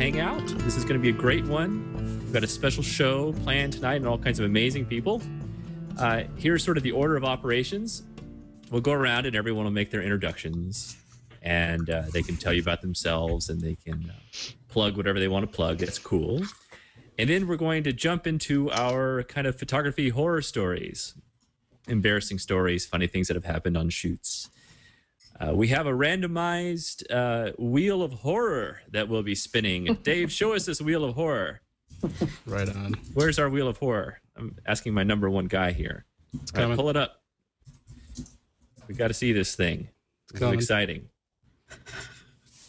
hangout. This is going to be a great one. We've got a special show planned tonight and all kinds of amazing people. Here's sort of the order of operations. We'll go around and everyone will make their introductions, and they can tell you about themselves, and they can plug whatever they want to plug. That's cool. And then we're going to jump into our kind of photography horror stories, embarrassing stories, funny things that have happened on shoots. We have a randomized wheel of horror that we'll be spinning. Dave, show us this wheel of horror. Right on. Where's our wheel of horror? I'm asking my number one guy here. It's coming. Right, pull it up. We got to see this thing. It's exciting.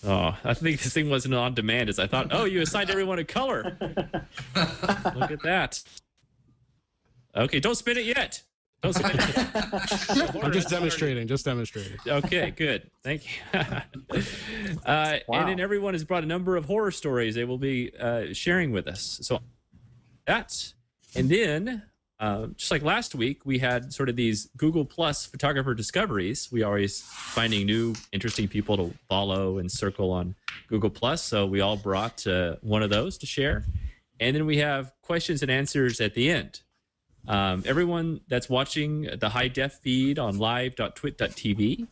Oh, I think this thing wasn't on demand as I thought. Oh, you assigned everyone a color. Look at that. Okay, don't spin it yet. Don't spin it. I'm just demonstrating. Just demonstrating. Okay, good. Thank you. Wow. And then everyone has brought a number of horror stories they will be sharing with us. So that's, and then just like last week, we had sort of these Google Plus photographer discoveries. We always finding new, interesting people to follow and circle on Google Plus. So we all brought one of those to share. And then we have questions and answers at the end. Everyone that's watching the high def feed on live.twit.tv,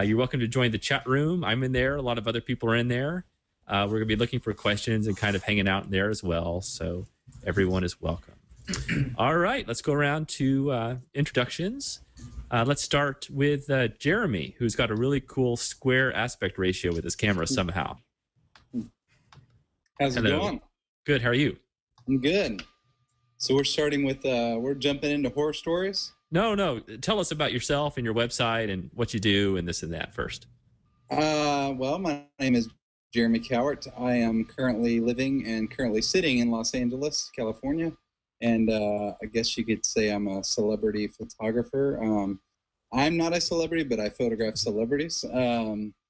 you're welcome to join the chat room. I'm in there. A lot of other people are in there. We're going to be looking for questions and kind of hanging out in there as well. So everyone is welcome. All right, let's go around to introductions. Let's start with Jeremy, who's got a really cool square aspect ratio with his camera somehow. How's it going? Good. How are you? I'm good. So we're starting with, we're jumping into horror stories? No. Tell us about yourself and your website and what you do and this and that first. Well, my name is Jeremy Cowart. I am currently living and currently sitting in Los Angeles, California. And I guess you could say I'm a celebrity photographer. I'm not a celebrity, but I photograph celebrities.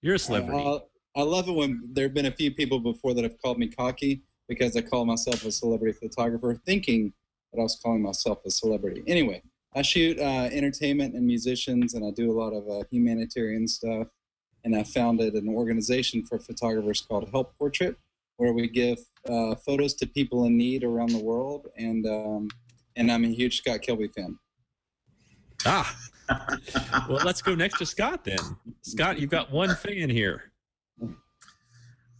You're a celebrity. I love it when there have been a few people before that have called me cocky because I call myself a celebrity photographer, thinking that I was calling myself a celebrity. Anyway, I shoot entertainment and musicians, and I do a lot of humanitarian stuff. And I founded an organization for photographers called Help Portrait, where we give photos to people in need around the world. And I'm a huge Scott Kelby fan. Well, let's go next to Scott then. Scott, you've got one fan here.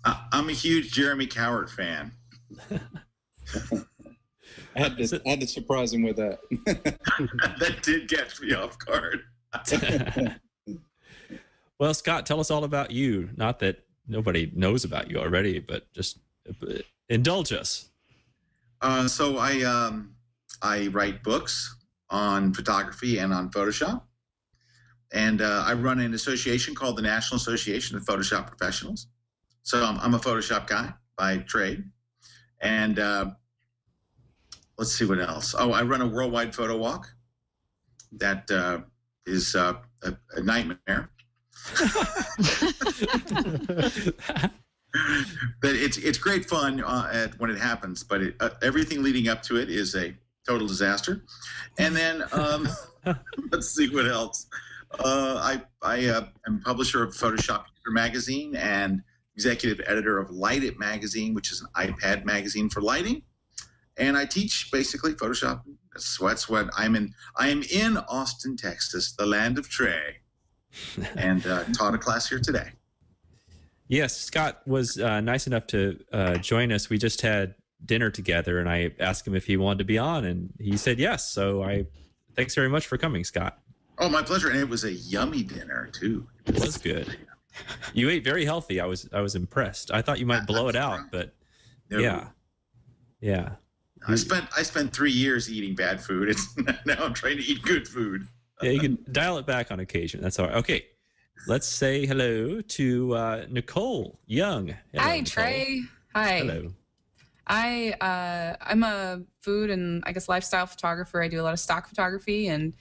I'm a huge Jeremy Cowart fan. I had to surprise him with that. That did catch me off guard. Well, Scott, tell us all about you. Not that nobody knows about you already, but just indulge us. So I write books on photography and on Photoshop. And I run an association called the National Association of Photoshop Professionals. So I'm a Photoshop guy by trade. And let's see what else. Oh, I run a worldwide photo walk. That is a nightmare. But it's great fun when it happens, but everything leading up to it is a total disaster. And then let's see what else. I am publisher of Photoshop User Magazine and executive editor of Light It Magazine, which is an iPad magazine for lighting. And I teach basically Photoshop. That's what I'm in. I am in Austin, Texas, the land of Trey, and taught a class here today. Yes, Scott was nice enough to join us. We just had dinner together, and I asked him if he wanted to be on, and he said yes. So thanks very much for coming, Scott. Oh, my pleasure. And it was a yummy dinner too. It was good. You ate very healthy. I was impressed. I thought you might blow it out, but no. Yeah. I spent 3 years eating bad food. Now I'm trying to eat good food. Yeah, you can dial it back on occasion. That's all right. Okay. Let's say hello to Nicole Young. Hello, Hi, Nicole. Trey. Hi. Hello. I'm a food and I guess lifestyle photographer. I do a lot of stock photography and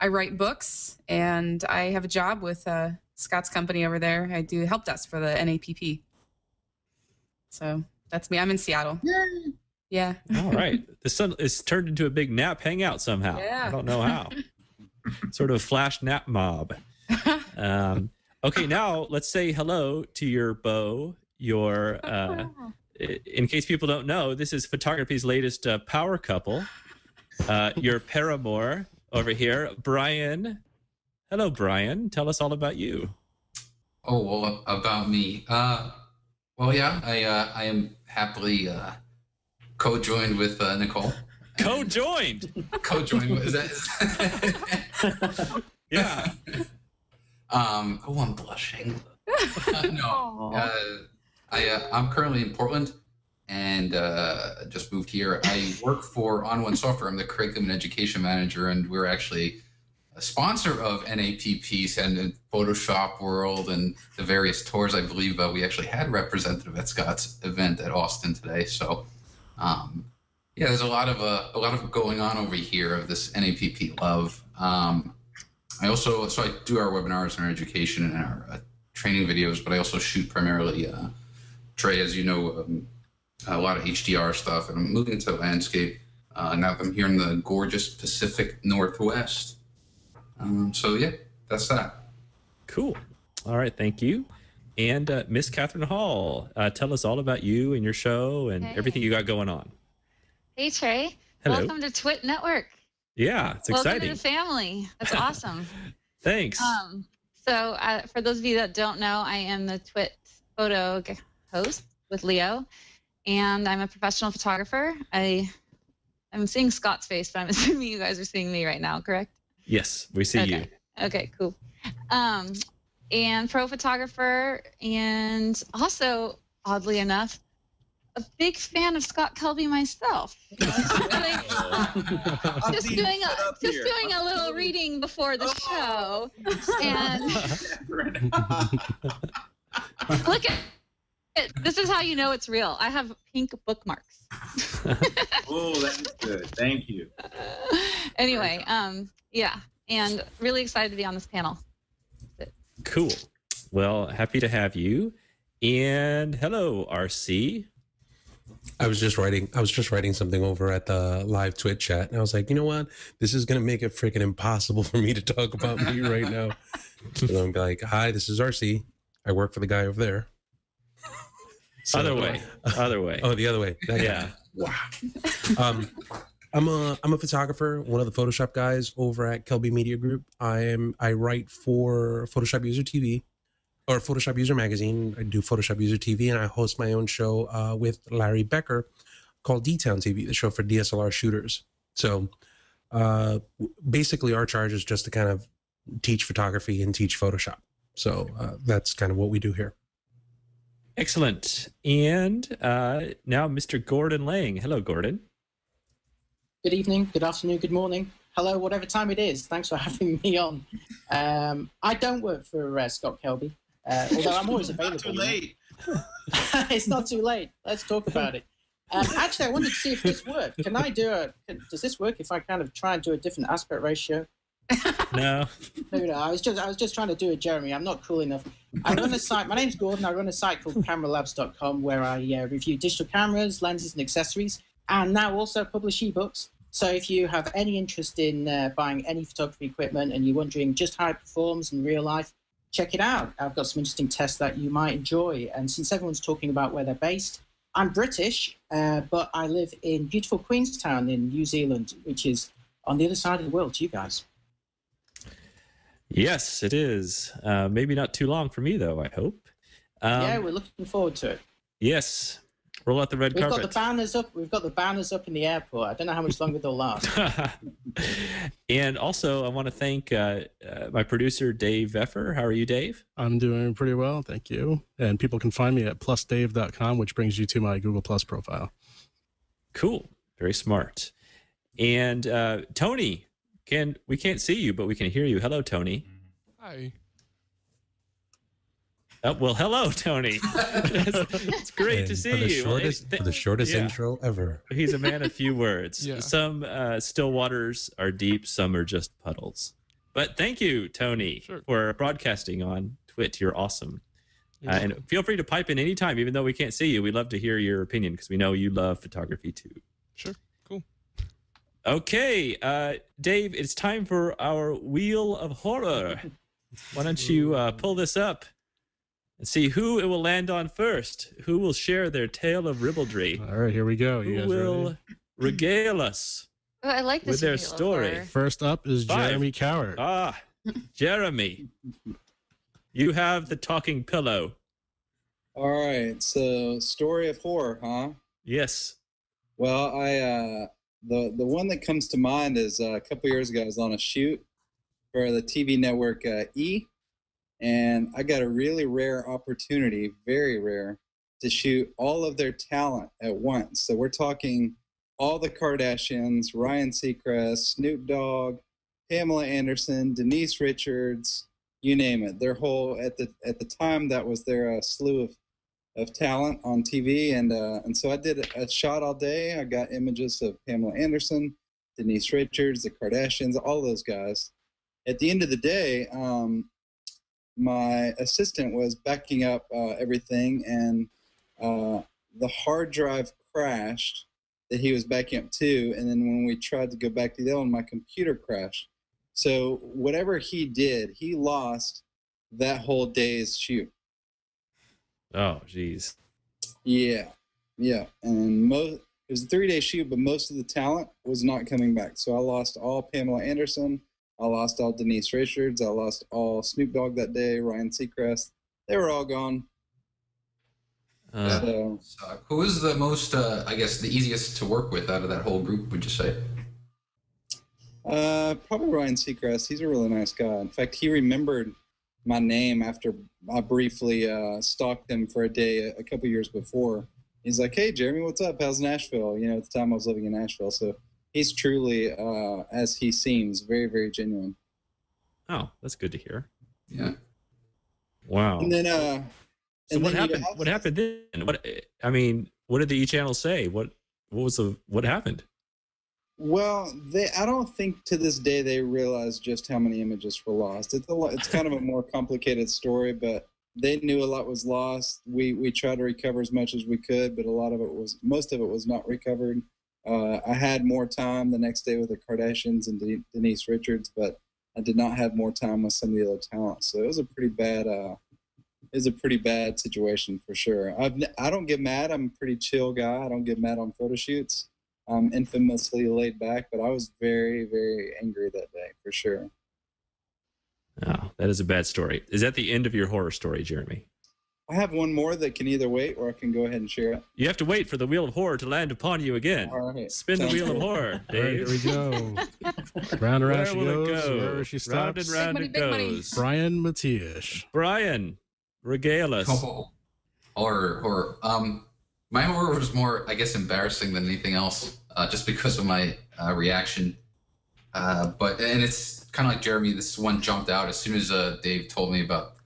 I write books, and I have a job with Scott's company over there. I do help desk for the NAPP. So that's me. I'm in Seattle. Yay. Yeah. All right. The sun is turned into a big nap hangout somehow. Yeah. I don't know how. Sort of flash nap mob. Okay, now let's say hello to your beau, your in case people don't know, this is photography's latest power couple. Your paramour over here, Brian. Hello, Brian. Tell us all about you. Oh, well, about me. Well, yeah, I am happily co-joined with Nicole. Co-joined? Co-joined with, is that? Yeah. Oh, I'm blushing. No, I'm currently in Portland and just moved here. I work for On One Software. I'm the curriculum and education manager, and we're actually a sponsor of NAPPs and in Photoshop World and the various tours. I believe we actually had representative at Scott's event at Austin today. So, yeah, there's a lot of going on over here of this NAPP love. I do our webinars and our education and our training videos, but I also shoot primarily Trey, as you know, a lot of HDR stuff, and I'm moving into landscape. Now I'm here in the gorgeous Pacific Northwest. So yeah, that's that. Cool. All right, thank you. And Miss Katherine Hall, tell us all about you and your show and everything you got going on. Hey, Trey. Hello. Welcome to Twit Network. Yeah, it's exciting. Welcome to the family. That's awesome. Thanks. So for those of you that don't know, I am the Twit photo host with Leo, and I'm a professional photographer. I'm seeing Scott's face, but I'm assuming you guys are seeing me right now, correct? Yes, we see you. Okay, cool. And pro photographer, and also, oddly enough, a big fan of Scott Kelby myself. Just doing a little reading before the show, and look at it. This is how you know it's real. I have pink bookmarks. Oh, that is good. Thank you. Anyway, yeah, and really excited to be on this panel. Cool. Well, happy to have you. And hello, RC. I was just writing something over at the live Twitch chat, and I was like, you know what? This is gonna make it freaking impossible for me to talk about me right now. So I'm gonna be like, hi, this is RC. I work for the guy over there. So, Other way. Oh, the other way. Yeah. Wow. I'm a photographer, one of the Photoshop guys over at Kelby Media Group. I write for Photoshop User TV or Photoshop User Magazine. I do Photoshop User TV, and I host my own show with Larry Becker called D-Town TV, the show for DSLR shooters. So basically our charge is just to kind of teach photography and teach Photoshop. So that's kind of what we do here. Excellent. And now Mr. Gordon Laing. Hello, Gordon. Good evening, good afternoon, good morning. Hello, whatever time it is. Thanks for having me on. I don't work for Scott Kelby, although I'm always available. Not too late. It's not too late. Let's talk about it. Actually, I wanted to see if this worked. Does this work if I kind of try and do a different aspect ratio? No. No, I was just trying to do it, Jeremy. I'm not cool enough. I run a site. My name's Gordon. I run a site called cameralabs.com where I review digital cameras, lenses, and accessories, and now also publish ebooks. So if you have any interest in buying any photography equipment and you're wondering just how it performs in real life, check it out. I've got some interesting tests that you might enjoy. And since everyone's talking about where they're based, I'm British, but I live in beautiful Queenstown in New Zealand, which is on the other side of the world to you guys. Yes, it is. Maybe not too long for me, though, I hope. Yeah, we're looking forward to it. Yes. Roll out the red carpet. We've got the banners up in the airport. I don't know how much longer they'll last. And also, I want to thank my producer, Dave Veffer. How are you, Dave? I'm doing pretty well, thank you. And people can find me at plusdave.com, which brings you to my Google Plus profile. Cool. Very smart. And Tony, we can't see you, but we can hear you. Hello, Tony. Hi. Oh, well, hello, Tony. It's great to see you. For the shortest intro ever. He's a man of few words. Yeah. Some still waters are deep, some are just puddles. But thank you, Tony, for broadcasting on Twit. You're awesome. And feel free to pipe in anytime, even though we can't see you. We'd love to hear your opinion because we know you love photography too. Sure. Cool. Okay, Dave, it's time for our Wheel of Horror. Why don't you pull this up? and see who it will land on first. Who will share their tale of ribaldry? All right, here we go. You Who guys will ready? regale us Oh, I like this with their Wheel of story? Horror. First up is 5. Jeremy Cowart. Ah, Jeremy, you have the talking pillow. All right, so story of horror, huh? Yes. Well, the one that comes to mind is a couple years ago. I was on a shoot for the TV network E, and I got a really rare opportunity, very rare, to shoot all of their talent at once. So we're talking all the Kardashians, Ryan Seacrest, Snoop Dogg, Pamela Anderson, Denise Richards, you name it. Their whole at the time that was their slew of talent on TV, and so I did a shot all day. I got images of Pamela Anderson, Denise Richards, the Kardashians, all those guys. At the end of the day, my assistant was backing up everything, and the hard drive crashed that he was backing up to, and then when we tried to go back to the other one, my computer crashed. So whatever he did, he lost that whole day's shoot. Oh, geez. Yeah. And it was a 3-day shoot, but most of the talent was not coming back. So I lost all Pamela Anderson. I lost all Denise Richards. I lost all Snoop Dogg that day, Ryan Seacrest. They were all gone. So, who is the most, I guess, the easiest to work with out of that whole group, would you say? Probably Ryan Seacrest. He's a really nice guy. In fact, he remembered my name after I briefly stalked him for a day a couple years before. He's like, "Hey, Jeremy, what's up? How's Nashville?" You know, at the time I was living in Nashville. So he's truly, as he seems, very, very genuine. Oh, that's good to hear. Yeah. Wow. And then, so what happened? What happened then? What did the E channel say? What happened? Well, I don't think to this day they realize just how many images were lost. It's kind of a more complicated story, but they knew a lot was lost. We tried to recover as much as we could, but most of it was not recovered. I had more time the next day with the Kardashians and Denise Richards, but I did not have more time with some of the other talent. So it was a pretty bad situation for sure. I don't get mad. I'm a pretty chill guy. I don't get mad on photo shoots. I'm infamously laid back, but I was very, very angry that day for sure. Oh, that is a bad story. Is that the end of your horror story, Jeremy? I have one more that can either wait or I can go ahead and share it. You have to wait for the wheel of horror to land upon you again. All right. Spin the wheel of horror, Dave. Right, here we go. Round and round she goes. Wherever she stops. Round and round it goes. Brian Matiash. Brian, regale us. Horror. My horror was more, I guess, embarrassing than anything else, just because of my reaction. And it's kind of like Jeremy. This one jumped out as soon as Dave told me about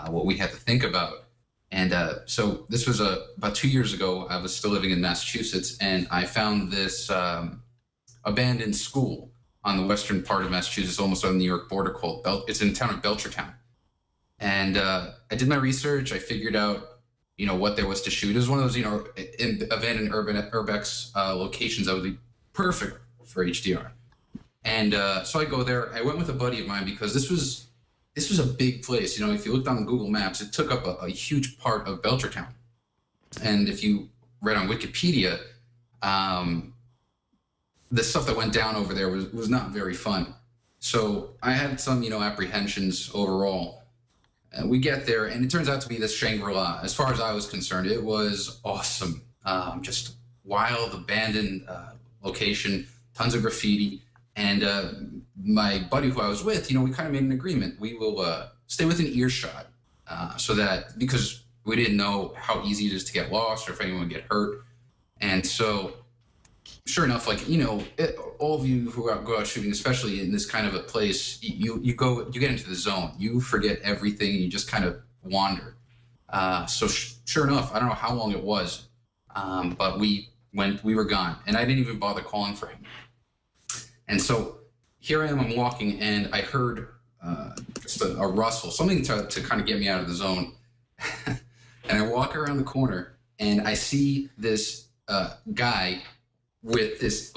what we had to think about. And so this was about 2 years ago. I was still living in Massachusetts, and I found this abandoned school on the western part of Massachusetts, almost on the New York border, called it's in the town of Belchertown. And I did my research. I figured out, what there was to shoot. It was one of those, in abandoned urbex locations that would be perfect for HDR. And so I go there. I went with a buddy of mine because this was a big place. If you looked on Google Maps, it took up a huge part of Belchertown. And if you read on Wikipedia, the stuff that went down over there was not very fun. So I had some, apprehensions overall. We get there, and it turns out to be this Shangri-La. As far as I was concerned, it was awesome. Just wild, abandoned location, tons of graffiti. And my buddy who I was with, we kind of made an agreement. We will stay within earshot so that, because we didn't know how easy it is to get lost or if anyone would get hurt. And so, sure enough, all of you who go out shooting, especially in this kind of a place, you get into the zone. You forget everything. You just kind of wander. So sure enough, I don't know how long it was, but we were gone, and I didn't even bother calling for him. And so here I am, I'm walking, and I heard just a rustle, something to kind of get me out of the zone. And I walk around the corner, and I see this guy with this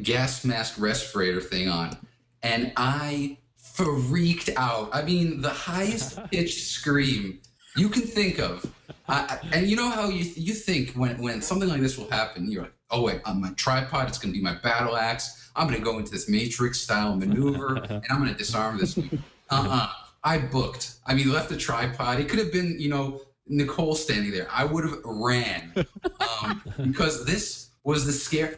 gas mask respirator thing on, and I freaked out. I mean, the highest pitched scream you can think of, and you know how you think when something like this will happen, you're like, oh wait, on my tripod, it's going to be my battle axe. I'm going to go into this Matrix-style maneuver, and I'm going to disarm this. I booked. I mean, left the tripod. It could have been, Nicole standing there. I would have ran because this was the scare.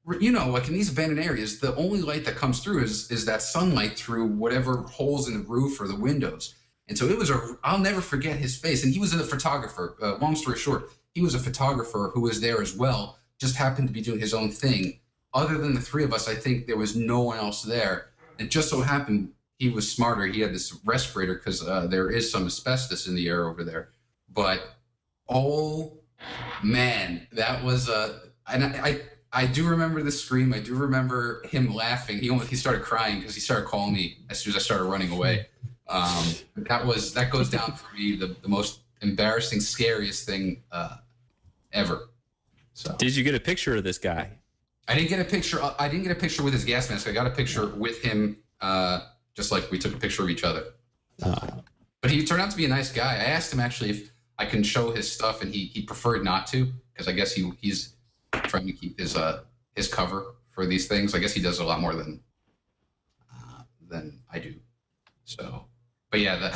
Like in these abandoned areas, the only light that comes through is that sunlight through whatever holes in the roof or the windows. And so I'll never forget his face. And he was a photographer. Long story short, he was a photographer who was there as well, just happened to be doing his own thing. Other than the three of us, I think there was no one else there. It just so happened he was smarter. He had this respirator because there is some asbestos in the air over there. But, oh, man, that was and I do remember the scream. I do remember him laughing. He started crying because he started calling me as soon as I started running away. That goes down for me the most embarrassing, scariest thing ever. So, did you get a picture of this guy? I didn't get a picture. I didn't get a picture with his gas mask. I got a picture with him, just like we took a picture of each other. But he turned out to be a nice guy. I asked him actually if I can show his stuff, and he preferred not to because I guess he's trying to keep his cover for these things. I guess he does a lot more than I do. So, but yeah,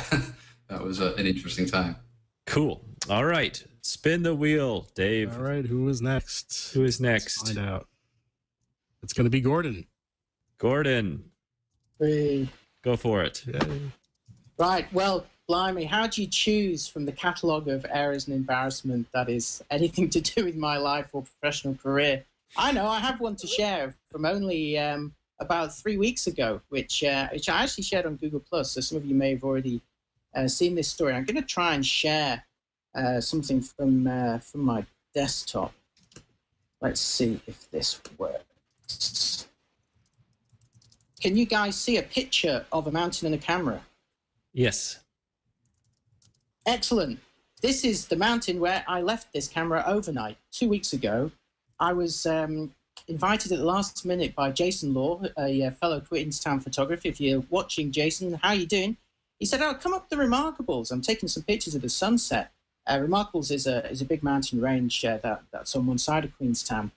that was an interesting time. Cool. All right, spin the wheel, Dave. All right, who is next? Who is next? Let's find out. It's going to be Gordon. Gordon. Hey. Go for it. Yay. Right, well, blimey, how do you choose from the catalogue of errors and embarrassment that is anything to do with my life or professional career? I know, I have one to share from only about 3 weeks ago, which I actually shared on Google+, so some of you may have already seen this story. I'm going to try and share something from my desktop. Let's see if this works. Can you guys see a picture of a mountain and a camera? Yes. Excellent. This is the mountain where I left this camera overnight 2 weeks ago. I was invited at the last minute by Jason Law, a fellow Queenstown photographer. If you're watching, Jason, how are you doing? He said, come up the Remarkables. I'm taking some pictures of the sunset. Remarkables is a big mountain range that's on one side of Queenstown.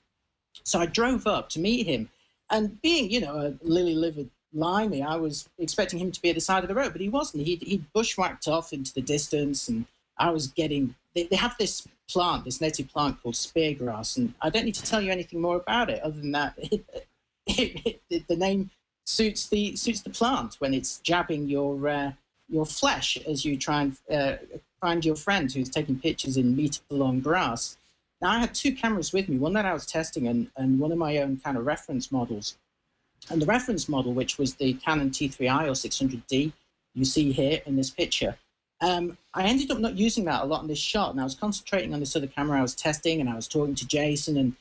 So I drove up to meet him. And being, a lily-livered limey, I was expecting him to be at the side of the road, but he wasn't. He'd bushwhacked off into the distance, and I was getting... They have this plant, this native plant called speargrass, and I don't need to tell you anything more about it other than that the name suits the plant when it's jabbing your flesh as you try and find your friend who's taking pictures in meter-long grass. Now, I had two cameras with me, one that I was testing and one of my own kind of reference models. And the reference model, which was the Canon T3i or 600D, you see here in this picture, I ended up not using that a lot in this shot, and I was concentrating on this other camera I was testing, and I was talking to Jason,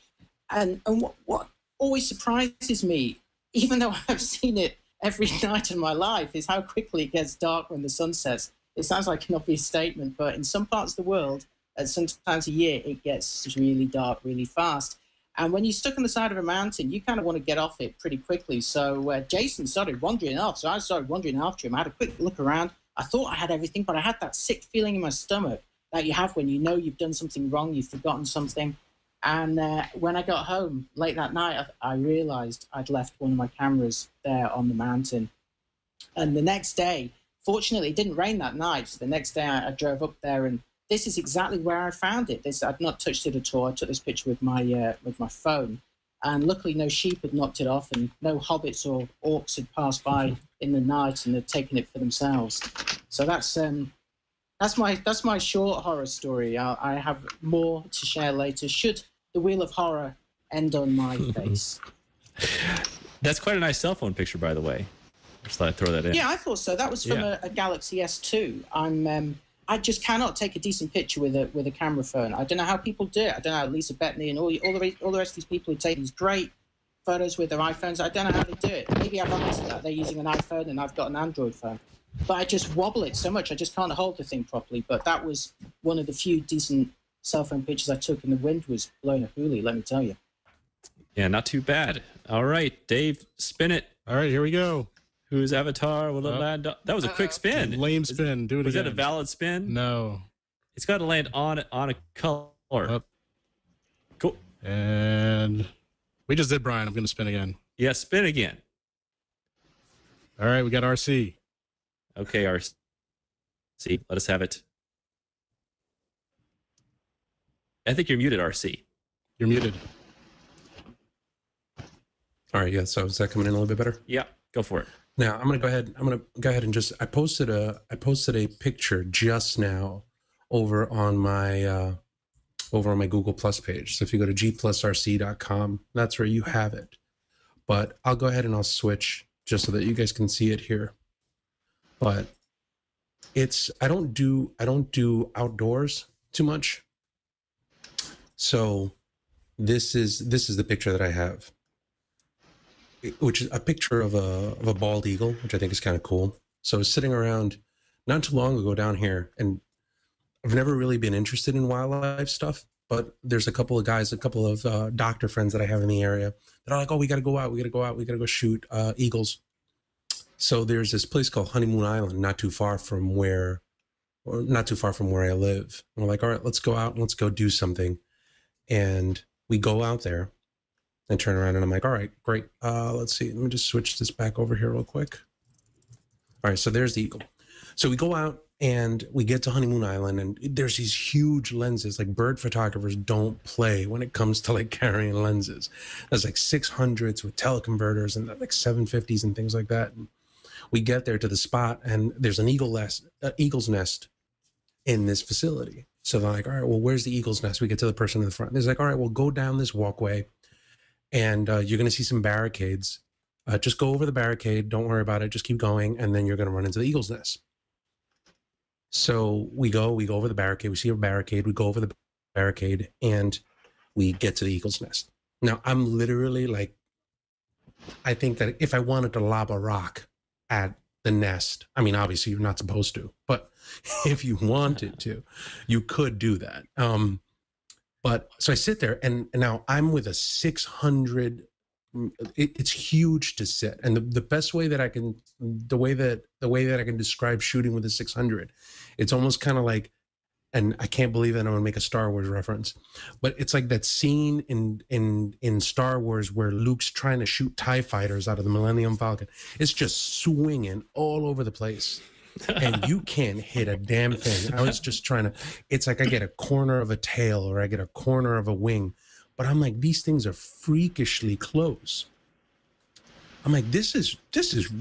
and what always surprises me, even though I've seen it every night of my life, is how quickly it gets dark when the sun sets. It sounds like an obvious statement, but in some parts of the world, at some times a year, it gets really dark really fast. And when you're stuck on the side of a mountain, you kind of want to get off it pretty quickly. So Jason started wandering off, so I started wandering after him. I had a quick look around. I thought I had everything, but I had that sick feeling in my stomach that you have when you know you've done something wrong, you've forgotten something. And when I got home late that night, I realized I'd left one of my cameras there on the mountain. And the next day, fortunately, it didn't rain that night. So the next day I drove up there, and this is exactly where I found it. I'd not touched it at all. I took this picture with my phone. And luckily no sheep had knocked it off, and no hobbits or orcs had passed by in the night and had taken it for themselves. So that's my short horror story. I have more to share later, should the Wheel of Horror end on my face. That's quite a nice cell phone picture, by the way. Just thought I'd throw that in. Yeah, I thought so. That was from a Galaxy S2. I just cannot take a decent picture with a camera phone. I don't know how people do it. I don't know how Lisa Bettany and all the rest of these people who take these great photos with their iPhones. I don't know how they do it. Maybe I've understood that they're using an iPhone and I've got an Android phone. But I just wobble it so much, I just can't hold the thing properly. But that was one of the few decent cell phone pictures I took, and the wind was blowing a hoolie, let me tell you. Yeah, not too bad. All right, Dave, spin it. All right, here we go. Whose avatar will it land on? That was a quick spin. Lame spin. Do it Was again. that a valid spin? No. It's got to land on a color. Cool. And we just did Brian. I'm going to spin again. Yeah, spin again. All right, we got RC. Okay, RC. Let us have it. I think you're muted, RC. You're muted. All right, yeah. So is that coming in a little bit better? Yeah, go for it. Now I'm gonna go ahead and just I posted a picture just now over on my Google Plus page. So if you go to gplusrc.com, that's where you have it. But I'll go ahead and I'll switch just so that you guys can see it here. But I don't do outdoors too much. So this is the picture that I have, which is a picture of a bald eagle, which I think is kind of cool. So I was sitting around not too long ago down here, and I've never really been interested in wildlife stuff, but there's a couple of doctor friends that I have in the area that are like, oh, we got to go shoot eagles. So there's this place called Honeymoon Island, not too far from where I live. And we're like, all right, let's go out and let's go do something. And we go out there and turn around and I'm like, all right, great. Let's see. Let me just switch this back over here real quick. All right, so there's the eagle. So we go out and we get to Honeymoon Island, and there's these huge lenses. Like, bird photographers don't play when it comes to like carrying lenses. There's like 600s with teleconverters and like 750s and things like that. And we get there to the spot, and there's an eagle's nest in this facility. So they're like, all right, well, where's the eagle's nest? We get to the person in the front. They're like, all right, well, go down this walkway, and you're going to see some barricades. Just go over the barricade. Don't worry about it. Just keep going, and then you're going to run into the eagle's nest. So we go over the barricade. We see a barricade. We go over the barricade, and we get to the eagle's nest. Now, I'm literally like, I think that if I wanted to lob a rock at the nest, I mean, obviously you're not supposed to, but if you wanted to, you could do that. But so I sit there, and now I'm with a 600. It's huge to sit, and the best way that I can, the way that I can describe shooting with a 600, it's almost kind of like, and I can't believe that I'm gonna make a Star Wars reference, but it's like that scene in Star Wars where Luke's trying to shoot TIE fighters out of the Millennium Falcon. It's just swinging all over the place, and you can't hit a damn thing. I was just trying to. It's like I get a corner of a tail or I get a corner of a wing. But I'm like, these things are freakishly close. I'm like, this is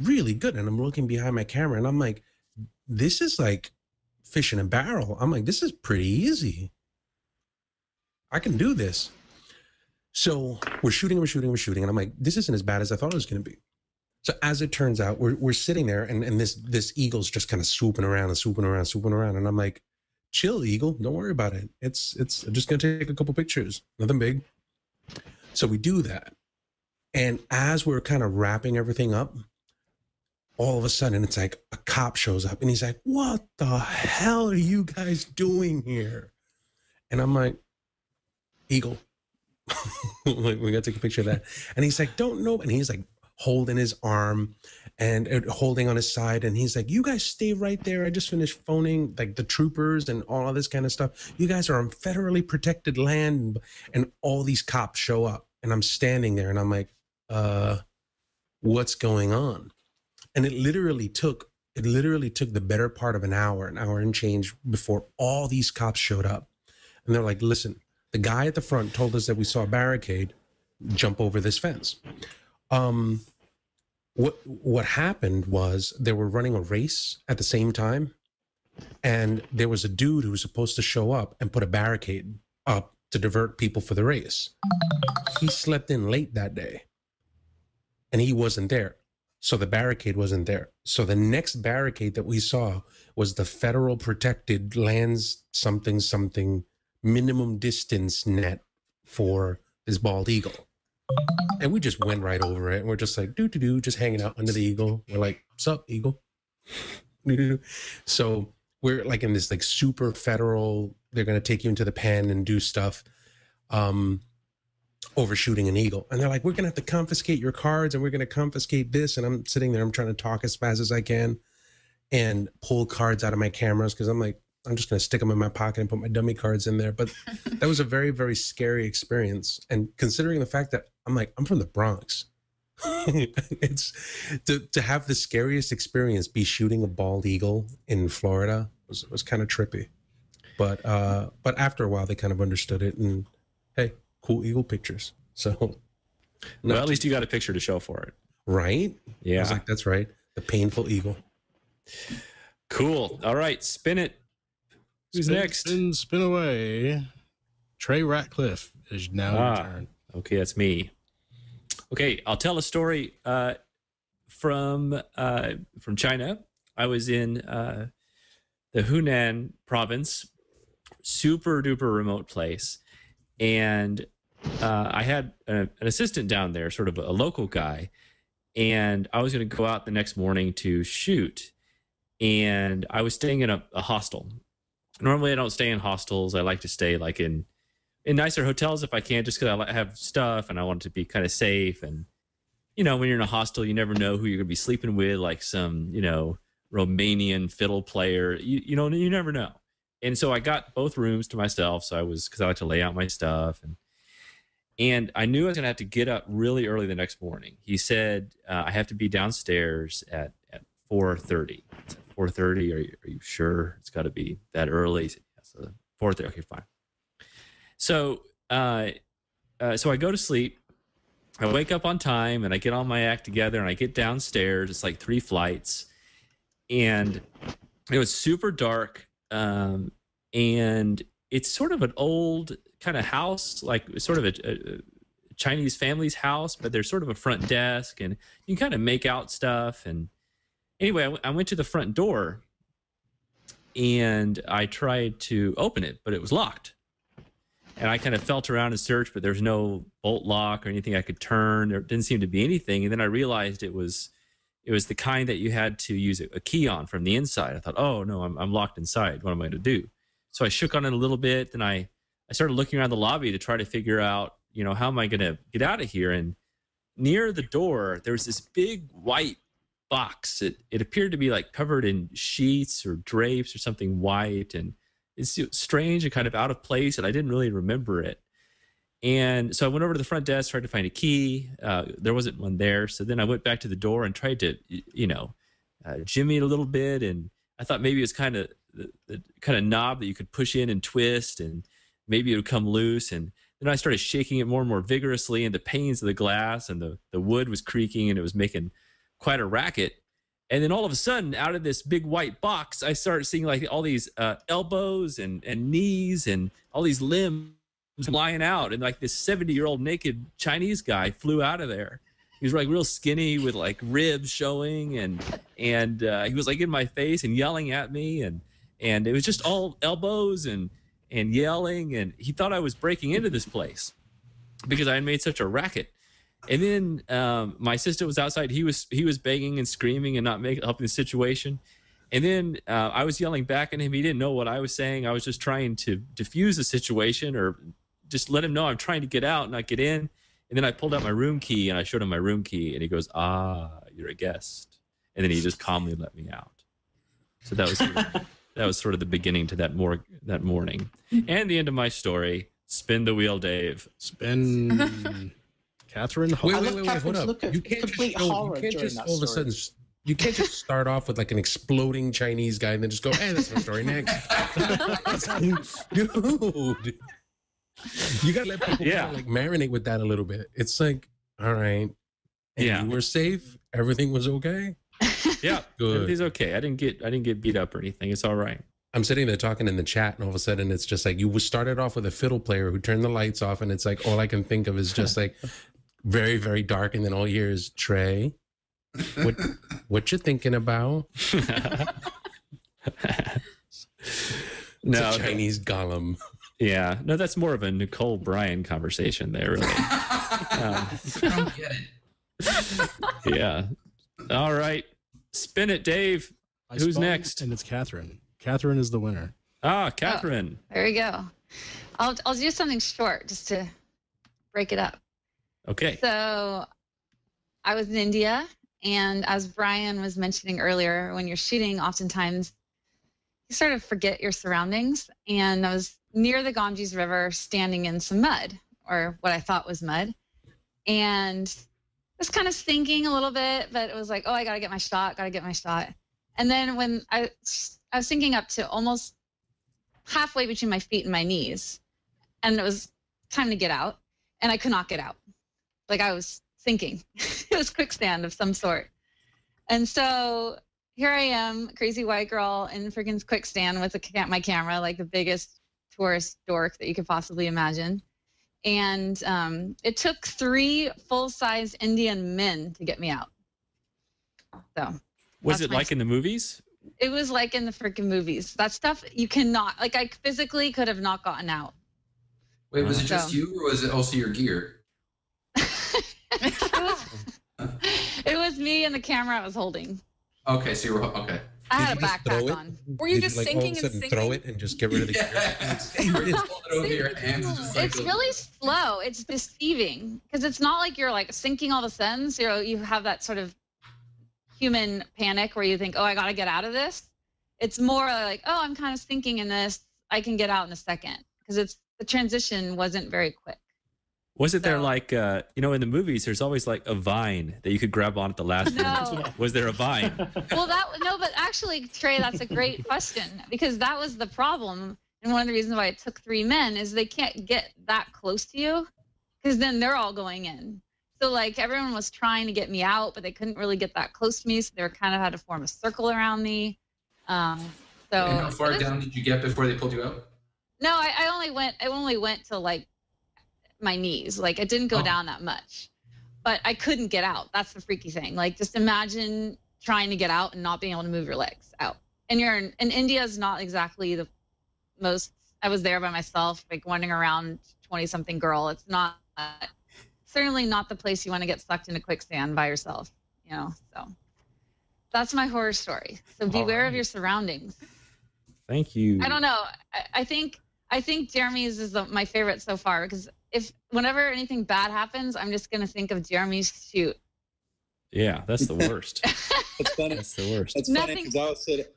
really good. And I'm looking behind my camera, and I'm like, this is like fish in a barrel. I'm like, this is pretty easy. I can do this. So we're shooting, and I'm like, this isn't as bad as I thought it was going to be. So as it turns out, we're sitting there, and this eagle's just kind of swooping around. And I'm like, chill, eagle. Don't worry about it. It's just going to take a couple pictures. Nothing big. So we do that. And as we're kind of wrapping everything up, all of a sudden it's like a cop shows up, and he's like, what the hell are you guys doing here? And I'm like, eagle. Like, we got to take a picture of that. And he's like, don't know. And he's like holding his arm and holding on his side, and he's like, you guys stay right there. I just finished phoning like the troopers and all of this kind of stuff. You guys are on federally protected land. And all these cops show up, and I'm standing there, and I'm like, what's going on? And it literally took the better part of an hour and change before all these cops showed up. And they're like, listen, the guy at the front told us that we saw a barricade. Jump over this fence. What happened was they were running a race at the same time, and there was a dude who was supposed to show up and put a barricade up to divert people for the race. He slept in late that day, and he wasn't there. So the barricade wasn't there. So the next barricade that we saw was the federal protected lands something minimum distance net for this bald eagle. And we just went right over it. And we're just like, just hanging out under the eagle. We're like, sup, eagle? So we're like in this like super federal, they're going to take you into the pen and do stuff. overshooting an eagle. And they're like, we're going to have to confiscate your cards and we're going to confiscate this. And I'm sitting there, I'm trying to talk as fast as I can and pull cards out of my cameras because I'm like, I'm just going to stick them in my pocket and put my dummy cards in there. But that was a very, very scary experience. And considering the fact that I'm from the Bronx, it's to have the scariest experience be shooting a bald eagle in Florida was kind of trippy. But after a while, they kind of understood it. And hey, cool eagle pictures. So, well, at least you got a picture to show for it. Right? Yeah. I was like, that's right. The painful eagle. Cool. All right. Spin it. Who's next? Spin away. Trey Ratcliff is now your turn. Okay, that's me. Okay, I'll tell a story from China. I was in the Hunan province, super duper remote place, and I had an assistant down there, sort of a local guy, and I was going to go out the next morning to shoot, and I was staying in a hostel. Normally, I don't stay in hostels. I like to stay like in nicer hotels if I can, just because I have stuff and I want it to be kind of safe. And, you know, when you're in a hostel, you never know who you're going to be sleeping with, like some, you know, Romanian fiddle player. You know, you never know. And so I got both rooms to myself. So because I like to lay out my stuff. And I knew I was going to have to get up really early the next morning. He said, I have to be downstairs at 4:30. 4:30. Are you sure it's got to be that early? He said, yeah, so 4:30. Okay, fine. So, so I go to sleep. I wake up on time and I get all my act together and I get downstairs. It's like 3 flights, and it was super dark. And it's sort of an old kind of house, like sort of a Chinese family's house, but there's sort of a front desk and you can kind of make out stuff. And anyway, I went to the front door and I tried to open it, but it was locked. And I kind of felt around and searched, but there's no bolt lock or anything I could turn. There didn't seem to be anything. And then I realized it was the kind that you had to use a key on from the inside. I thought, oh no, I'm locked inside. What am I going to do? So I shook on it a little bit. Then I started looking around the lobby to try to figure out, you know, how am I going to get out of here? And near the door, there was this big white box. It appeared to be like covered in sheets or drapes or something white, and it's strange and kind of out of place, and I didn't really remember it. And so I went over to the front desk, tried to find a key. There wasn't one there. So then I went back to the door and tried to, you know, jimmy it a little bit. And I thought maybe it was kind of the kind of knob that you could push in and twist, and maybe it would come loose. And then I started shaking it more and more vigorously, and the panes of the glass and the wood was creaking, and it was making quite a racket. And then all of a sudden, out of this big white box, I started seeing like all these elbows and knees and all these limbs lying out. And like this 70-year-old naked Chinese guy flew out of there. He was like real skinny with like ribs showing, and he was like in my face and yelling at me, and it was just all elbows and yelling. And he thought I was breaking into this place because I had made such a racket. And then my assistant was outside. He was begging and screaming and not helping the situation. And then I was yelling back at him. He didn't know what I was saying. I was just trying to diffuse the situation or just let him know I'm trying to get out, not get in. And then I pulled out my room key and I showed him my room key, and he goes, you're a guest. And then he just calmly let me out. So that was sort of the beginning to that morning. And the end of my story. Spin the wheel, Dave. Spin. Katherine, wait, hold up. You can't just all of a sudden, you can't just start off with like an exploding Chinese guy and then just go, hey, that's my story next. Dude. You gotta let people like marinate with that a little bit. It's like, all right. You were safe, everything was okay. Yeah, good. Everything's okay. I didn't get beat up or anything. It's all right. I'm sitting there talking in the chat, and all of a sudden it's just like you started off with a fiddle player who turned the lights off, and it's like all I can think of is just like very, very dark, and then all you hear is Trey. What you thinking about? No, a Chinese golem. Yeah, no, that's more of a Nicole Bryan conversation there, really. Don't get it. Yeah. All right, spin it, Dave. Who's next? And it's Katherine. Katherine is the winner. Katherine. There we go. I'll do something short just to break it up. Okay. So I was in India, and as Brian was mentioning earlier, when you're shooting, oftentimes you sort of forget your surroundings. And I was near the Ganges River standing in some mud, or what I thought was mud. And I was kind of thinking a little bit, but it was like, oh, I got to get my shot, And then when I was thinking up to almost halfway between my feet and my knees, and it was time to get out, and I could not get out. Like I was sinking. It was quicksand of some sort. And so here I am, crazy white girl in freaking quicksand with my camera, like the biggest tourist dork that you could possibly imagine. And it took 3 full-size Indian men to get me out. So was it like in the movies? It was like in the freaking movies. That stuff you cannot, like I physically could have not gotten out. Wait, was it just you, or was it also your gear? It was me and the camera I was holding. Okay, so you were okay. I had a backpack on. Were you just sinking all of a sudden and throw singing? it and just get rid of the gear? It's really slow. It's deceiving because it's not like you're like sinking all of a sudden. So you have that sort of human panic where you think, oh, I got to get out of this. It's more like, oh, I'm kind of sinking in this. I can get out in a second, because the transition wasn't very quick. Was it there like, in the movies, there's always like a vine that you could grab on at the last minute. Was there a vine? Well, but actually, Trey, that's a great question, because that was the problem. And one of the reasons why it took 3 men is they can't get that close to you, because then they're all going in. So like everyone was trying to get me out, but they couldn't really get that close to me. So they were kind of had to form a circle around me. And how far down did you get before they pulled you out? No, I only went to like my knees. Like it didn't go down that much, but I couldn't get out. That's the freaky thing. Like just imagine trying to get out and not being able to move your legs out. And India is not exactly the most, I was there by myself, like wandering around 20-something girl. It's not, certainly not the place you want to get sucked into quicksand by yourself, so that's my horror story. So beware of your surroundings. Thank you. I don't know. I think Jeremy's is my favorite so far, because whenever anything bad happens, I'm just going to think of Jeremy's shoot. Yeah, that's the worst. It's funny. That's the worst. It's funny because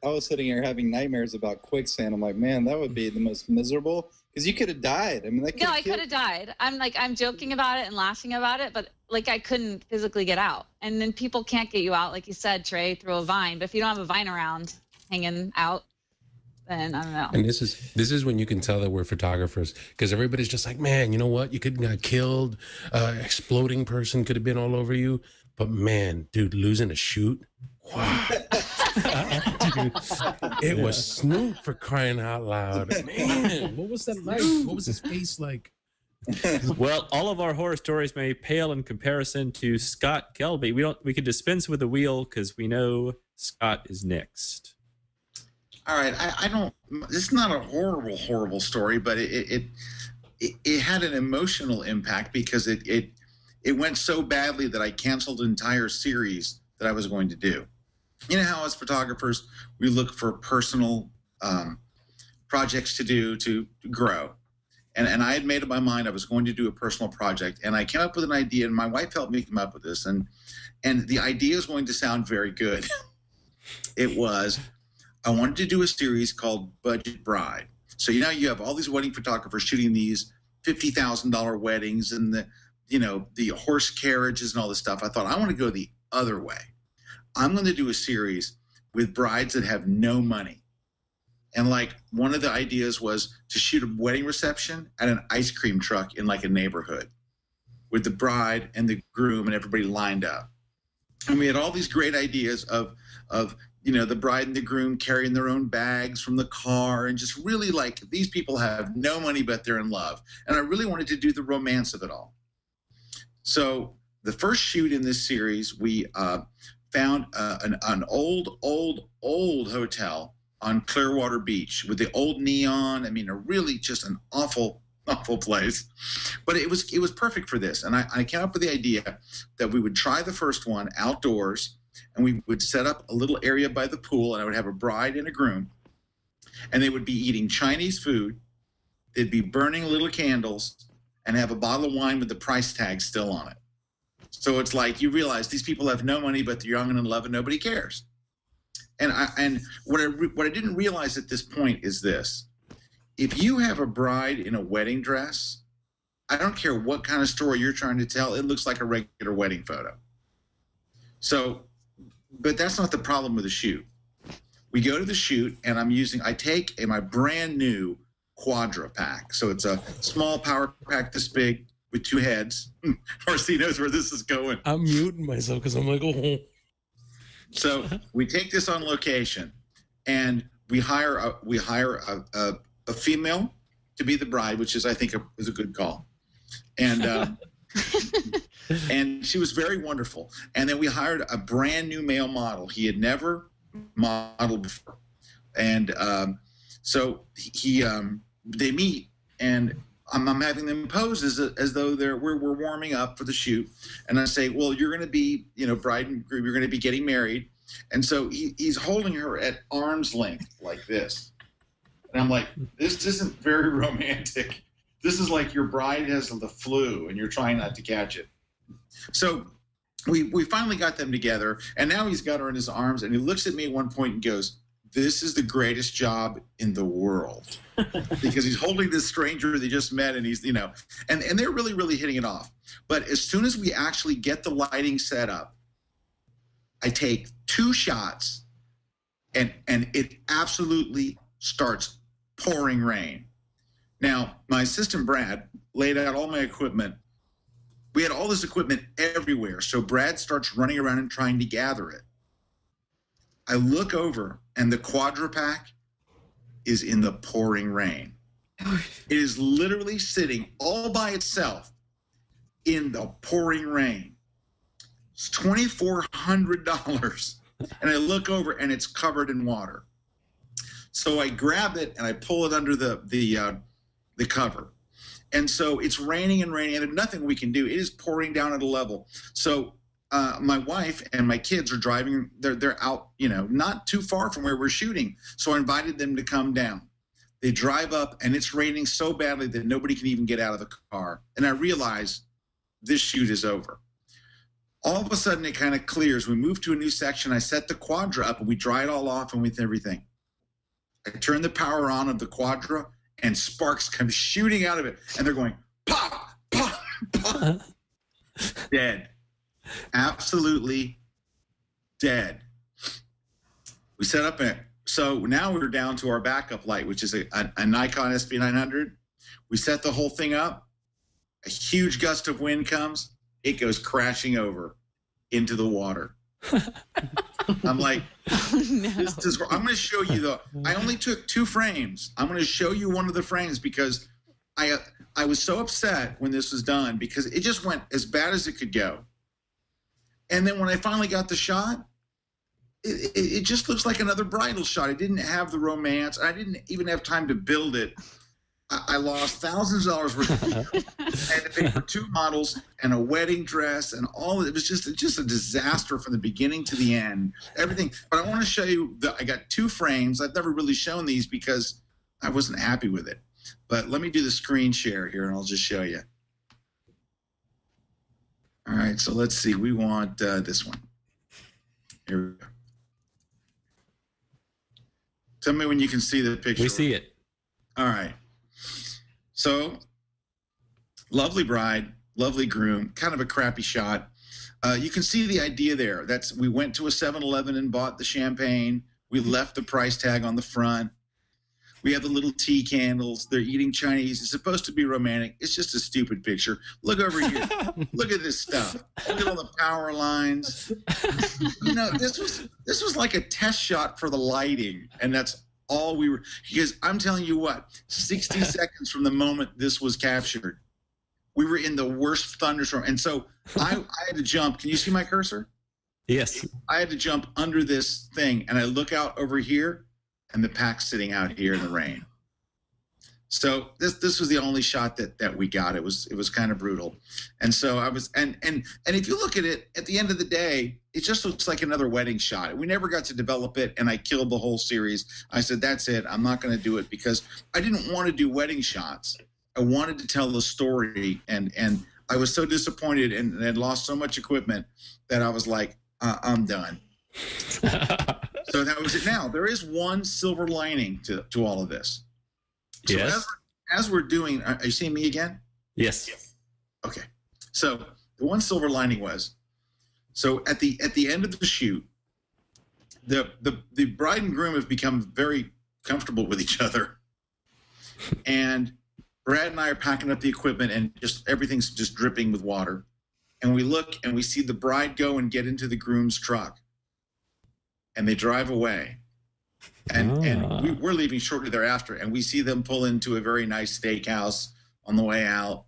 I was sitting here having nightmares about quicksand. I'm like, man, that would be the most miserable, because you could have died. I mean, I could have died. I'm joking about it and laughing about it, but like I couldn't physically get out. And then people can't get you out, like you said, Trey, through a vine. But if you don't have a vine around hanging out, then I don't know. And this is when you can tell that we're photographers, because everybody's just like, man, you know what? You could have got killed. Exploding person could have been all over you. But man, dude, losing a shoot. Wow. Dude, it was Snoop, for crying out loud. Man, what was that like? What was his face like? Well, all of our horror stories may pale in comparison to Scott Kelby. We could dispense with the wheel because we know Scott is next. All right, I don't. This is not a horrible story, but it had an emotional impact because it went so badly that I canceled an entire series that I was going to do. You know how as photographers we look for personal projects to do to grow, and I had made up my mind I was going to do a personal project, and I came up with an idea, and my wife helped me come up with this, and the idea is going to sound very good. It was. I wanted to do a series called Budget Bride. So, you have all these wedding photographers shooting these $50,000 weddings and the horse carriages and all this stuff. I thought, I want to go the other way. I'm going to do a series with brides that have no money. And like one of the ideas was to shoot a wedding reception at an ice cream truck in like a neighborhood with the bride and the groom and everybody lined up. And we had all these great ideas of the bride and the groom carrying their own bags from the car, and just really like these people have no money, but they're in love. And I really wanted to do the romance of it all. So the first shoot in this series, we found an old hotel on Clearwater Beach with the old neon. I mean, really just an awful place. But it was perfect for this. And I came up with the idea that we would try the first one outdoors, and we would set up a little area by the pool, and I would have a bride and a groom, and they would be eating Chinese food. They'd be burning little candles, and have a bottle of wine with the price tag still on it. So it's like you realize these people have no money, but they're young and in love, and nobody cares. And what I didn't realize at this point is this: if you have a bride in a wedding dress, I don't care what kind of story you're trying to tell, it looks like a regular wedding photo. So, but that's not the problem with the shoot. We go to the shoot, and I take my brand new Quadra pack. So it's a small power pack this big with 2 heads. RC knows where this is going. I'm muting myself because I'm like, oh. So we take this on location, and we hire a female to be the bride, which is, I think, is a good call. And and she was very wonderful. And then we hired a brand new male model. He had never modeled before, and so they meet, and I'm having them pose as though we're warming up for the shoot. And I say, well, you're going to be, bride and groom, you're going to be getting married. And so he's holding her at arm's length like this. And I'm like, this isn't very romantic. This is like your bride has the flu and you're trying not to catch it. So we finally got them together, and now he's got her in his arms, and he looks at me at one point and goes, this is the greatest job in the world. Because he's holding this stranger they just met, and he's, and they're really, really hitting it off. But as soon as we actually get the lighting set up, I take 2 shots, and it absolutely starts pouring rain. Now, my assistant, Brad, laid out all my equipment. We had all this equipment everywhere, so Brad starts running around and trying to gather it. I look over, and the Quadra pack is in the pouring rain. It is literally sitting all by itself in the pouring rain. It's $2,400, and I look over, and it's covered in water. So I grab it, and I pull it under the cover. And so it's raining and raining, and there's nothing we can do. It is pouring down at a level. So my wife and my kids are driving. They're out, not too far from where we're shooting. So I invited them to come down. They drive up, and it's raining so badly that nobody can even get out of the car. And I realize this shoot is over. All of a sudden, it kind of clears. We move to a new section. I set the Quadra up, and we dry it all off and with everything. I turn the power on of the Quadra, and sparks come shooting out of it. And they're going, pop, pop, pop. Dead. Absolutely dead. We set up so now we're down to our backup light, which is a Nikon SB900. We set the whole thing up. A huge gust of wind comes. It goes crashing over into the water. I'm like, I'm going to show you I only took 2 frames. I'm going to show you one of the frames because I was so upset when this was done because it just went as bad as it could go. And then when I finally got the shot, it just looks like another bridal shot. It didn't have the romance. I didn't even have time to build it. I lost thousands of dollars worth of I had to pay for 2 models and a wedding dress and all. It was just a disaster from the beginning to the end. Everything. But I want to show you I got 2 frames. I've never really shown these because I wasn't happy with it. But let me do the screen share here, and I'll just show you. All right, so let's see. We want this one. Here we go. Tell me when you can see the picture. We see it. All right. So, lovely bride, lovely groom, kind of a crappy shot. You can see the idea there. We went to a 7-Eleven and bought the champagne. We left the price tag on the front. We have the little tea candles. They're eating Chinese. It's supposed to be romantic. It's just a stupid picture. Look over here. Look at this stuff. Look at all the power lines. This was like a test shot for the lighting, and that's all we were. Because I'm telling you what, 60 seconds from the moment this was captured, we were in the worst thunderstorm. And so I had to jump. Can you see my cursor? Yes. I had to jump under this thing, and I look out over here, and the pack's sitting out here in the rain. So this was the only shot that we got. It was kind of brutal. And so I was and if you look at it, at the end of the day, it just looks like another wedding shot. We never got to develop it, and I killed the whole series. I said, that's it. I'm not going to do it because I didn't want to do wedding shots. I wanted to tell the story, and I was so disappointed and had lost so much equipment that I was like, I'm done. So that was it. Now, there is one silver lining to all of this. So Yes. as we're doing, are you seeing me again? Yes. Okay. So the one silver lining was, so at the end of the shoot, the bride and groom have become very comfortable with each other. And Brad and I are packing up the equipment, and just everything's just dripping with water. And we look and we see the bride go and get into the groom's truck, and they drive away. And we're leaving shortly thereafter, and we see them pull into a very nice steakhouse on the way out.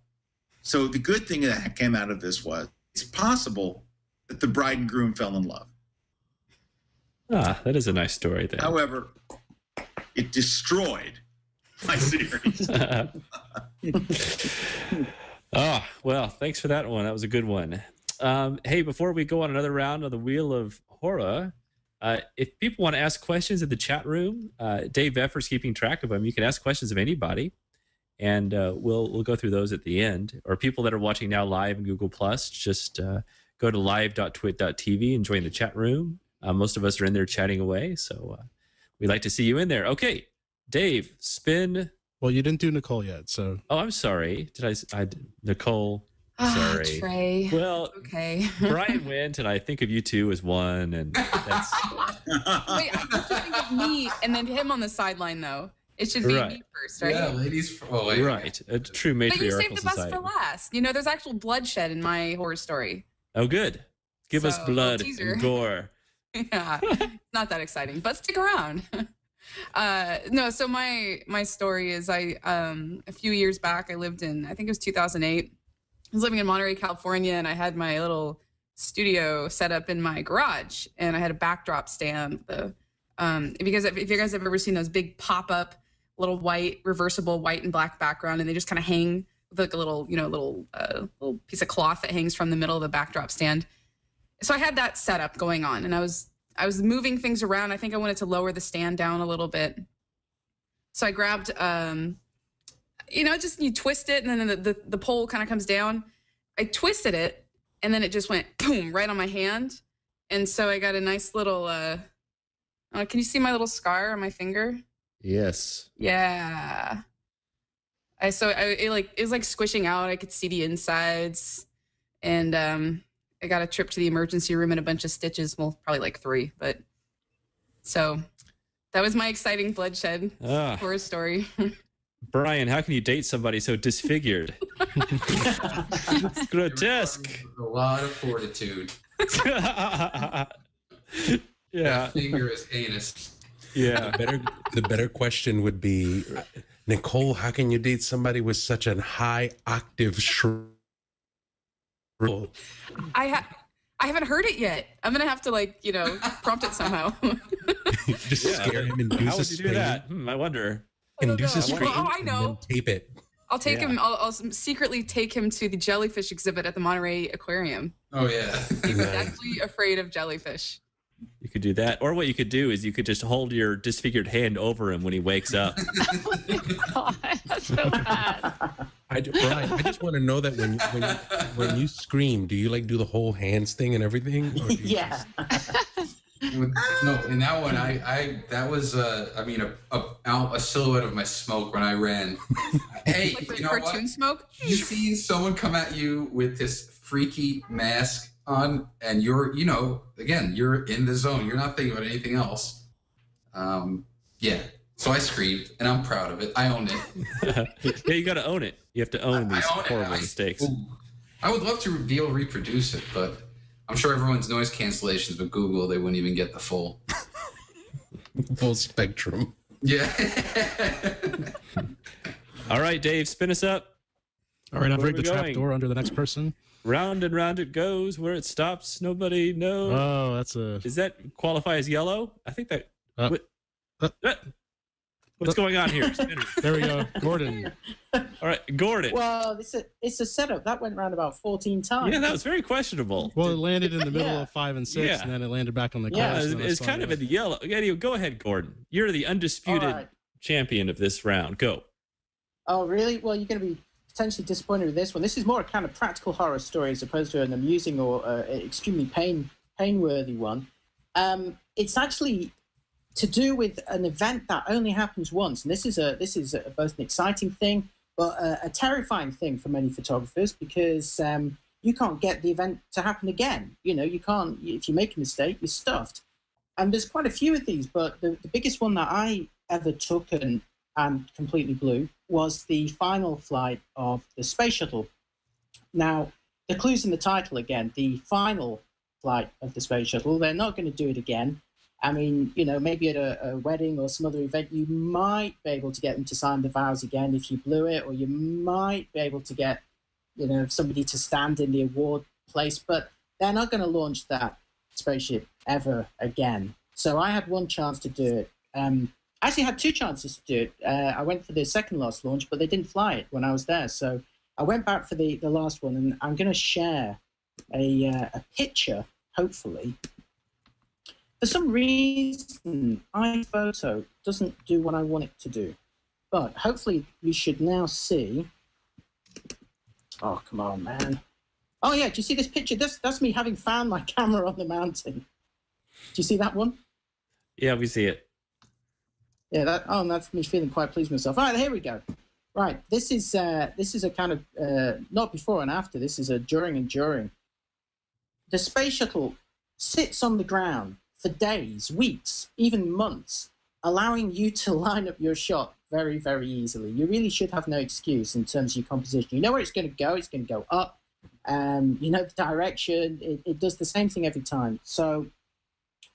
So the good thing that came out of this was it's possible that the bride and groom fell in love. That is a nice story there. However, it destroyed my series. Well, thanks for that one. That was a good one. Hey, before we go on another round of the Wheel of Horror, if people want to ask questions in the chat room, Dave Effer's keeping track of them. You can ask questions of anybody, and we'll go through those at the end. Or people that are watching now live in Google Plus, just go to live.twit.tv and join the chat room. Most of us are in there chatting away, so we'd like to see you in there. Okay, Dave, spin. Well, you didn't do Nicole yet, so. Oh, I'm sorry. Nicole? Sorry. Trey. Well, okay. Brian went, and I think of you two as one, and that's. Wait, I have to think of me and then him on the sideline, though. It should be Right. me first, right? Yeah, ladies. Right. A true But you matriarchal saved the best society. for last. You know, there's actual bloodshed in my horror story. Oh, good. Give us So, blood teaser. and gore. Yeah, it's not that exciting, but stick around. No, so my story is a few years back, I lived in, I think it was 2008. I was living in Monterey, California, and I had my little studio set up in my garage, and I had a backdrop stand. If you guys have ever seen those big pop-up little white reversible white and black background, and they just kind of hang with like a little little piece of cloth that hangs from the middle of the backdrop stand. So I had that setup going on, and I was moving things around. I think I wanted to lower the stand down a little bit. So I grabbed, just you twist it, and then the pole kind of comes down. I twisted it, and then it just went boom right on my hand. And so I got a nice little, can you see my little scar on my finger? Yes. Yeah. It was like squishing out. I could see the insides, and I got a trip to the emergency room and a bunch of stitches. Well, probably like 3, but so that was my exciting bloodshed horror story. Brian, how can you date somebody so disfigured? It's grotesque. A lot of fortitude. Yeah. That finger is heinous. Yeah. The better question would be, Nicole, how can you date somebody with such a high octave shrill? I haven't heard it yet. I'm gonna have to prompt it somehow. Just scare him, induce How a would you do scream, that? I wonder. induce a know. scream, Oh, I and know. then tape it. I'll take him. I'll secretly take him to the jellyfish exhibit at the Monterey Aquarium. Oh yeah. He's deathly afraid of jellyfish. You could do that. Or what you could do is you could just hold your disfigured hand over him when he wakes up. God, that's so bad. Brian, I just want to know that when you scream, do you do the whole hands thing and everything? Or do you Yeah. No, in that one, that was a silhouette of my smoke when I ran. Hey, Like you the know cartoon what? smoke. You see someone come at you with this freaky mask on, and you're in the zone. You're not thinking about anything else. Yeah. So I screamed, and I'm proud of it. I owned it. Yeah, you got to own it. You have to own these horrible mistakes. I would love to be able to reproduce it, but I'm sure everyone's noise cancellations with Google, they wouldn't even get the full spectrum. Yeah. All right, Dave, spin us up. All right, I've Where rigged the are we trap going? door under the next person. Round and round it goes. Where it stops, nobody knows. Oh, that's a. Does that qualify as yellow? I think that. What's uh, going on here? There we go, Gordon. All right, Gordon. Well, it's a setup that went around about 14 times. Yeah, that was very questionable. Well, it landed in the middle Yeah. of 5 and 6, Yeah. and then it landed back on the Yeah, cross. It's kind of in the yellow. Go ahead, Gordon. You're the undisputed All right. champion of this round. Go. Oh, really? Well, you're going to be potentially disappointed with this one. This is more a kind of practical horror story as opposed to an amusing or extremely pain-worthy one. It's actually to do with an event that only happens once, and this is both an exciting thing, but a terrifying thing for many photographers because you can't get the event to happen again. You know, you can't. If you make a mistake, you're stuffed. And there's quite a few of these, but the biggest one that I ever took and completely blew was the final flight of the space shuttle. Now, the clue's in the title again, the final flight of the space shuttle. They're not going to do it again. I mean, you know, maybe at a wedding or some other event, you might be able to get them to sign the vows again if you blew it, or you might be able to get, you know, somebody to stand in the award place, but they're not going to launch that spaceship ever again. So I had one chance to do it. I actually had two chances to do it. I went for the second last launch, but they didn't fly it when I was there. So I went back for the last one, and I'm going to share a picture, hopefully. For some reason, iPhoto doesn't do what I want it to do. But hopefully you should now see... Oh, come on, man. Oh, yeah, do you see this picture? That's me having found my camera on the mountain. Do you see that one? Yeah, we see it. Yeah, that's me feeling quite pleased with myself. All right, here we go. Right, this is a kind of, not before and after, this is a during and during. The space shuttle sits on the ground for days, weeks, even months, allowing you to line up your shot very, very easily. You really should have no excuse in terms of your composition. You know where it's going to go. It's going to go up. You know the direction. It does the same thing every time. So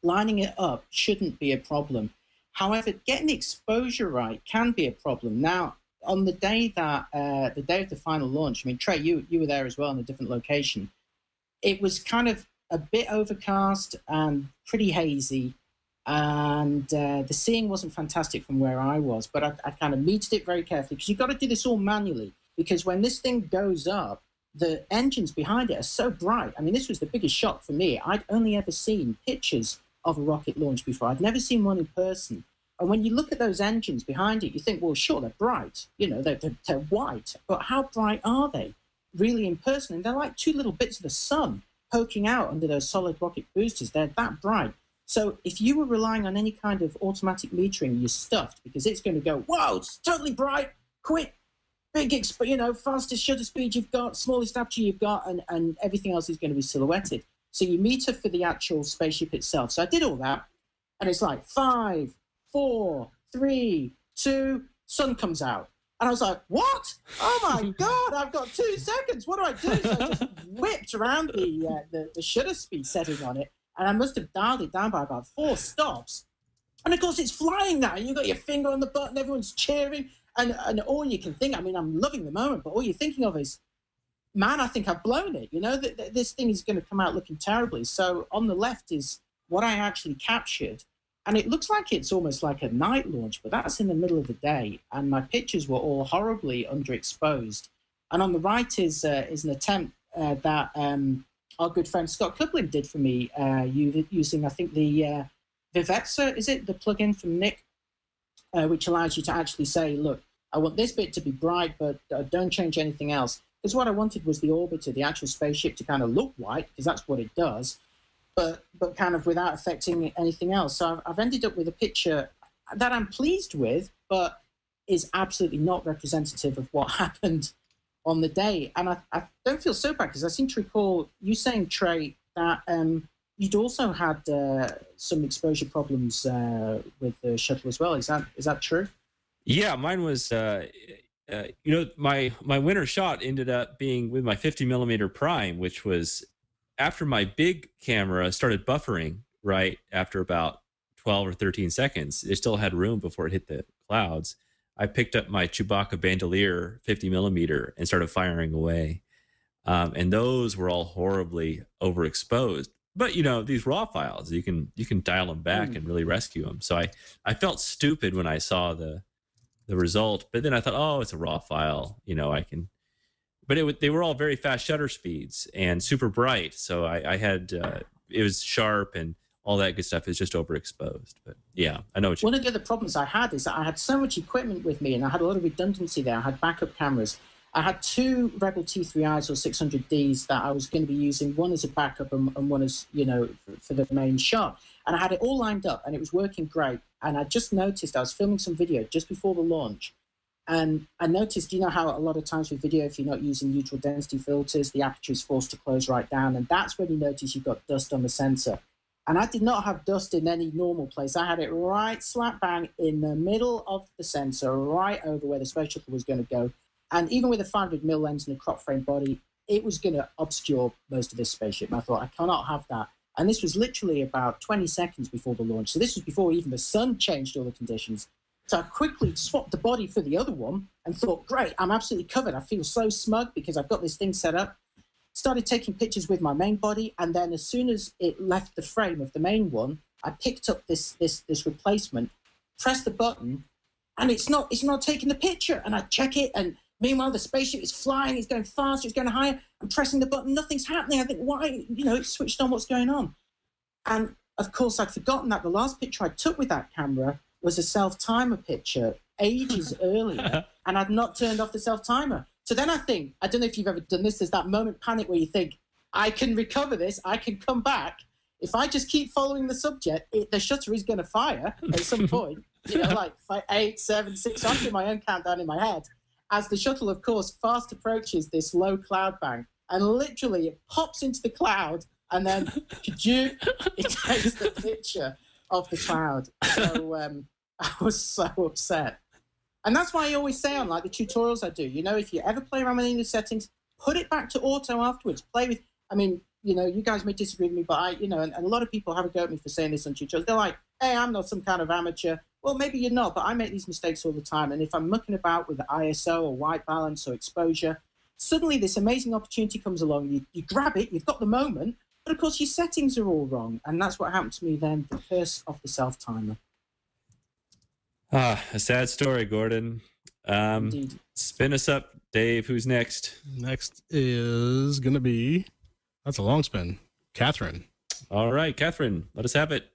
lining it up shouldn't be a problem. However, getting the exposure right can be a problem. Now, on the day of the final launch, I mean, Trey, you were there as well in a different location. It was kind of a bit overcast and pretty hazy, and the seeing wasn't fantastic from where I was, but I kind of metered it very carefully because you've got to do this all manually, because when this thing goes up, the engines behind it are so bright. I mean, this was the biggest shock for me. I'd only ever seen pictures of a rocket launch before. I'd never seen one in person. And when you look at those engines behind it, you think, well, sure, they're bright. You know, they're white. But how bright are they really in person? And they're like two little bits of the sun poking out under those solid rocket boosters. They're that bright. So if you were relying on any kind of automatic metering, you're stuffed, because it's going to go, whoa, it's totally bright, quick, big, you know, fastest shutter speed you've got, smallest aperture you've got, and everything else is going to be silhouetted. So you meter for the actual spaceship itself. So I did all that, and it's like 5, 4, 3, 2, sun comes out. And I was like, what? Oh, my God, I've got 2 seconds. What do I do? So I just whipped around the shutter speed setting on it, and I must have dialed it down by about 4 stops. And, of course, it's flying now. You've got your finger on the button. Everyone's cheering. And all you can think, I mean, I'm loving the moment, but all you're thinking of is, man, I think I've blown it. You know, this thing is going to come out looking terribly. So on the left is what I actually captured. And it looks like it's almost like a night launch, but that's in the middle of the day. And my pictures were all horribly underexposed. And on the right is an attempt that our good friend Scott Coupling did for me using, I think, the Vivetsa, is it? The plugin from Nick, which allows you to actually say, look, I want this bit to be bright, but don't change anything else. Because what I wanted was the orbiter, the actual spaceship, to kind of look white, because that's what it does, but kind of without affecting anything else. So I've ended up with a picture that I'm pleased with, but is absolutely not representative of what happened on the day. And I don't feel so bad, because I seem to recall you saying, Trey, that you'd also had some exposure problems with the shuttle as well. Is that true? Yeah, mine was, you know, my winter shot ended up being with my 50mm prime, which was after my big camera started buffering right after about 12 or 13 seconds. It still had room before it hit the clouds. I picked up my Chewbacca bandolier 50mm and started firing away. And those were all horribly overexposed. But, you know, these raw files, you can dial them back and really rescue them. So I felt stupid when I saw the result, but then I thought, oh, it's a raw file, you know, I can. But they were all very fast shutter speeds and super bright. So I had it was sharp and all that good stuff is just overexposed. But yeah, I know what you One of the other problems I had is that I had so much equipment with me and I had a lot of redundancy there. I had backup cameras. I had 2 Rebel T3Is or 600Ds that I was going to be using, one as a backup and one as, for the main shot. And I had it all lined up and it was working great. And I just noticed, I was filming some video just before the launch. And I noticed, how a lot of times with video, if you're not using neutral density filters, the aperture is forced to close right down. And that's when you notice you've got dust on the sensor. And I did not have dust in any normal place. I had it right slap bang in the middle of the sensor, right over where the space shuttle was going to go. And even with a 500mm lens and a crop frame body, it was going to obscure most of this spaceship. And I thought, I cannot have that. And this was literally about 20 seconds before the launch. So this was before even the sun changed all the conditions. So I quickly swapped the body for the other one and thought, great, I'm absolutely covered. I feel so smug because I've got this thing set up. Started taking pictures with my main body. And then as soon as it left the frame of the main one, I picked up this replacement, pressed the button, and it's not taking the picture. And I check it, and meanwhile, the spaceship is flying, it's going faster, it's going higher. I'm pressing the button, nothing's happening. I think, why? It's switched on, what's going on? And of course, I'd forgotten that the last picture I took with that camera was a self-timer picture ages earlier, and I'd not turned off the self-timer. So then I think, I don't know if you've ever done this, there's that moment panic where you think, I can recover this, I can come back. If I just keep following the subject, the shutter is going to fire at some point, like 8, 7, 6, I'm doing my own countdown in my head. As the shuttle, of course, fast approaches this low cloud bank, and literally it pops into the cloud, and then it takes the picture of the cloud. So I was so upset. And that's why I always say on the tutorials I do, if you ever play around with any of the settings, put it back to auto afterwards. Play with, you guys may disagree with me, but and a lot of people have a go at me for saying this on tutorials. They're like, hey, I'm not some kind of amateur. Well, maybe you're not, but I make these mistakes all the time. And if I'm mucking about with the ISO or white balance or exposure, suddenly this amazing opportunity comes along. You grab it, you've got the moment, but of course your settings are all wrong. And that's what happened to me then, the curse of the self-timer. A sad story, Gordon. Indeed. Spin us up, Dave. Who's next? Next is going to be, that's a long spin, Katherine. All right, Katherine, let us have it.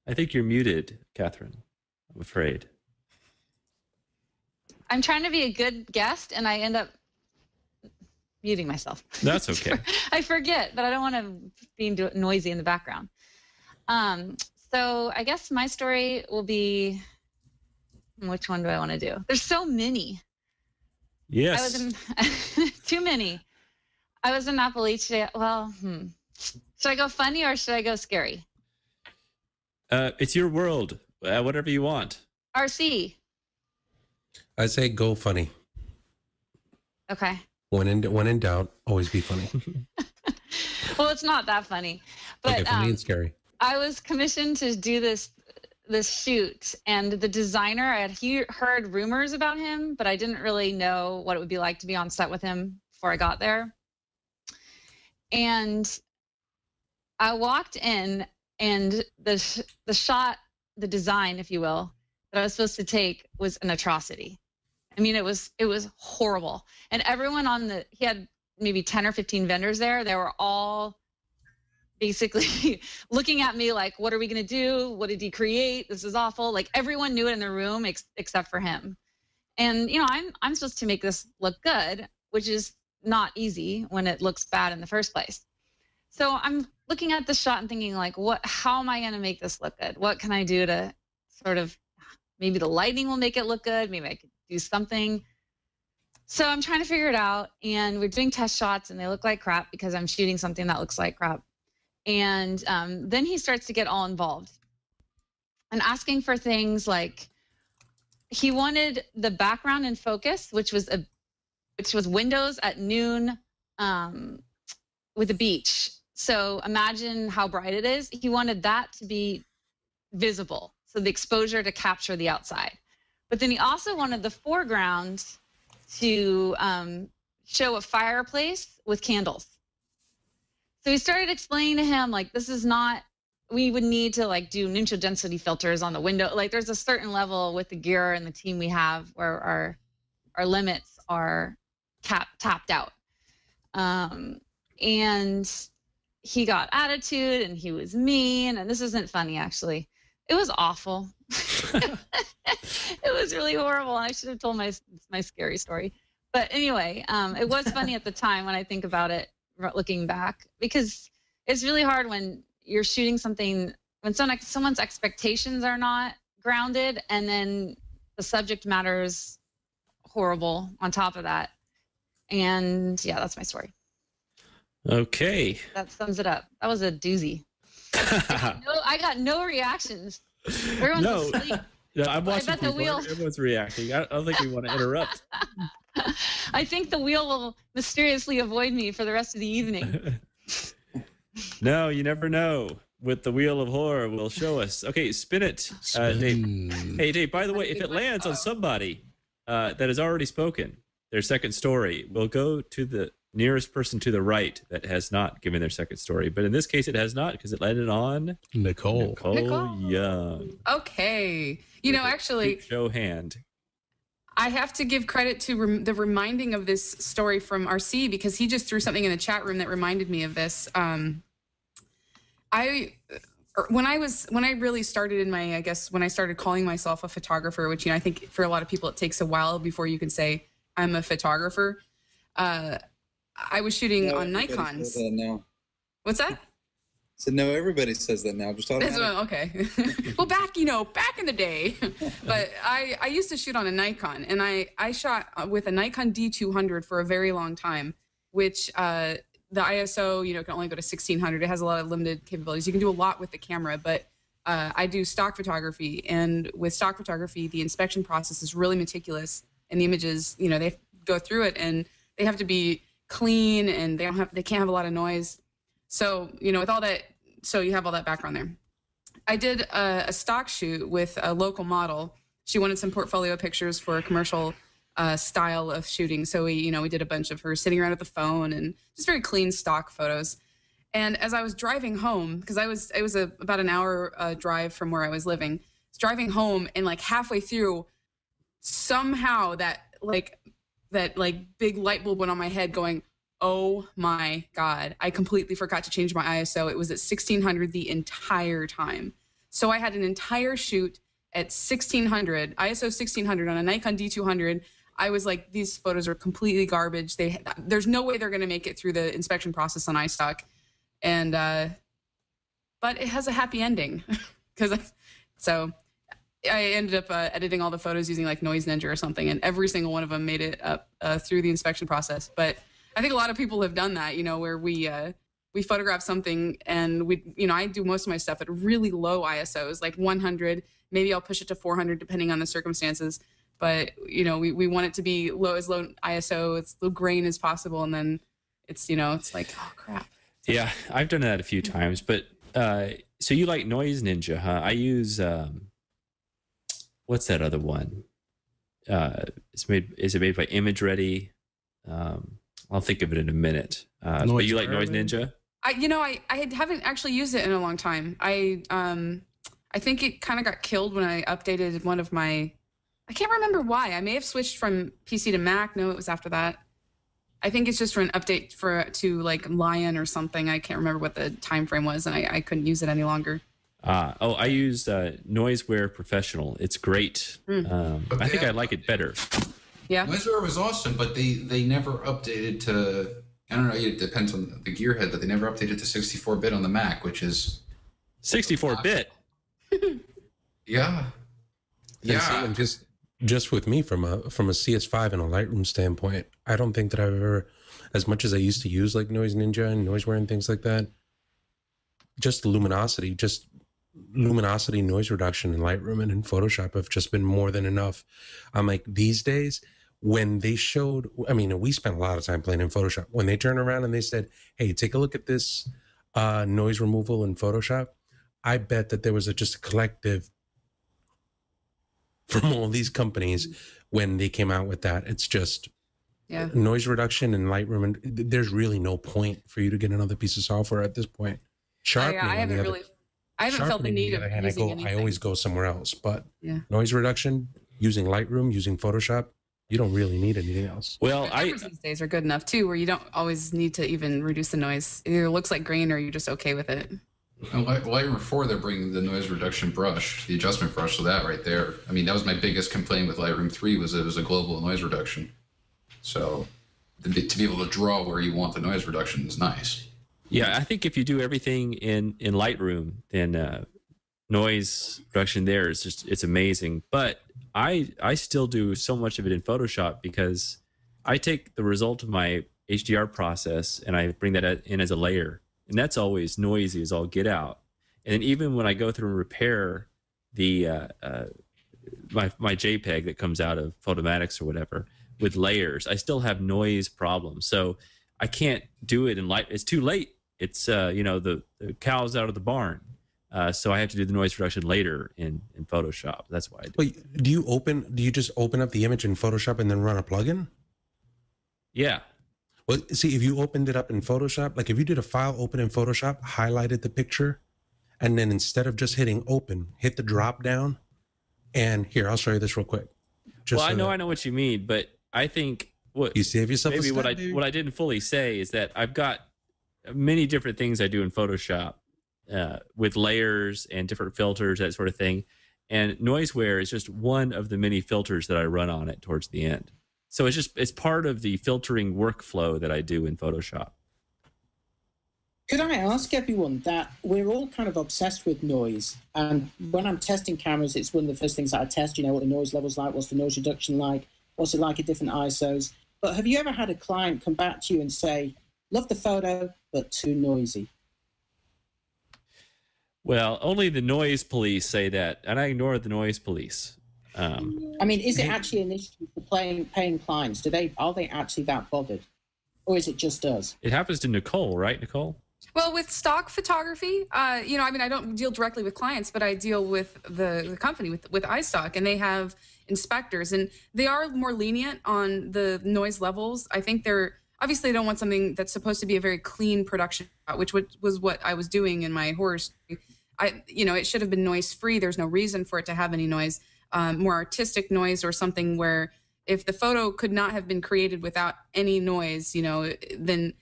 I think you're muted, Katherine. I'm afraid. I'm trying to be a good guest, and I end up muting myself. That's okay. I forget, but I don't want to be noisy in the background. So I guess my story will be, which one do I want to do? There's so many. Yes. I was in, too many. I was in Appalachia. Well, should I go funny or should I go scary? It's your world. Whatever you want. RC. I say go funny. Okay. When in doubt, always be funny. Well, it's not that funny, but okay, funny and scary. I was commissioned to do this shoot, and the designer, I had heard rumors about him, but I didn't really know what it would be like to be on set with him before I got there. And I walked in, and the shot, the design, if you will, that I was supposed to take was an atrocity. I mean, it was horrible. And everyone he had maybe 10 or 15 vendors there. They were all basically looking at me like, what are we going to do? What did he create? This is awful. Like, everyone knew it in the room except for him. And, I'm supposed to make this look good, which is not easy when it looks bad in the first place. So I'm looking at the shot and thinking, like, how am I going to make this look good? What can I do to sort of, maybe the lighting will make it look good. Maybe I could do something. So I'm trying to figure it out, and we're doing test shots, and they look like crap because I'm shooting something that looks like crap. And then he starts to get all involved and asking for things like, he wanted the background in focus, which was windows at noon with a beach. So imagine how bright it is. He wanted that to be visible, so the exposure to capture the outside. But then he also wanted the foreground to show a fireplace with candles. So we started explaining to him, like, this is not, we would need to like do neutral density filters on the window. Like, there's a certain level with the gear and the team we have where our limits are tapped out. and he got attitude and he was mean, and this isn't funny actually. It was awful. It was really horrible. I should have told my scary story. But anyway, it was funny at the time when I think about it, looking back, because it's really hard when you're shooting something, when someone's expectations are not grounded, and then the subject matter is horrible on top of that. And yeah, that's my story. Okay. That sums it up. That was a doozy. I got no reactions. Everyone's asleep. No, I'm watching. I bet the wheel. Everyone's reacting. I don't think we want to interrupt. I think the wheel will mysteriously avoid me for the rest of the evening. No, you never know. With the wheel of horror, will show us. Okay, spin it, Dave. Hey, Dave. By the way, if it lands on somebody that has already spoken their second story, we'll go to the nearest person to the right that has not given their second story. But in this case, it has not, because it landed on Nicole Young. Okay. You know, actually, show hand. I have to give credit to the reminding of this story from RC, because he just threw something in the chat room that reminded me of this. When I really started when I started calling myself a photographer, which, you know, I think for a lot of people it takes a while before you can say I'm a photographer. I was shooting on Nikons. Now. What's that? So no, everybody says that now. Just okay. Well, back in the day, but I used to shoot on a Nikon, and I shot with a Nikon D200 for a very long time, which the ISO, you know, can only go to 1600. It has a lot of limited capabilities. You can do a lot with the camera, but I do stock photography, and with stock photography, the inspection process is really meticulous, and the images, you know, they go through it, and they have to be clean, and they can't have a lot of noise. So, you know, with all that, so you have all that background there. I did a stock shoot with a local model. She wanted some portfolio pictures for a commercial style of shooting. So we did a bunch of her sitting around with the phone and just very clean stock photos. And as I was driving home, because it was about an hour drive from where I was living, I was driving home, and like halfway through, somehow that big light bulb went on my head going, oh my God, I completely forgot to change my ISO. It was at 1600 the entire time. So I had an entire shoot at 1600, ISO 1600 on a Nikon D200. I was like, these photos are completely garbage. There's no way they're going to make it through the inspection process on iStock. And, but it has a happy ending. So I ended up editing all the photos using like Noise Ninja or something, and every single one of them made it up through the inspection process. But I think a lot of people have done that, you know, where we photograph something, and I do most of my stuff at really low ISOs, like 100. Maybe I'll push it to 400 depending on the circumstances. But, you know, we want it to be low ISO, it's low grain as possible, and then it's, you know, it's like, oh crap. Yeah, I've done that a few times. But so you like Noise Ninja, huh? I use what's that other one? Is it made by Image Ready? I'll think of it in a minute. But you like Noise Ninja? I haven't actually used it in a long time. I think it kind of got killed when I updated one of my. I can't remember why. I may have switched from PC to Mac. No, it was after that. I think it's just for an update to like Lion or something. I can't remember what the time frame was, and I couldn't use it any longer. I used Noiseware Professional. It's great. I think I like it better. Yeah. Noiseware was awesome, but they never updated to, I don't know, it depends on the gearhead, but they never updated to 64-bit on the Mac, which is 64-bit. Yeah. Yeah. Just with me from a CS5 and a Lightroom standpoint, I don't think that I've ever, as much as I used to use like Noise Ninja and Noiseware and things like that, just luminosity, noise reduction in Lightroom and in Photoshop have just been more than enough. I'm like, these days, when they showed, I mean, we spent a lot of time playing in Photoshop. When they turned around and they said, hey, take a look at this noise removal in Photoshop, I bet that there was just a collective from all these companies when they came out with that. It's just noise reduction in Lightroom, and there's really no point for you to get another piece of software at this point. Sharpening, I haven't felt the need of using anything. I always go somewhere else, but noise reduction, using Lightroom, using Photoshop, You don't really need anything else. Well, cameras these days are good enough too, where you don't always need to even reduce the noise. It either looks like green or you're just okay with it. And Lightroom 4, they're bringing the noise reduction brush, the adjustment brush, so that right there. I mean, that was my biggest complaint with Lightroom 3 was it was a global noise reduction. So to be able to draw where you want the noise reduction is nice. Yeah, I think if you do everything in Lightroom, then noise reduction there is just, it's amazing. But I still do so much of it in Photoshop because I take the result of my HDR process and I bring that in as a layer. And that's always noisy as all get out. And then even when I go through and repair the my JPEG that comes out of Photomatix or whatever with layers, I still have noise problems. So I can't do it in light. It's too late. It's the cow's out of the barn. So I have to do the noise reduction later in Photoshop. That's why I do. Wait, do you just open up the image in Photoshop and then run a plugin? Yeah. Well, see, if you opened it up in Photoshop, like if you did a file open in Photoshop, highlighted the picture, and then instead of just hitting open, hit the drop down, and here, I'll show you this real quick. I know what you mean, but I think what you save yourself. Maybe what I didn't fully say is that I've got many different things I do in Photoshop with layers and different filters, that sort of thing. And Noiseware is just one of the many filters that I run on it towards the end. So it's part of the filtering workflow that I do in Photoshop. Could I ask everyone that we're all kind of obsessed with noise, and when I'm testing cameras, it's one of the first things that I test. You know, what the noise level's like, what's the noise reduction like, what's it like at different ISOs. But have you ever had a client come back to you and say, "Love the photo, but too noisy"? Well, only the noise police say that, and I ignore the noise police. I mean, is it actually an issue for paying clients? Are they actually that bothered, or is it just us? It happens to Nicole, right, Nicole? Well, with stock photography, I don't deal directly with clients, but I deal with the company with iStock, and they have inspectors, and they are more lenient on the noise levels. I think they're obviously they don't want something that's supposed to be a very clean production, which was what I was doing in my horror story. It should have been noise free. There's no reason for it to have any noise. More artistic noise or something where if the photo could not have been created without any noise, then,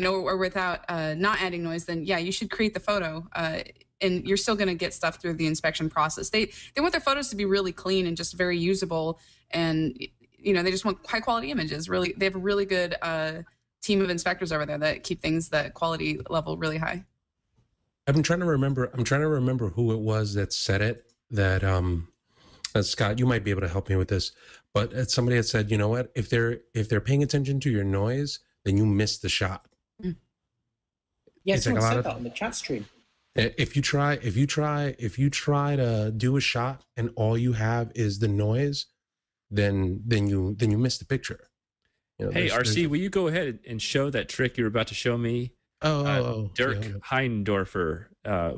or without not adding noise, then yeah, you should create the photo. And you're still going to get stuff through the inspection process. They want their photos to be really clean and just very usable. And, they just want high quality images. Really, they have a really good team of inspectors over there that keep the quality level really high. I'm trying to remember who it was that said it, that Scott, you might be able to help me with this, but somebody had said, you know what, if they're paying attention to your noise, then you miss the shot. Yeah, someone said that on the chat stream. If you try to do a shot and all you have is the noise, then you miss the picture. Hey, RC, will you go ahead and show that trick you're about to show me? Dirk Heindorfer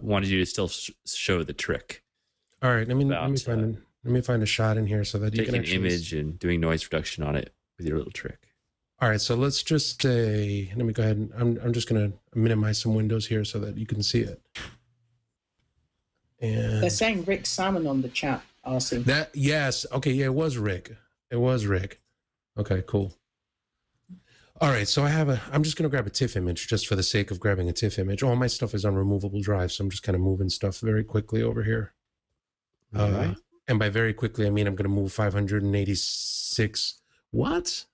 wanted you to still show the trick. All right, let me find a shot in here so that you can take an image and doing noise reduction on it with your little trick. All right, so let's just say, let me go ahead and I'm just going to minimize some windows here so that you can see it. And they're saying Rick Salmon on the chat, RC. Yes, okay, yeah, it was Rick. Okay, cool. All right, so I'm just going to grab a TIFF image just for the sake of grabbing a TIFF image. All my stuff is on removable drive, so I'm just kind of moving stuff very quickly over here. All right. And by very quickly, I mean I'm going to move 586. What?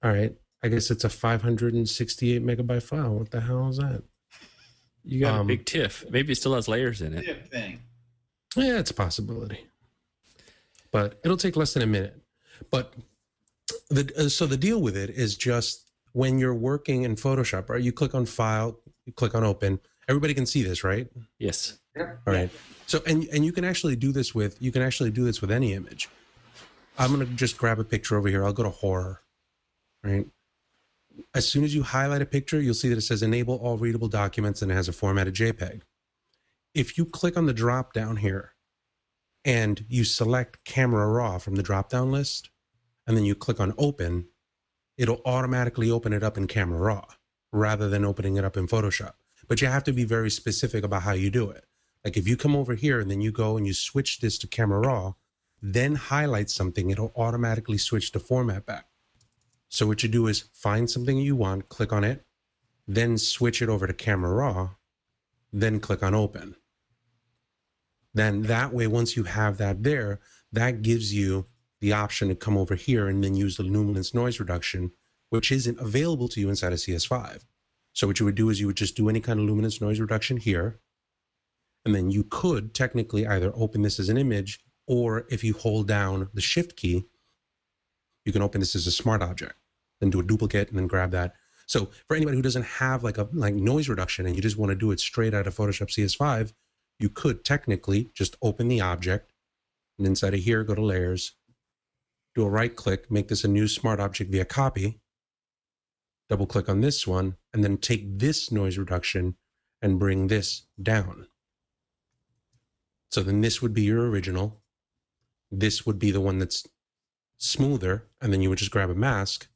All right. I guess it's a 568 megabyte file. What the hell is that? You got a big TIFF. Maybe it still has layers in it. TIFF thing. Yeah, it's a possibility. But it'll take less than a minute. But so the deal with it is just when you're working in Photoshop, right? You click on File, you click on Open. Everybody can see this, right? Yes. All right. So and you can actually do this with any image. I'm gonna just grab a picture over here. I'll go to horror. Right. As soon as you highlight a picture, you'll see that it says enable all readable documents and it has a formatted JPEG. If you click on the drop down here and you select camera raw from the drop down list, and then you click on open, it'll automatically open it up in camera raw rather than opening it up in Photoshop. But you have to be very specific about how you do it. Like if you come over here and then you go and you switch this to camera raw, then highlight something, it'll automatically switch the format back. So what you do is find something you want, click on it, then switch it over to camera raw, then click on open. Then that way, once you have that there, that gives you the option to come over here and then use the luminance noise reduction, which isn't available to you inside of CS5. So what you would do is you would just do any kind of luminance noise reduction here. And then you could technically either open this as an image, or if you hold down the shift key, you can open this as a smart object, then do a duplicate and then grab that. So for anybody who doesn't have like noise reduction and you just want to do it straight out of Photoshop CS5, you could technically just open the object and inside of here, go to layers, do a right click, make this a new smart object via copy, double click on this one, and then take this noise reduction and bring this down. So then this would be your original. This would be the one that's smoother, and then you would just grab a mask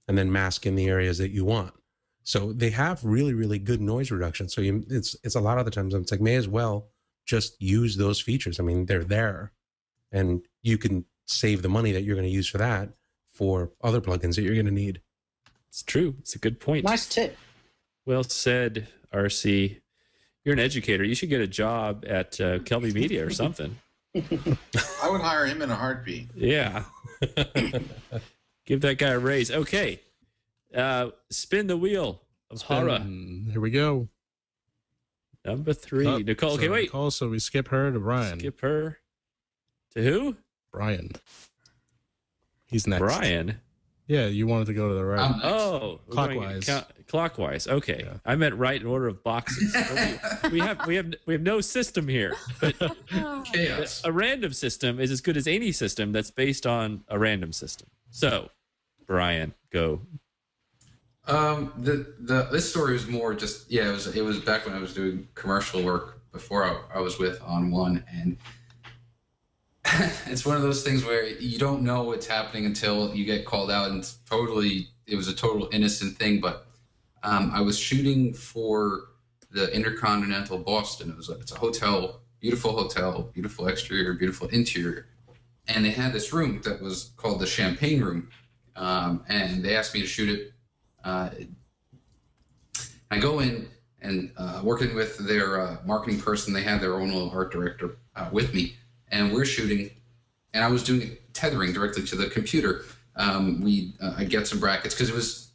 and then mask in the areas that you want. So they have really, really good noise reduction. So it's a lot of the times it's like, may as well just use those features. I mean, they're there, and you can save the money that you're going to use for that for other plugins that you're going to need. It's true. It's a good point. Nice tip. Well said, RC. You're an educator. You should get a job at Kelby Media or something. I would hire him in a heartbeat. Yeah. Give that guy a raise. Okay. Spin the wheel of horror. Here we go. Number 3. Nicole. Okay, wait. Nicole, so we skip her to Brian. Skip her. To who? Brian. He's next. Brian? Yeah, you wanted to go to the right. Oh, clockwise. Clockwise. Okay, yeah. I meant right in order of boxes. we have no system here. But Chaos. A random system is as good as any system that's based on a random system. So, Brian, go. This story was more just it was back when I was doing commercial work before I was with On One, and it's one of those things where you don't know what's happening until you get called out, and it was a total innocent thing. But I was shooting for the Intercontinental Boston. It's a hotel, beautiful exterior, beautiful interior, and they had this room that was called the Champagne Room, and they asked me to shoot it. I go in and working with their marketing person. They had their own little art director with me. And we're shooting, and I was doing tethering directly to the computer. I get some brackets because it was,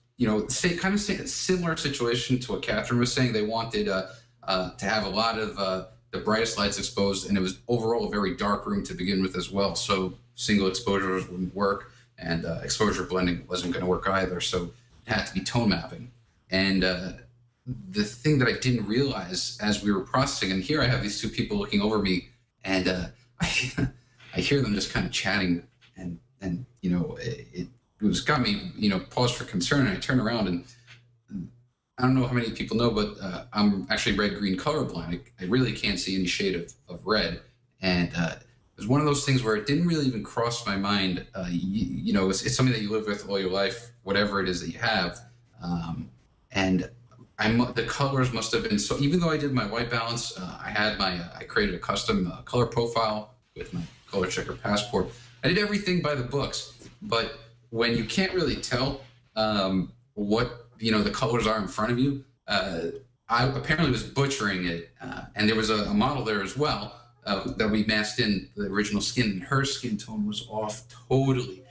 kind of similar situation to what Katherine was saying. They wanted to have a lot of the brightest lights exposed, and it was overall a very dark room to begin with as well. So single exposures wouldn't work, and exposure blending wasn't going to work either. So it had to be tone mapping. And the thing that I didn't realize as we were processing, and here I have these two people looking over me, and I hear them just kind of chatting, and it was got me pause for concern. And I turn around, and I don't know how many people know, but I'm actually red-green colorblind. I really can't see any shade of red, and it was one of those things where it didn't really even cross my mind. It's something that you live with all your life, whatever it is that you have, and the colors must have been so. Even though I did my white balance, I created a custom color profile with my color checker passport. I did everything by the books, but when you can't really tell what the colors are in front of you, I apparently was butchering it, and there was a model there as well that we masked in the original skin, and her skin tone was off totally.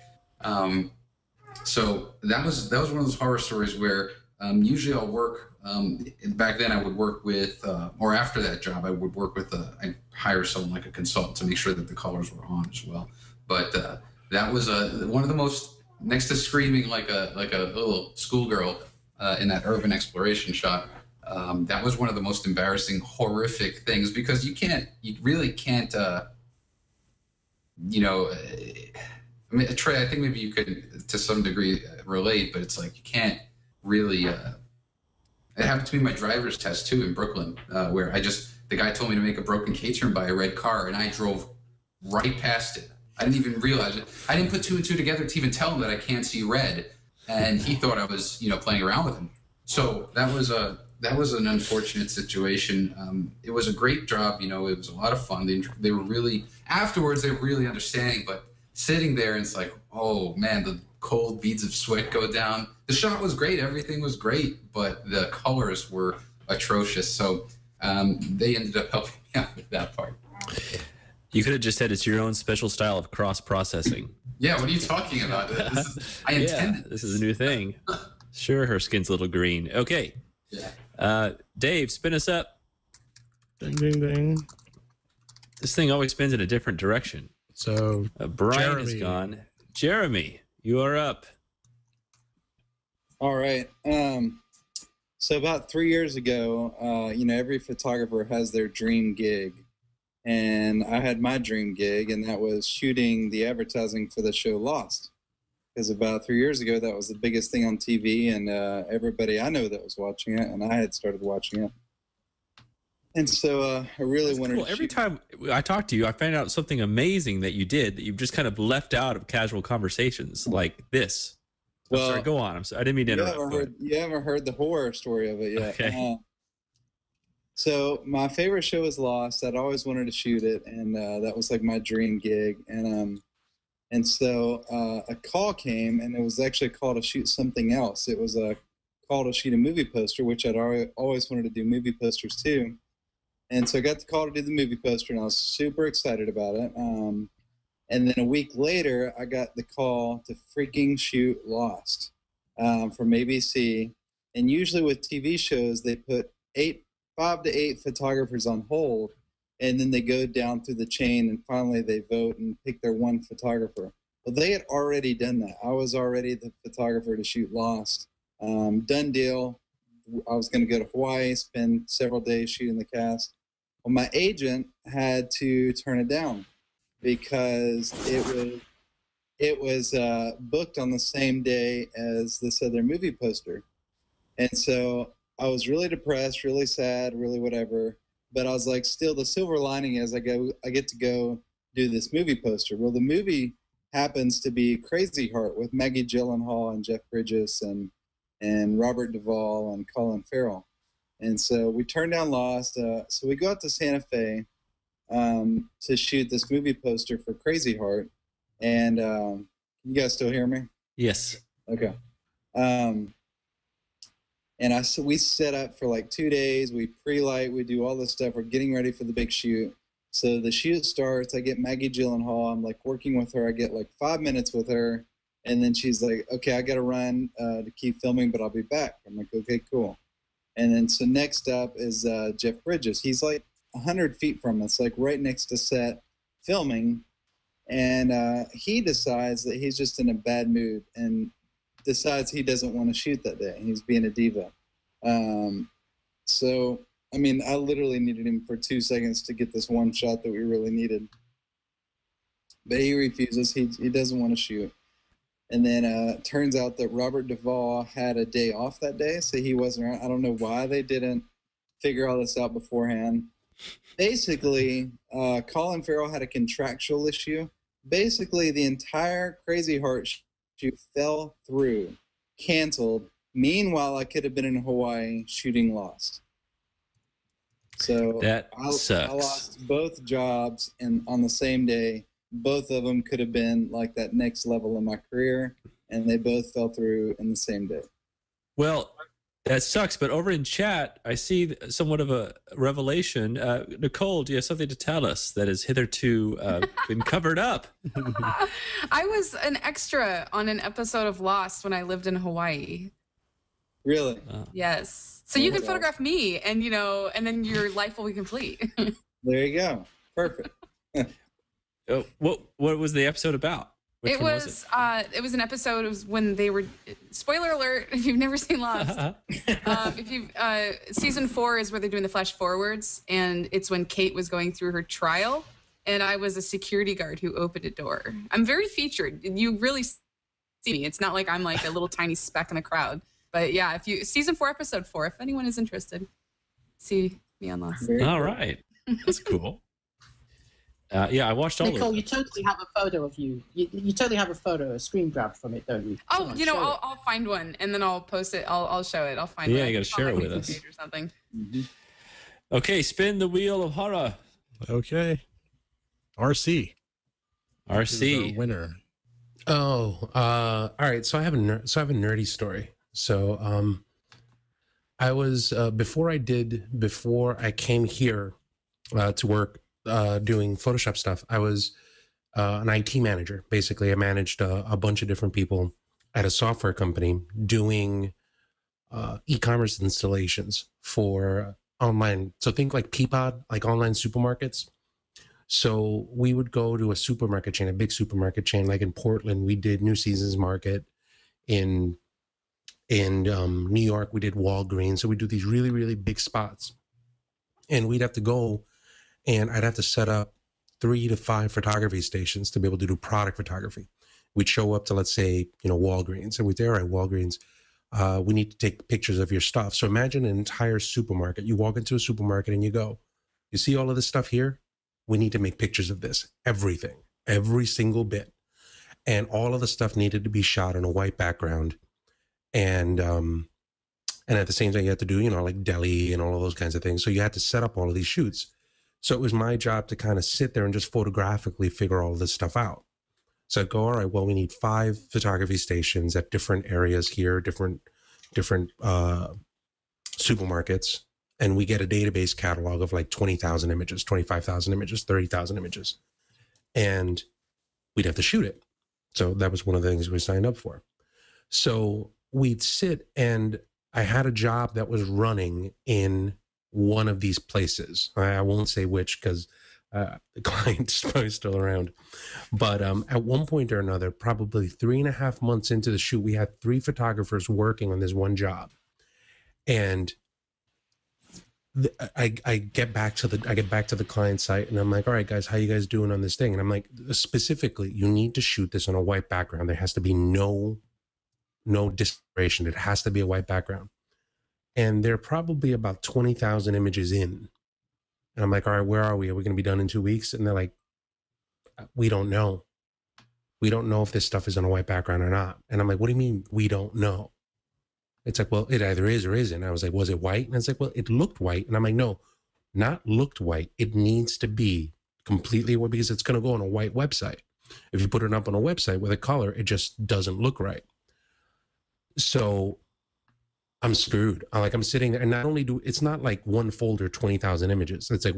So that was one of those horror stories where usually I'll work. Back then I would work with, or after that job, I would work with, I'd hire someone like a consultant to make sure that the colors were on as well. But that was one of the most, next to screaming like a little schoolgirl in that urban exploration shot, that was one of the most embarrassing, horrific things, because you really can't, I mean, Trey, I think maybe you could to some degree relate, but it's like you can't really. It happened to me in my driver's test too in Brooklyn, where the guy told me to make a broken K-turn by a red car, and I drove right past it. I didn't even realize it. I didn't put two and two together to even tell him that I can't see red, and he thought I was, playing around with him. So that was that was an unfortunate situation. It was a great job. You know, it was a lot of fun. They were really, afterwards, they were really understanding. But sitting there, and it's like, oh, man, the cold beads of sweat go down. The shot was great. Everything was great. But the colors were atrocious. So they ended up helping me out with that part. You could have just said it's your own special style of cross-processing. Yeah, what are you talking about? I intended this is a new thing. Sure, her skin's a little green. Okay. Yeah. Dave, spin us up. Ding, ding, ding. This thing always spins in a different direction. So Brian is gone. Jeremy, you are up. All right. So about 3 years ago, every photographer has their dream gig. And I had my dream gig, and that was shooting the advertising for the show Lost. Because about 3 years ago, that was the biggest thing on TV, and everybody I know that was watching it, and I had started watching it. And so I really wanted to Every time I talk to you, I find out something amazing that you did that you've just kind of left out of casual conversations like this. Well, sorry, go on. I'm sorry. I didn't mean to interrupt. You haven't heard the horror story of it yet. Okay. So my favorite show is Lost. I'd always wanted to shoot it, and that was like my dream gig. And so a call came, and it was actually a call to shoot something else. It was a call to shoot a movie poster, which I'd always wanted to do movie posters too. And so I got the call to do the movie poster, and I was super excited about it. And then a week later, I got the call to freaking shoot Lost from ABC. And usually with TV shows, they put 5 to 8 photographers on hold, and then they go down through the chain, and finally they vote and pick their one photographer. Well, they had already done that. I was already the photographer to shoot Lost. Done deal. I was going to go to Hawaii, spend several days shooting the cast. Well, my agent had to turn it down because it was booked on the same day as this other movie poster. And so I was really depressed, really sad, really whatever. But I was like, still, the silver lining is I get to go do this movie poster. Well, the movie happens to be Crazy Heart with Maggie Gyllenhaal and Jeff Bridges and Robert Duvall and Colin Farrell. And so we turned down Lost. So we go out to Santa Fe to shoot this movie poster for Crazy Heart. And you guys still hear me? Yes. Okay. And we set up for like 2 days. We pre-light. We do all this stuff. We're getting ready for the big shoot. So the shoot starts. I get Maggie Gyllenhaal. I'm like working with her. I get like 5 minutes with her. And then she's like, okay, I got to run to keep filming, but I'll be back. I'm like, okay, cool. And then so next up is Jeff Bridges. He's like 100 feet from us, like right next to set filming. And he decides that he's just in a bad mood and decides he doesn't want to shoot that day. He's being a diva. So, I mean, I literally needed him for 2 seconds to get this one shot that we really needed. But he refuses. He doesn't want to shoot. And then it turns out that Robert Duvall had a day off that day, so he wasn't around. I don't know why they didn't figure all this out beforehand. Basically, Colin Farrell had a contractual issue. Basically, the entire Crazy Heart shoot fell through, canceled. Meanwhile, I could have been in Hawaii shooting Lost. So that sucks. I lost both jobs on the same day. Both of them could have been like that next level in my career, and they both fell through in the same day. Well, that sucks. But over in chat, I see somewhat of a revelation. Nicole, do you have something to tell us that has hitherto been covered up? I was an extra on an episode of Lost when I lived in Hawaii. Really? Yes. So you can photograph me, and and then your life will be complete. There you go. Perfect. What was the episode about? It was an episode. It was when they were. Spoiler alert! If you've never seen Lost, season 4 is where they're doing the flash forwards, and it's when Kate was going through her trial, and I was a security guard who opened a door. I'm very featured. You really see me. It's not like I'm like a little tiny speck in the crowd. But yeah, season 4, episode 4, if anyone is interested, see me on Lost. All right, that's cool. Yeah, I watched all Nicole, of it. you totally have a photo of you. You totally have a photo, a screen grab from it, don't you? Oh, I'll find one and then I'll post it. I'll show it. I'll find Yeah, one. you got to share it with us. Or something. Okay, spin the wheel of horror. Okay. RC. RC. Winner. Oh, all right. So I have a nerdy story. So I was before I came here to work doing Photoshop stuff. I was an IT manager. Basically, I managed a bunch of different people at a software company doing e-commerce installations for online. So think like Peapod, like online supermarkets. So we would go to a supermarket chain, a big supermarket chain, like in Portland, we did New Seasons Market. In New York, we did Walgreens. So we do these really, really big spots, and we'd have to go, and I'd have to set up 3 to 5 photography stations to be able to do product photography. We'd show up to, let's say, Walgreens, and we'd say, all right, Walgreens, we need to take pictures of your stuff. So imagine an entire supermarket. You walk into a supermarket and you go, you see all of this stuff here? We need to make pictures of this, everything, every single bit. And all of the stuff needed to be shot on a white background. And at the same time, you had to do, like deli and all of those kinds of things. So you had to set up all of these shoots. So it was my job to kind of sit there and just photographically figure all of this stuff out. So I'd go, all right, well, we need 5 photography stations at different areas here, different supermarkets. And we get a database catalog of like 20,000 images, 25,000 images, 30,000 images. And we'd have to shoot it. So that was one of the things we signed up for. So we'd sit, and I had a job that was running in one of these places. I won't say which because the client's probably still around. But at one point or another, probably 3.5 months into the shoot, we had 3 photographers working on this one job. And I get back to the client site, and I'm like, all right, guys, how you guys doing on this thing? And I'm like, specifically, you need to shoot this on a white background. There has to be no discoloration. It has to be a white background. And they're probably about 20,000 images in. And I'm like, all right, where are we? Are we going to be done in 2 weeks? And they're like, we don't know. We don't know if this stuff is on a white background or not. And I'm like, what do you mean we don't know? It's like, well, it either is or isn't. I was like, was it white? And it's like, well, it looked white. And I'm like, no, not looked white. It needs to be completely white because it's going to go on a white website. If you put it up on a website with a color, it just doesn't look right. So I'm screwed. I'm sitting there, and not only it's not like one folder, 20,000 images. It's like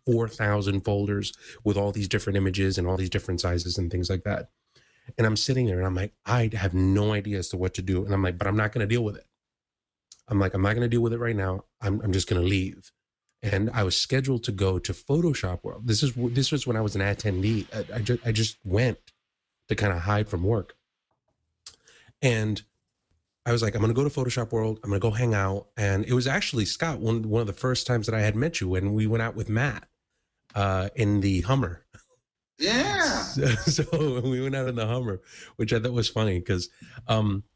4,000 folders with all these different images and all these different sizes and things like that. And I'm sitting there and I'm like, I have no idea as to what to do. And I'm like, but I'm not going to deal with it. I'm like, I'm not going to deal with it right now. I'm just going to leave. And I was scheduled to go to Photoshop World. This was when I was an attendee. I just went to kind of hide from work. And I was like, I'm going to go to Photoshop World. I'm going to go hang out. And it was actually, Scott, one of the first times that I had met you when we went out with Matt in the Hummer. Yeah. So we went out in the Hummer, which I thought was funny because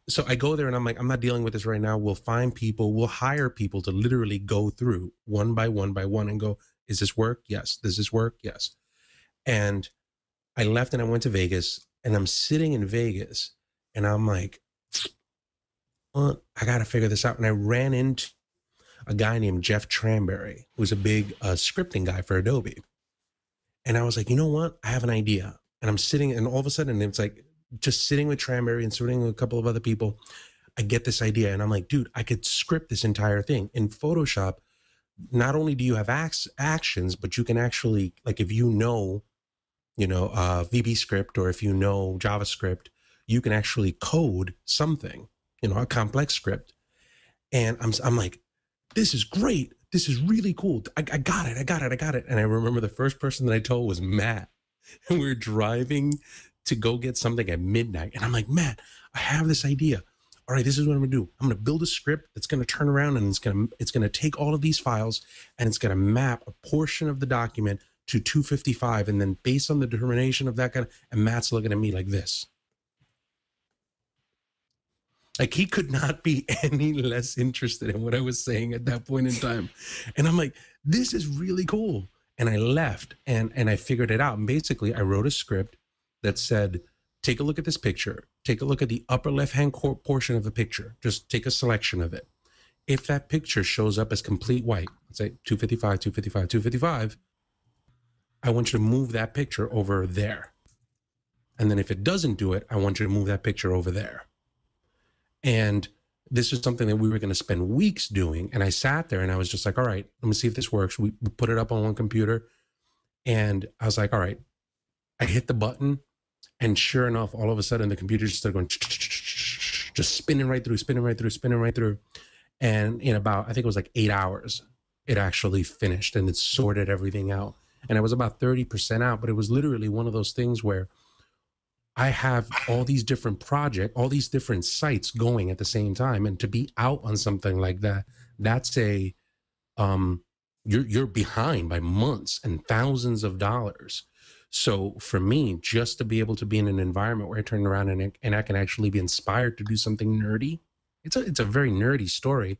so I go there and I'm like, I'm not dealing with this right now. We'll find people, we'll hire people to literally go through one by one and go, is this work? Yes. Does this work? Yes. And I left and I went to Vegas, and I'm sitting in Vegas and I'm like, well, I got to figure this out. And I ran into a guy named Jeff Tranberry, who's a big scripting guy for Adobe. And I was like, you know what? I have an idea. And I'm sitting, and all of a sudden, it's like just sitting with Tranberry and sitting with a couple of other people, I get this idea. And I'm like, dude, I could script this entire thing. In Photoshop, not only do you have actions, but you can actually, like, if you know, VB script, or if you know JavaScript, you can actually code something, a complex script. And I'm like, this is great. This is really cool. I got it. And I remember the first person that I told was Matt. And we were driving to go get something at midnight. And I'm like, Matt, I have this idea. All right, this is what I'm gonna do. I'm gonna build a script that's gonna turn around, and it's gonna take all of these files, and it's gonna map a portion of the document to 255. And then based on the determination of that kind of, and Matt's looking at me like this. Like, he could not be any less interested in what I was saying at that point in time. And I'm like, this is really cool. And I left and I figured it out. And basically I wrote a script that said, take a look at this picture. Take a look at the upper left-hand portion of the picture. Just take a selection of it. If that picture shows up as complete white, let's say 255, 255, 255, I want you to move that picture over there. And then if it doesn't do it, I want you to move that picture over there. And this is something that we were going to spend weeks doing. And I sat there and I was just like, all right, let me see if this works. We put it up on one computer. And I was like, all right, I hit the button. And sure enough, all of a sudden the computer just started going, just spinning right through, spinning right through, spinning right through. And in about, I think it was like 8 hours, it actually finished and it sorted everything out. And I was about 30% out, but it was literally one of those things where I have all these different projects, all these different sites going at the same time. And to be out on something like that, that's a, you're behind by months and thousands of dollars. So for me, just to be able to be in an environment where I turn around and I can actually be inspired to do something nerdy, it's a very nerdy story.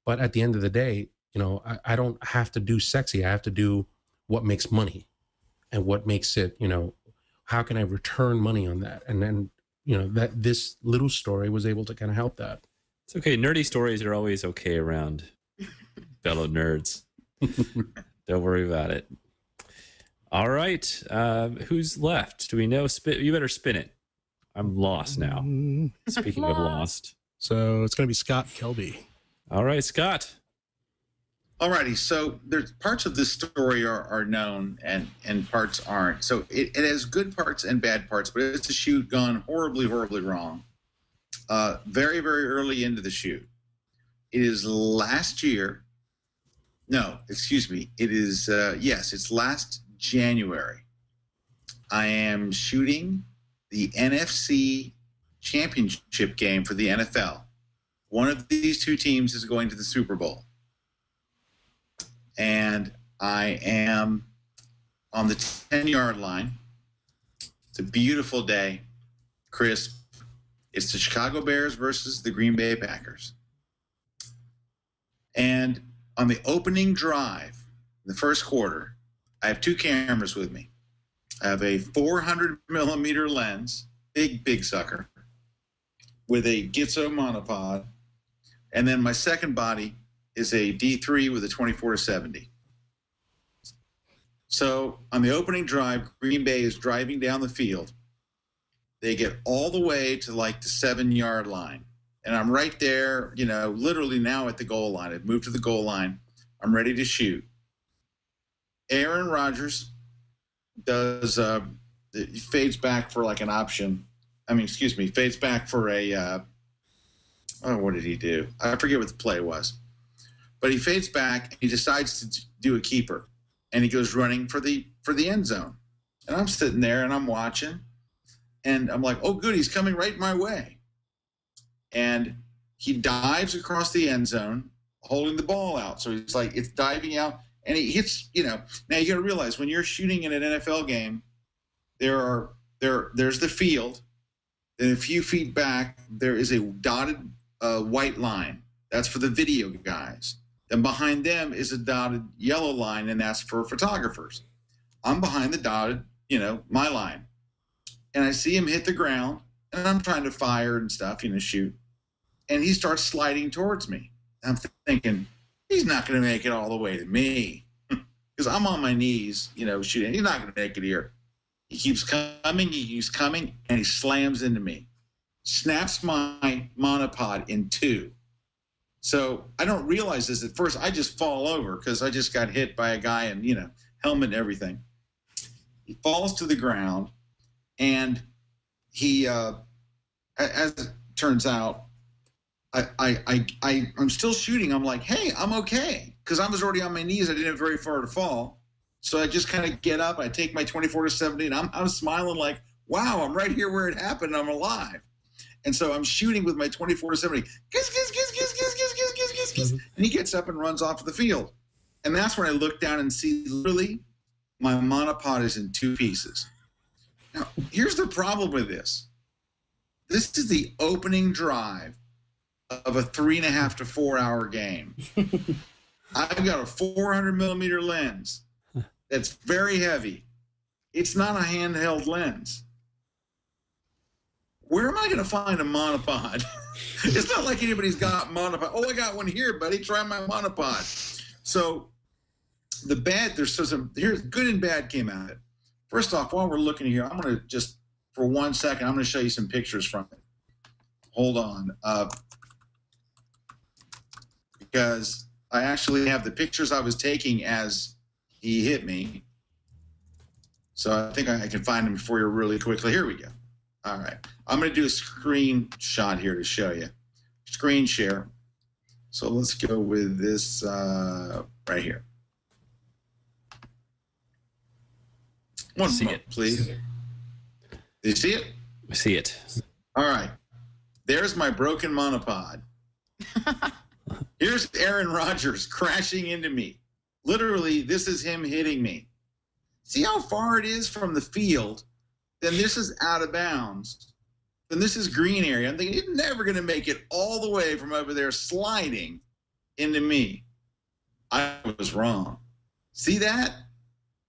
But at the end of the day, you know, I don't have to do sexy. I have to do what makes money and what makes it, you know, how can I return money on that? And then, you know, that this little story was able to kind of help that. It's okay. Nerdy stories are always okay around fellow nerds. Don't worry about it. All right. Who's left? Do we know? You better spin it. I'm lost now. Speaking of lost. So it's going to be Scott Kelby. All right, Scott. Alrighty, so there's parts of this story are known and parts aren't. So it has good parts and bad parts, but it's a shoot gone horribly, horribly wrong. Very, very early into the shoot. It is last year. No, excuse me. It is, yes, it's last January. I am shooting the NFC championship game for the NFL. One of these two teams is going to the Super Bowl. And I am on the 10-yard line. It's a beautiful day, crisp. It's the Chicago Bears versus the Green Bay Packers. And on the opening drive, in the first quarter, I have two cameras with me. I have a 400-millimeter lens, big sucker, with a Gitzo monopod. And then my second body is a D3 with a 24-70. So on the opening drive, Green Bay is driving down the field. They get all the way to like the 7-yard line. And I'm right there, you know, literally now at the goal line. I've moved to the goal line. I'm ready to shoot. Aaron Rodgers does, he fades back for like an option. Fades back for a, what did he do? I forget what the play was. But he fades back and he decides to do a keeper. And he goes running for the end zone. And I'm sitting there and I'm watching. And I'm like, oh, good, he's coming right my way. And he dives across the end zone, holding the ball out. So he's like, it's diving out. And he hits, you know. Now you got to realize when you're shooting in an NFL game, there's the field. And a few feet back, there is a dotted white line. That's for the video guys. Then behind them is a dotted yellow line, and that's for photographers. I'm behind the dotted, you know, my line. And I see him hit the ground, and I'm trying to fire and stuff, you know, shoot. And he starts sliding towards me. I'm thinking, he's not going to make it all the way to me. Because I'm on my knees, you know, shooting. He's not going to make it here. He keeps coming, and he slams into me. Snaps my monopod in two. So I don't realize this at first. I just fall over because I just got hit by a guy and, you know, helmet and everything. He falls to the ground, and he, as it turns out, I'm still shooting. I'm like, hey, I'm okay, because I was already on my knees. I didn't have very far to fall. So I just kind of get up. I take my 24-70, and I'm smiling like, wow, I'm right here where it happened. I'm alive. And so I'm shooting with my 24-70, and he gets up and runs off the field. And that's when I look down and see literally my monopod is in two pieces. Now, here's the problem with this. This is the opening drive of a 3.5 to 4 hour game. I've got a 400-millimeter lens. that's very heavy. It's not a handheld lens. Where am I going to find a monopod? It's not like anybody's got monopod. Oh, I got one here, buddy. Try my monopod. So here's good and bad came out of it. First off, while we're looking here, I'm going to just, for 1 second, I'm going to show you some pictures from it. Hold on. Because I actually have the pictures I was taking as he hit me. So I think I can find them for you really quickly. Here we go. All right. I'm going to do a screenshot here to show you. Screen share. So let's go with this right here. One more, please. Do you see it? I see it. All right. There's my broken monopod. Here's Aaron Rodgers crashing into me. Literally, this is him hitting me. See how far it is from the field? Then this is out of bounds. Then this is green area. I'm thinking, you're never going to make it all the way from over there sliding into me. I was wrong. See that?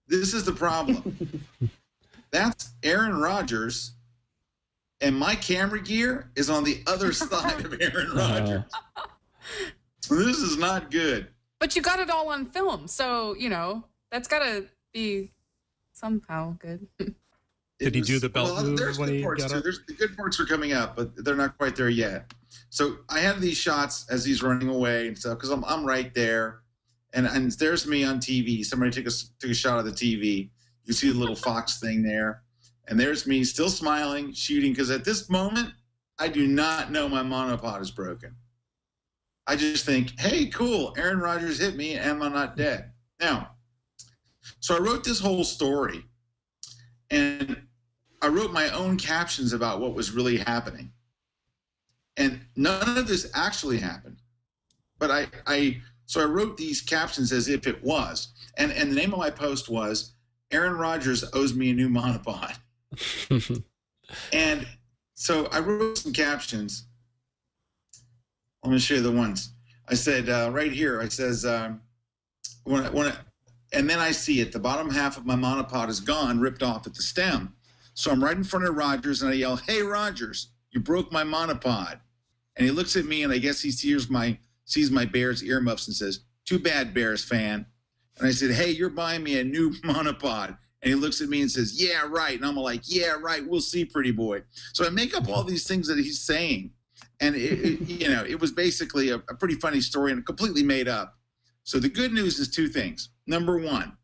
This is the problem. That's Aaron Rodgers, and my camera gear is on the other side of Aaron Rodgers. This is not good. But you got it all on film, so, that's got to be somehow good. Did he do the belt move when he got up? The good parts are coming up, but they're not quite there yet. So I have these shots as he's running away and stuff, because I'm right there. And there's me on TV. Somebody took a shot of the TV. You see the little fox thing there. And there's me still smiling, shooting, because at this moment, I do not know my monopod is broken. I just think, hey, cool, Aaron Rodgers hit me and I'm not dead. Now, so I wrote this whole story, and I wrote my own captions about what was really happening. And none of this actually happened. But so I wrote these captions as if it was. And the name of my post was, Aaron Rodgers owes me a new monopod. And so I wrote some captions. Let me show you the ones. I said, right here, it says, and then I see it. The bottom half of my monopod is gone, ripped off at the stem. So I'm right in front of Rodgers, and I yell, hey, Rodgers, you broke my monopod. And he looks at me, and I guess he sees my Bears earmuffs and says, too bad, Bears fan. And I said, hey, you're buying me a new monopod. And he looks at me and says, yeah, right. And I'm like, yeah, right. We'll see, pretty boy. So I make up all these things that he's saying. And, it was basically a pretty funny story and completely made up. So the good news is two things. Number one,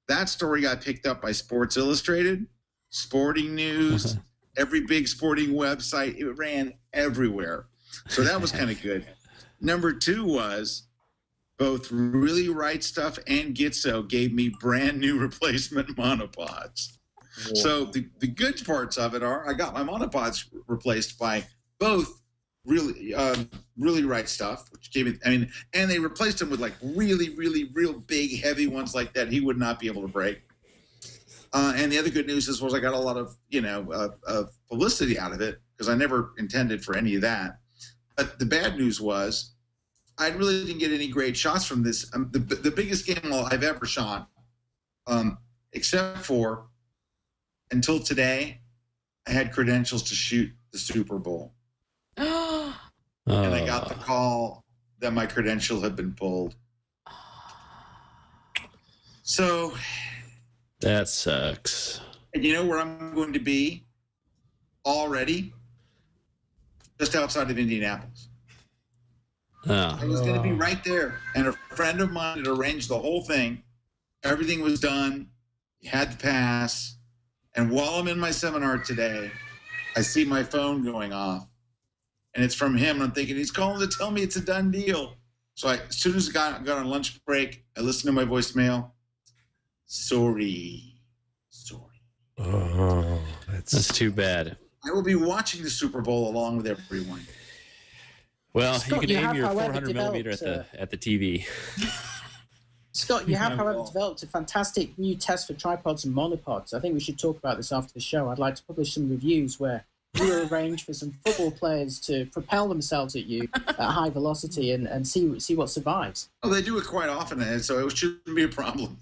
that story got picked up by Sports Illustrated, Sporting News, every big sporting website. It ran everywhere. So that was kind of good. Number two was both Really Right Stuff and Gitzo gave me brand new replacement monopods. Whoa. So the good parts of it are I got my monopods replaced by both really Right Stuff, which gave me, and they replaced them with like really, really, real big, heavy ones like that he would not be able to break. And the other good news was I got a lot of, publicity out of it because I never intended for any of that. But the bad news was I really didn't get any great shots from this. The biggest game I've ever shot, except for until today, I had credentials to shoot the Super Bowl. And I got the call that my credential had been pulled. So that sucks. And you know where I'm going to be already? Just outside of Indianapolis. I was going to be right there. And a friend of mine had arranged the whole thing. Everything was done. You had to pass. And while I'm in my seminar today, I see my phone going off. And it's from him. And I'm thinking, he's calling to tell me it's a done deal. So as soon as I got on lunch break, I listened to my voicemail. Sorry. Oh, that's too bad. I will be watching the Super Bowl along with everyone. Well, Scott, you can aim your 400 millimeter at the TV. Scott, you have, however, developed a fantastic new test for tripods and monopods. I think we should talk about this after the show. I'd like to publish some reviews where you arrange for some football players to propel themselves at you at high velocity and see what survives. Oh, they do it quite often, and so it shouldn't be a problem.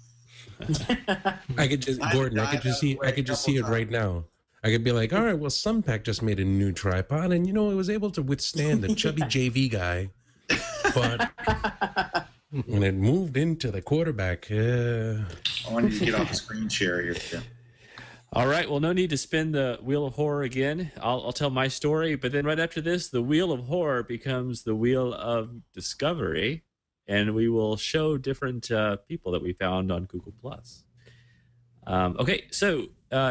I could just Gordon. I could just see it right now. I could be like, all right, well, Sunpack just made a new tripod, and it was able to withstand the chubby JV guy, but when it moved into the quarterback, I wanted to get off the screen share here. Yeah. All right. Well, no need to spin the Wheel of Horror again. I'll tell my story, but then right after this, the Wheel of Horror becomes the Wheel of Discovery, and we will show different people that we found on Google+. Okay, so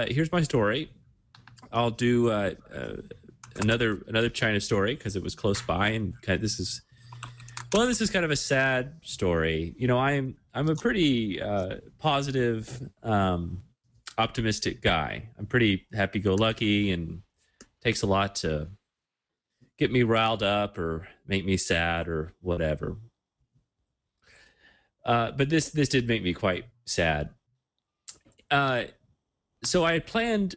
here's my story. I'll do another China story because it was close by, and this is kind of a sad story. I'm a pretty positive, optimistic guy. I'm pretty happy-go-lucky, and it takes a lot to get me riled up or make me sad or whatever. But this did make me quite sad. So I had planned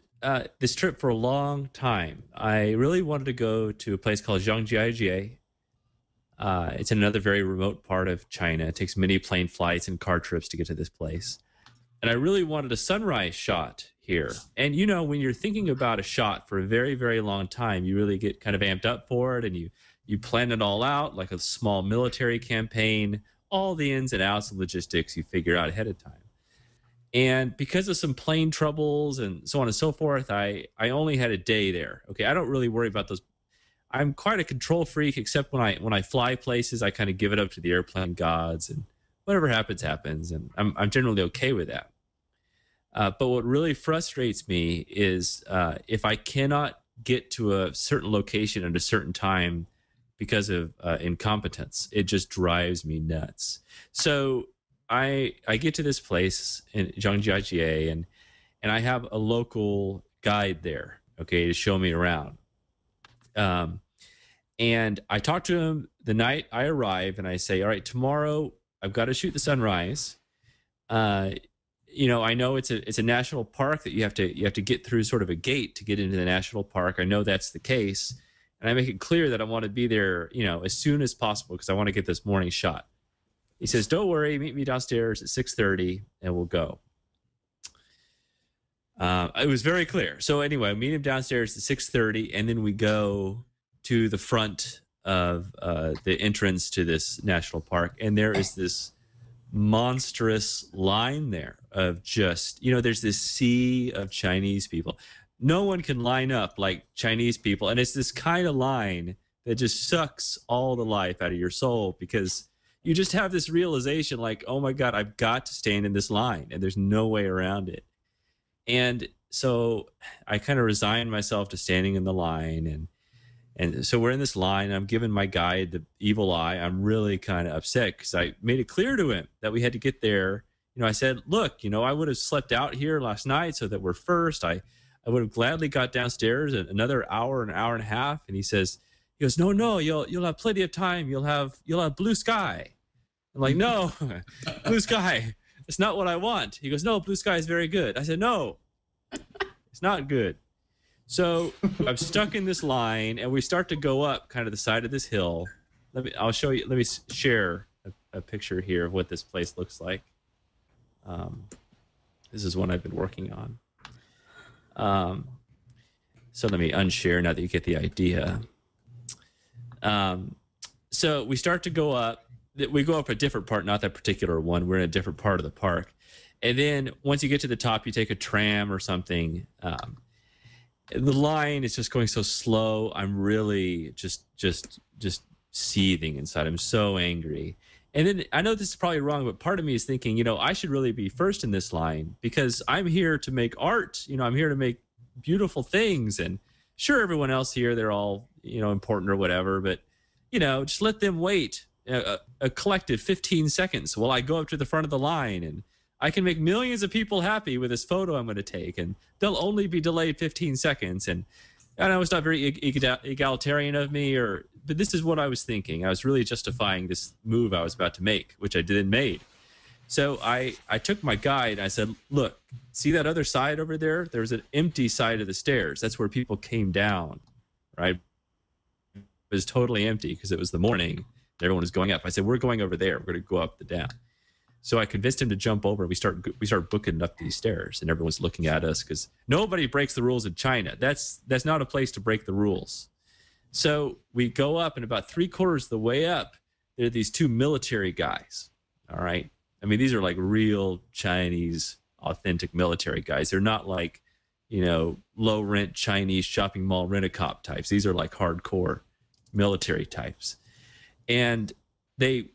this trip for a long time. I really wanted to go to a place called Zhangjiajie. It's in another very remote part of China. It takes many plane flights and car trips to get to this place. And I really wanted a sunrise shot here. And when you're thinking about a shot for a very, very long time, you really get kind of amped up for it, and you plan it all out like a small military campaign. All the ins and outs of logistics you figure out ahead of time. And because of some plane troubles and so on and so forth, I only had a day there. Okay, I don't really worry about those. I'm quite a control freak, except when I fly places, I kind of give it up to the airplane gods, and whatever happens, happens. And I'm generally okay with that. But what really frustrates me is if I cannot get to a certain location at a certain time because of incompetence. It just drives me nuts. So I get to this place in Zhangjiajie, and I have a local guide there, okay, to show me around. And I talk to him the night I arrive, and I say, all right, tomorrow I've got to shoot the sunrise. I know it's a national park that you have to get through sort of a gate to get into the national park. I know that's the case. And I make it clear that I want to be there, as soon as possible because I want to get this morning shot. He says, don't worry, meet me downstairs at 6:30 and we'll go. It was very clear. So anyway, I meet him downstairs at 6:30, and then we go to the front of the entrance to this national park. And there is this monstrous line there of just, there's this sea of Chinese people. No one can line up like Chinese people. And it's this kind of line that just sucks all the life out of your soul, because you just have this realization like, oh my God, I've got to stand in this line and there's no way around it. And so I kind of resigned myself to standing in the line. And so we're in this line. I'm giving my guide the evil eye. I'm really kind of upset because I made it clear to him that we had to get there. I said, look, I would have slept out here last night so that we're first. I would have gladly got downstairs in another hour, an hour and a half. And he goes, no, you'll have plenty of time. You'll have blue sky. I'm like, no, blue sky. It's not what I want. He goes, no, blue sky is very good. I said, no, it's not good. So I'm stuck in this line, and we start to go up kind of the side of this hill. I'll show you. Let me share a picture here of what this place looks like. This is one I've been working on. So let me unshare now that you get the idea. So we start to go up. We go up a different part, not that particular one. We're in a different part of the park. And then once you get to the top, you take a tram or something. The line is just going so slow. I'm really just seething inside. I'm so angry. And then I know this is probably wrong, but part of me is thinking, I should really be first in this line because I'm here to make art. I'm here to make beautiful things. And sure, everyone else here, they're all, important or whatever, but, just let them wait a collective 15 seconds while I go up to the front of the line, and I can make millions of people happy with this photo I'm going to take, and they'll only be delayed 15 seconds. And I know it's not very egalitarian of me, but this is what I was thinking. I was really justifying this move I was about to make, which I then made. So I took my guide and I said, look, see that other side over there? There's an empty side of the stairs. That's where people came down, right? It was totally empty because it was the morning. Everyone was going up. I said, we're going over there. We're going to go up the down. So I convinced him to jump over. We start booking up these stairs, and everyone's looking at us because nobody breaks the rules in China. That's not a place to break the rules. So we go up, and about 3/4 of the way up, there are these two military guys. All right. I mean, these are like real Chinese, authentic military guys. They're not like, low rent Chinese shopping mall rent-a-cop types. These are like hardcore military types. And they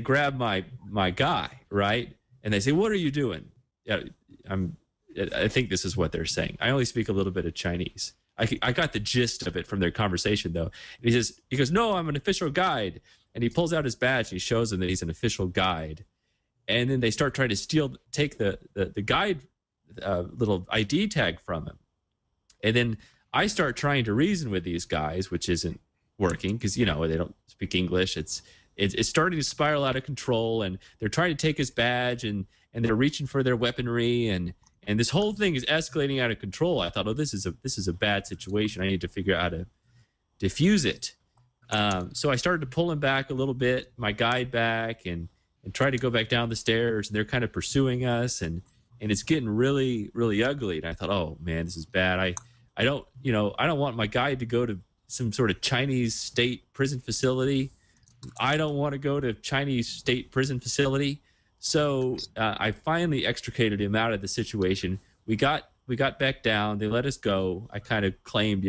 grab my guy, right? And they say, "What are you doing?" I think this is what they're saying. I only speak a little bit of Chinese. I got the gist of it from their conversation, though. And he goes, "No, I'm an official guide." And he pulls out his badge and he shows them that he's an official guide. And then they start trying to take the guide little ID tag from him. And then I start trying to reason with these guys, which isn't working because, they don't speak English. It's starting to spiral out of control, and they're trying to take his badge, and they're reaching for their weaponry, and this whole thing is escalating out of control. I thought, this is a bad situation. I need to figure out how to diffuse it. So I started to pull him back a little bit, my guide back, and try to go back down the stairs, and they're kind of pursuing us, and it's getting really, really ugly. And I thought, oh man, this is bad. I don't want my guide to go to some sort of Chinese state prison facility. I don't want to go to Chinese state prison facility. So I finally extricated him out of the situation. We got back down. They let us go. I kind of claimed,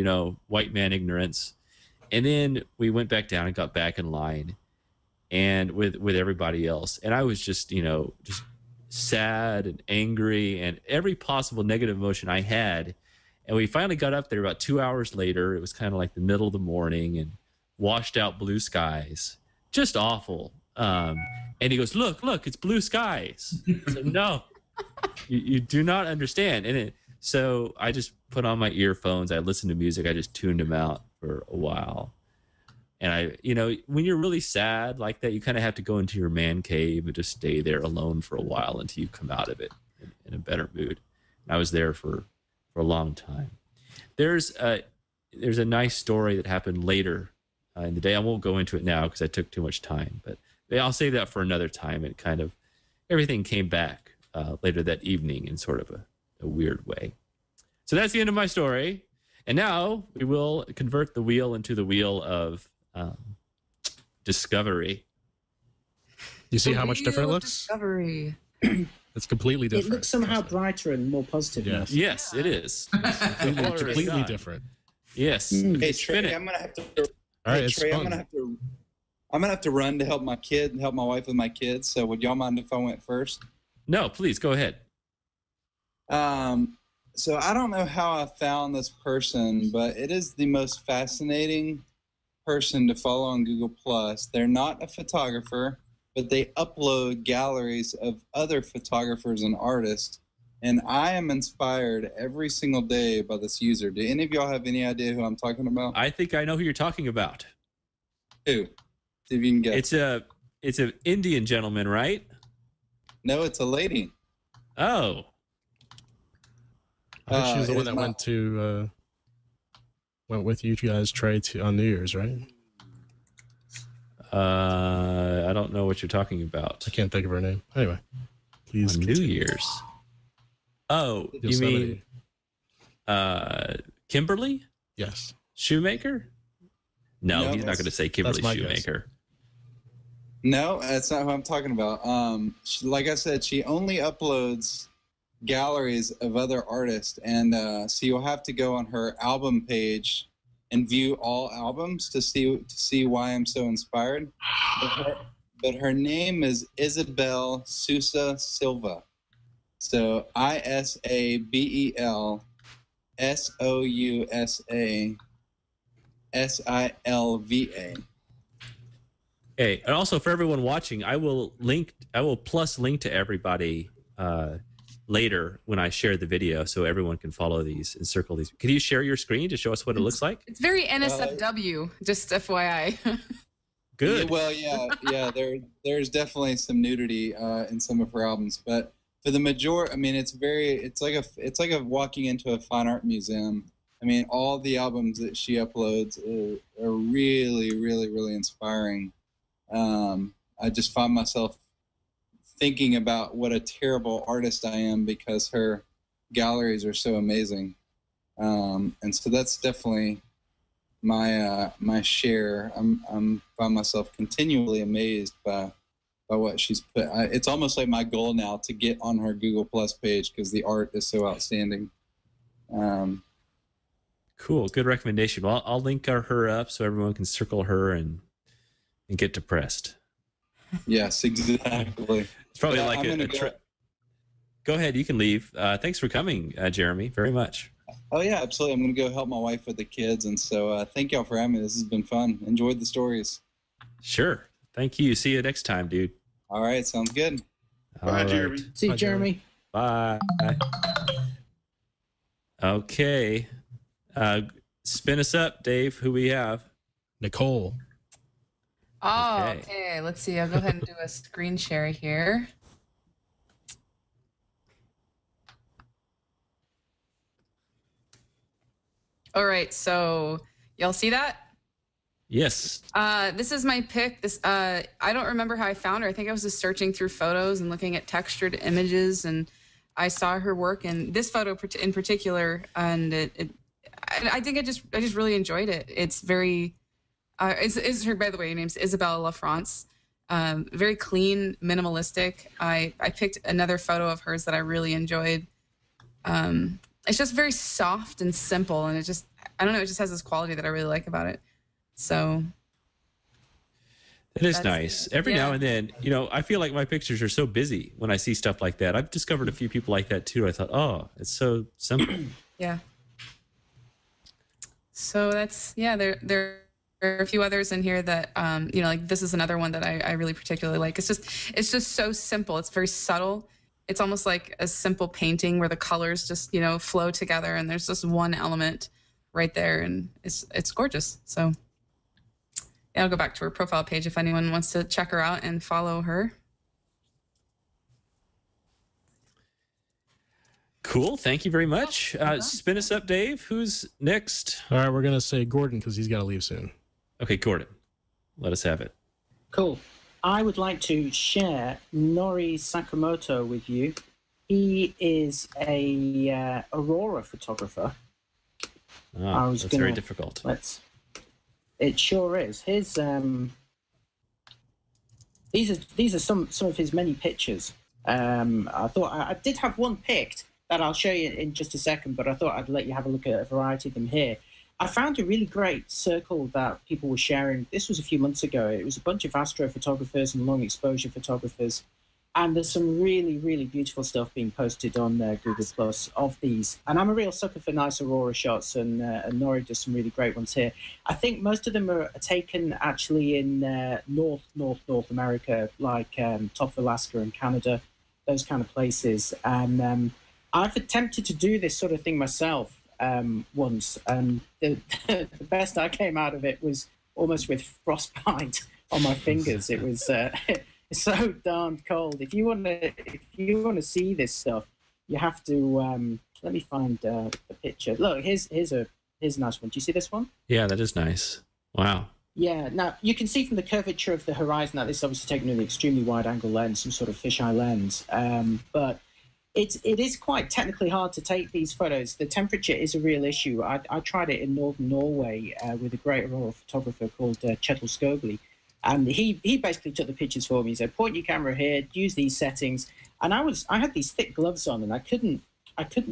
white man ignorance. And then we went back down and got back in line and with everybody else. And I was just sad and angry and every possible negative emotion I had. And we finally got up there about 2 hours later. It was kind of like the middle of the morning and washed out blue skies. Just awful. And he goes, look, it's blue skies. I said, no, you do not understand. So I just put on my earphones. I listened to music. I just tuned them out for a while. And when you're really sad like that, you kind of have to go into your man cave and just stay there alone for a while until you come out of it in a better mood. And I was there for a long time. There's a nice story that happened later in the day. I won't go into it now because I took too much time, but I'll save that for another time. It kind of, everything came back later that evening in sort of a weird way. So that's the end of my story. And now we will convert the wheel into the wheel of discovery. You see how much different it looks? Discovery. It's completely different. It looks somehow brighter and more positive. Yes, yes it is. It's completely different. Yes. Hey Trey, I'm gonna have to. All right, hey, Trey, fun. I'm gonna have to run to help my kid and help my wife with my kids. So would y'all mind if I went first? No, please go ahead. So I don't know how I found this person, but it is the most fascinating person to follow on Google+. They're not a photographer, but they upload galleries of other photographers and artists. And I am inspired every single day by this user. Do any of y'all have any idea who I'm talking about? I think I know who you're talking about. Who? See if you can guess. It's an Indian gentleman, right? No, it's a lady. Oh. I think she was the one that went with you guys, Trey, on New Year's, right? I don't know what you're talking about. I can't think of her name. Anyway, please. On New Year's. Oh, you mean Kimberly? Yes. Shoemaker? No, he's not going to say Kimberly Shoemaker. Guess. No, that's not who I'm talking about. Like I said, she only uploads galleries of other artists, and so you'll have to go on her album page and view all albums to see why I'm so inspired. But her name is Isabel Sousa Silva. So ISABEL SOUSA SILVA. Hey, and also for everyone watching, I will plus link to everybody later when I share the video, so everyone can follow these and circle these. Can you share your screen to show us what it looks like? It's very NSFW, just FYI. Good. Well, yeah. There's definitely some nudity in some of her albums, but for the majority, I mean, it's like a walking into a fine art museum. I mean, all the albums that she uploads are really, really, really inspiring. I just find myself thinking about what a terrible artist I am because her galleries are so amazing. And so that's definitely my share. I'm find myself continually amazed by what she's put. It's almost like my goal now to get on her Google Plus page because the art is so outstanding. Cool, good recommendation. Well, I'll link her up so everyone can circle her and get depressed. Yes, exactly. It's probably Go ahead, you can leave. Thanks for coming, Jeremy, very much. Oh, yeah, absolutely. I'm going to go help my wife with the kids. And so thank y'all for having me. This has been fun. Enjoyed the stories. Sure. Thank you. See you next time, dude. All right. Sounds good. Bye, Jeremy. See you, Jeremy. Bye. Okay. Spin us up, Dave. Who we have? Nicole. Oh, okay. Let's see. I'll go ahead and do a screen share here. All right. So y'all see that? Yes. This is my pick. I don't remember how I found her. I think I was just searching through photos and looking at textured images, and I saw her work in this photo in particular, and I think I just really enjoyed it. It's very, is her, by the way, her name's Isabelle LaFrance. Very clean, minimalistic. I picked another photo of hers that I really enjoyed. It's just very soft and simple, and it just has this quality that I really like about it. So it is nice. Every now and then, I feel like my pictures are so busy when I see stuff like that. I've discovered a few people like that too. I thought, oh, it's so simple. Yeah. So there are a few others in here that, like this is another one that I really particularly like. It's just so simple. It's very subtle. It's almost like a simple painting where the colors just, flow together, and there's just one element right there, and it's gorgeous. So yeah, I'll go back to her profile page if anyone wants to check her out and follow her. Cool. Thank you very much. Spin us up, Dave. Who's next? All right, we're going to say Gordon because he's got to leave soon. Okay, Gordon. Let us have it. Cool. I would like to share Nori Sakamoto with you. He is a Aurora photographer. Oh, that's very difficult. It sure is. His these are some of his many pictures. I thought I did have one picked that I'll show you in just a second, but I thought I'd let you have a look at a variety of them here. I found a really great circle that people were sharing. This was a few months ago. It was a bunch of astrophotographers and long exposure photographers. And there's some really, really beautiful stuff being posted on Google Plus of these. And I'm a real sucker for nice Aurora shots, and Nori does some really great ones here. I think most of them are taken actually in North America, like top of Alaska and Canada, those kind of places. And I've attempted to do this sort of thing myself once, and the best I came out of it was almost with frostbite on my fingers. It was it's so darn cold. If you want to see this stuff, you have to let me find a picture. Look, here's a nice one. Do you see this one? Yeah, that is nice. Wow. Yeah. Now you can see from the curvature of the horizon that this is obviously taken with an extremely wide angle lens, some sort of fisheye lens. But it is quite technically hard to take these photos. The temperature is a real issue. I tried it in northern Norway with a great Aurora photographer called Kjetil Skogli. And he basically took the pictures for me. He said, point your camera here, use these settings. And I had these thick gloves on, and I couldn't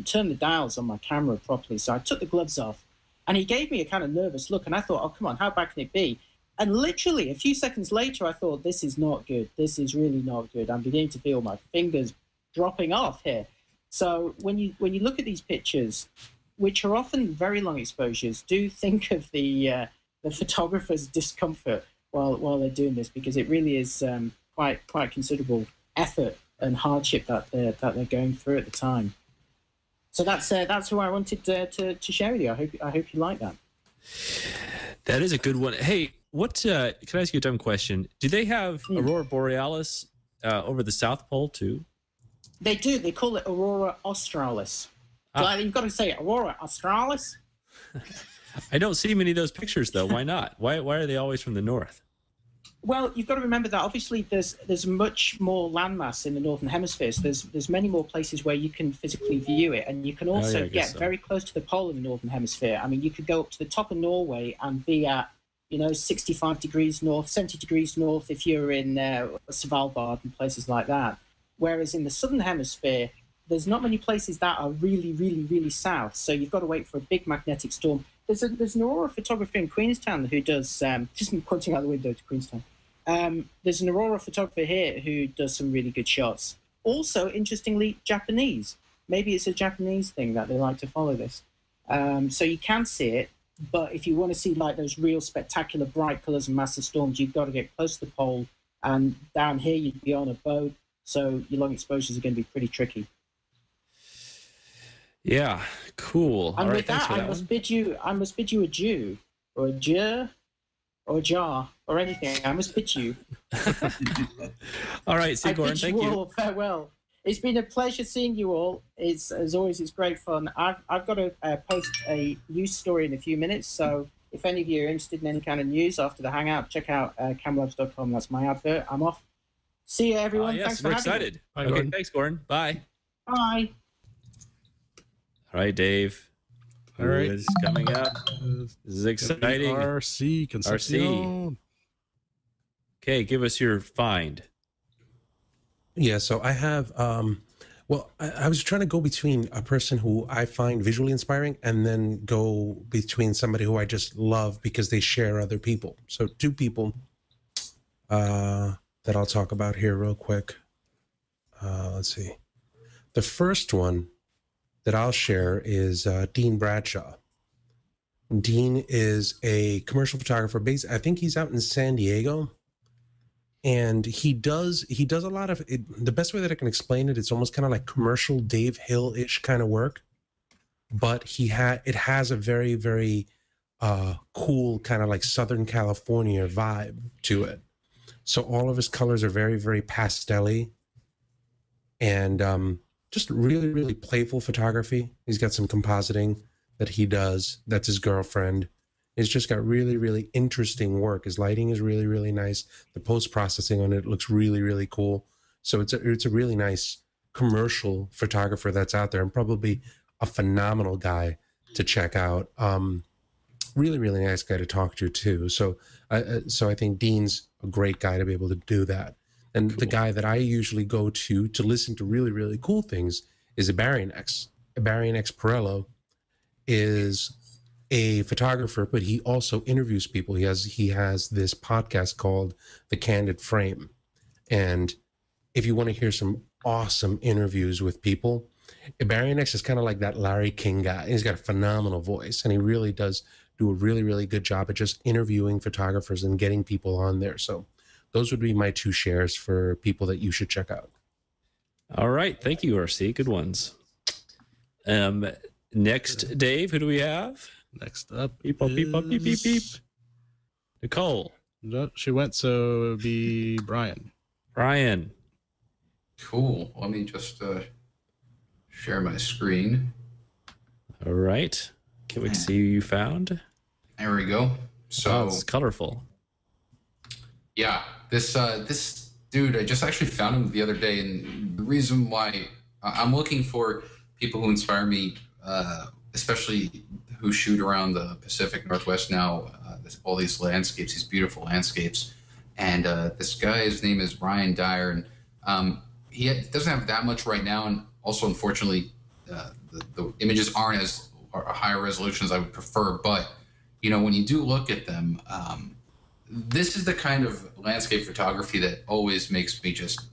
turn the dials on my camera properly. So I took the gloves off, and he gave me a kind of nervous look. And I thought, oh, come on, how bad can it be? And literally a few seconds later, I thought, this is not good. This is really not good. I'm beginning to feel my fingers dropping off here. So when you look at these pictures, which are often very long exposures, do think of the photographer's discomfort while they're doing this, because it really is quite considerable effort and hardship that they're going through at the time. So that's who I wanted to share with you. I hope you like that. That is a good one. Hey, what can I ask you a dumb question? Do they have Aurora Borealis over the South Pole too? They do. They call it Aurora Australis. So you've got to say Aurora Australis. I don't see many of those pictures though. Why not? Why are they always from the north? Well, you've got to remember that obviously there's much more landmass in the northern hemisphere. So there's many more places where you can physically view it, and you can also get very close to the pole in the northern hemisphere. I mean, you could go up to the top of Norway and be at 65 degrees north, 70 degrees north if you're in Svalbard and places like that. Whereas in the southern hemisphere, there's not many places that are really, really, really south. So you've got to wait for a big magnetic storm. There's an Aurora photographer in Queenstown who does, just pointing out the window to Queenstown. There's an Aurora photographer here who does some really good shots. Also, interestingly, Japanese. Maybe it's a Japanese thing that they like to follow this. So you can see it, but if you want to see like those real spectacular bright colors and massive storms, you've got to get close to the pole. And down here, you'd be on a boat, so your long exposures are going to be pretty tricky. Yeah, cool. And with that, I must bid you a Jew, or a Jer, or a jar, or anything. I must bid you. All right, Sigourney, thank you. All farewell. It's been a pleasure seeing you all. As always, it's great fun. I've got to post a news story in a few minutes, so if any of you are interested in any kind of news after the hangout, check out camlabs.com. That's my advert. I'm off. See you, everyone. Yes, thanks for we're having excited. me. Bye, Okay, Gordon. thanks, Gordon. Bye. Bye. All right, Dave. All right. Who is coming up? This is exciting. RC Concepcion. Okay, give us your find. Yeah, so I have, I was trying to go between a person who I find visually inspiring and then go between somebody who I just love because they share other people. So two people that I'll talk about here real quick. Let's see. The first one that I'll share is Dean Bradshaw. Dean is a commercial photographer based, I think he's out in San Diego. And he does a lot of it. The best way that I can explain it, it's almost kind of like commercial Dave Hill-ish kind of work, but it has a very, very cool kind of like Southern California vibe to it. So all of his colors are very, very pastel-y and just really, really playful photography. He's got some compositing that he does. That's his girlfriend. It's just got really, really interesting work. His lighting is really, really nice. The post-processing on it looks really, really cool. So it's a really nice commercial photographer that's out there and probably a phenomenal guy to check out. Really, really nice guy to talk to too. So I think Dean's a great guy to be able to do that. And cool. The guy that I usually go to listen to really, really cool things is Ibarian X. Ibarian X Perello is a photographer, but he also interviews people. He has this podcast called The Candid Frame. And if you want to hear some awesome interviews with people, Ibarian X is kind of like that Larry King guy. He's got a phenomenal voice, and he really does do a really, really good job at just interviewing photographers and getting people on there. So those would be my two shares for people that you should check out. All right. Thank you, RC. Good ones. Next, Dave, who do we have? Next up, beep, beep, beep, beep, beep. Nicole. No, she went, so it would be Brian. Brian. Cool. Let me just share my screen. All right. Can't wait to see who you found. There we go. So it's colorful. Yeah, this dude, I just actually found him the other day, and the reason why I'm looking for people who inspire me, especially who shoot around the Pacific Northwest now, all these landscapes, these beautiful landscapes. And this guy, his name is Ryan Dyer, and he doesn't have that much right now. And also, unfortunately, the images aren't as higher resolution as I would prefer. But, when you do look at them, this is the kind of landscape photography that always makes me just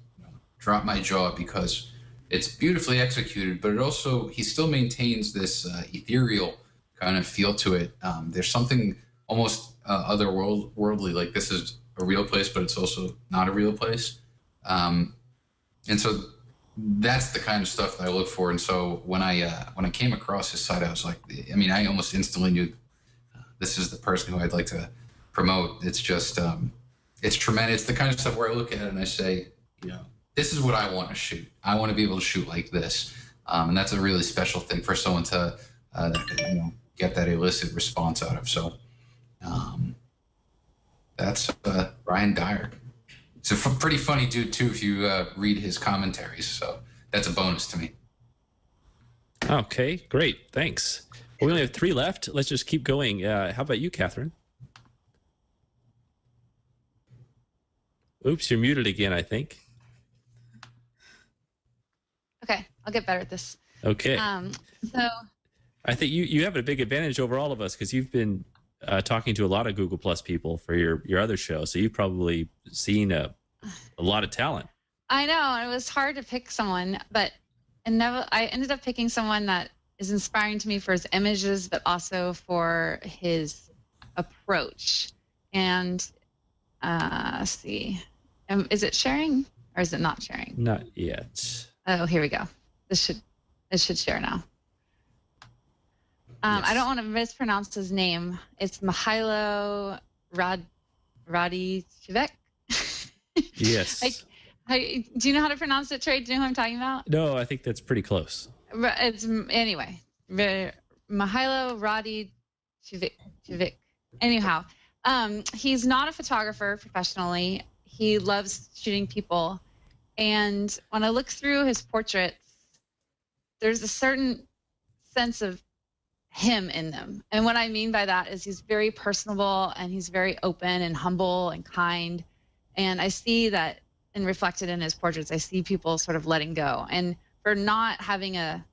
drop my jaw because it's beautifully executed, but he still maintains this ethereal kind of feel to it. There's something almost otherworldly, like this is a real place, but it's also not a real place. And so that's the kind of stuff that I look for. And so when I came across his site, I was like, I almost instantly knew this is the person who I'd like to promote. It's just, it's tremendous. It's the kind of stuff where I look at it and I say, this is what I want to shoot. I want to be able to shoot like this. And that's a really special thing for someone to, get that illicit response out of. So That's Brian Dyer. He's a pretty funny dude too if you read his commentaries. So that's a bonus to me. Okay, great. Thanks. Well, we only have 3 left. Let's just keep going. How about you, Katherine? Oops, you're muted again, I think. Okay, I'll get better at this. Okay. So I think you have a big advantage over all of us because you've been talking to a lot of Google Plus people for your other show. So you've probably seen a lot of talent. I know it was hard to pick someone, but I ended up picking someone that is inspiring to me for his images, but also for his approach. And let's see, is it sharing or is it not sharing? Not yet. Oh, here we go. It should share now. Yes. I don't want to mispronounce his name. It's Mihailo Radicevich. Yes. Do you know how to pronounce it, Trey? Do you know who I'm talking about? No, I think that's pretty close. It's anyway. Mihailo Radicevich. Anyhow, he's not a photographer professionally. He loves shooting people, and when I look through his portraits, there's a certain sense of him in them. And what I mean by that is he's very personable and he's very open and humble and kind. And I see that and reflected in his portraits. I see people sort of letting go. And for not having a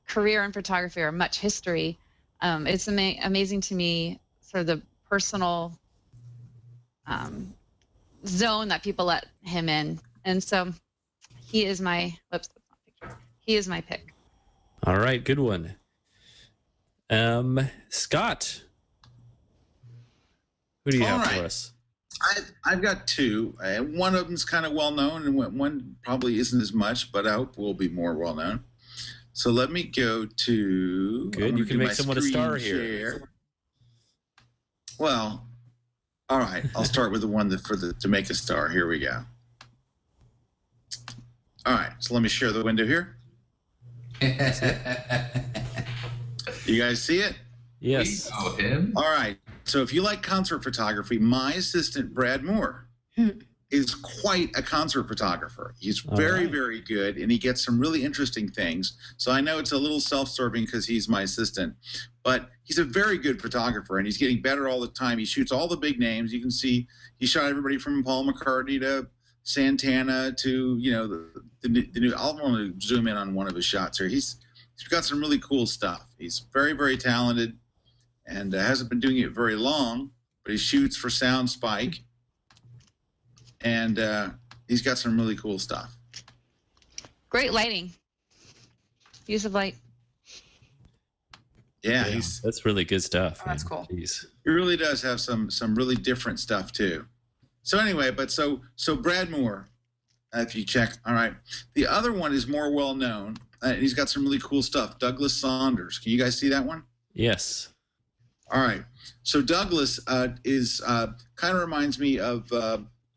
career in photography or much history, it's amazing to me, sort of the personal zone that people let him in. And so he is my, he is my pick. All right, good one. Scott, who do you have for us? I've got 2. One of them's kind of well known, and one probably isn't as much, but I hope will be more well known. So let me go to. Good, you can make someone a star here. Well, all right. I'll start with the one to make a star. Here we go. All right. So let me share the window here. You guys see it? Yes. We know him. All right. So if you like concert photography, my assistant, Brad Moore, is quite a concert photographer. He's very, very good, and he gets some really interesting things. So I know it's a little self-serving because he's my assistant, but he's a very good photographer, and he's getting better all the time. He shoots all the big names. You can see he shot everybody from Paul McCartney to Santana to, the new. I'll want to zoom in on one of his shots here. He's got some really cool stuff. He's very, very talented and hasn't been doing it very long, but he shoots for Sound Spike. And he's got some really cool stuff. Great lighting. Use of light. Yeah, that's really good stuff. Oh, that's cool. Jeez. He really does have some really different stuff too. So anyway, so Brad Moore, if you check, all right. The other one is more well known. He's got some really cool stuff. Douglas Saunders. Can you guys see that one? Yes. All right. So Douglas is kind of reminds me of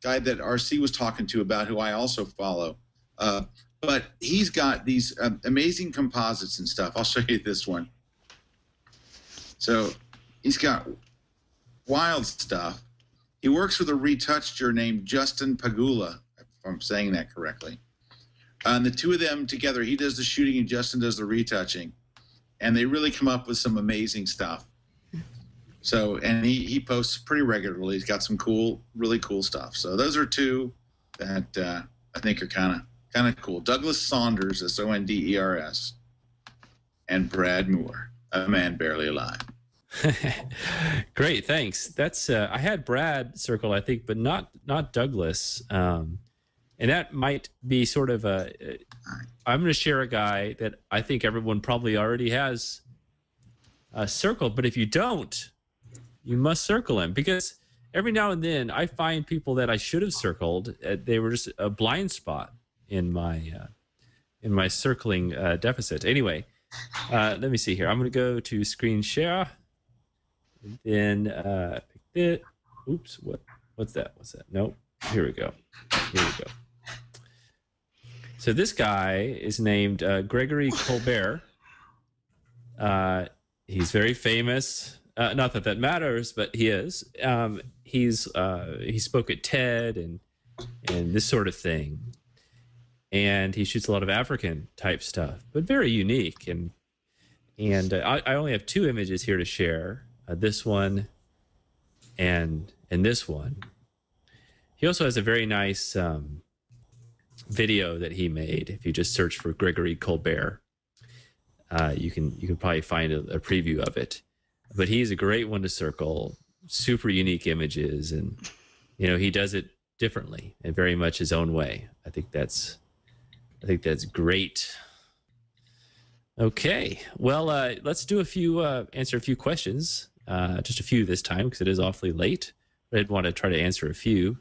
guy that RC was talking to about, who I also follow. But he's got these amazing composites and stuff. I'll show you this one. So he's got wild stuff. He works with a retoucher named Justin Pagula, if I'm saying that correctly. And the two of them together, he does the shooting and Justin does the retouching. And they really come up with some amazing stuff. So, and he posts pretty regularly. He's got some really cool stuff. So those are 2 that I think are kind of cool. Douglas Saunders, Sonders, and Brad Moore, a man barely alive. Great, thanks. That's I had Brad circled, I think, but not Douglas. And that might be sort of I'm going to share a guy that I think everyone probably already has circled. But if you don't, you must circle him, because every now and then I find people that I should have circled. They were just a blind spot in my circling deficit. Anyway, let me see here. I'm going to go to screen share. And then pick it. Oops, what's that? Nope. Here we go. So this guy is named Gregory Colbert. He's very famous. Not that that matters, but he is. He spoke at TED and this sort of thing, and he shoots a lot of African type stuff, but very unique. And I only have 2 images here to share. This one and this one. He also has a very nice video that he made. If you just search for Gregory Colbert, you can probably find a preview of it. But he's a great one to circle. Super unique images, and he does it differently and very much his own way. I think that's great. Okay, well, let's do answer a few questions. Just a few this time because it is awfully late. But I'd want to try to answer a few.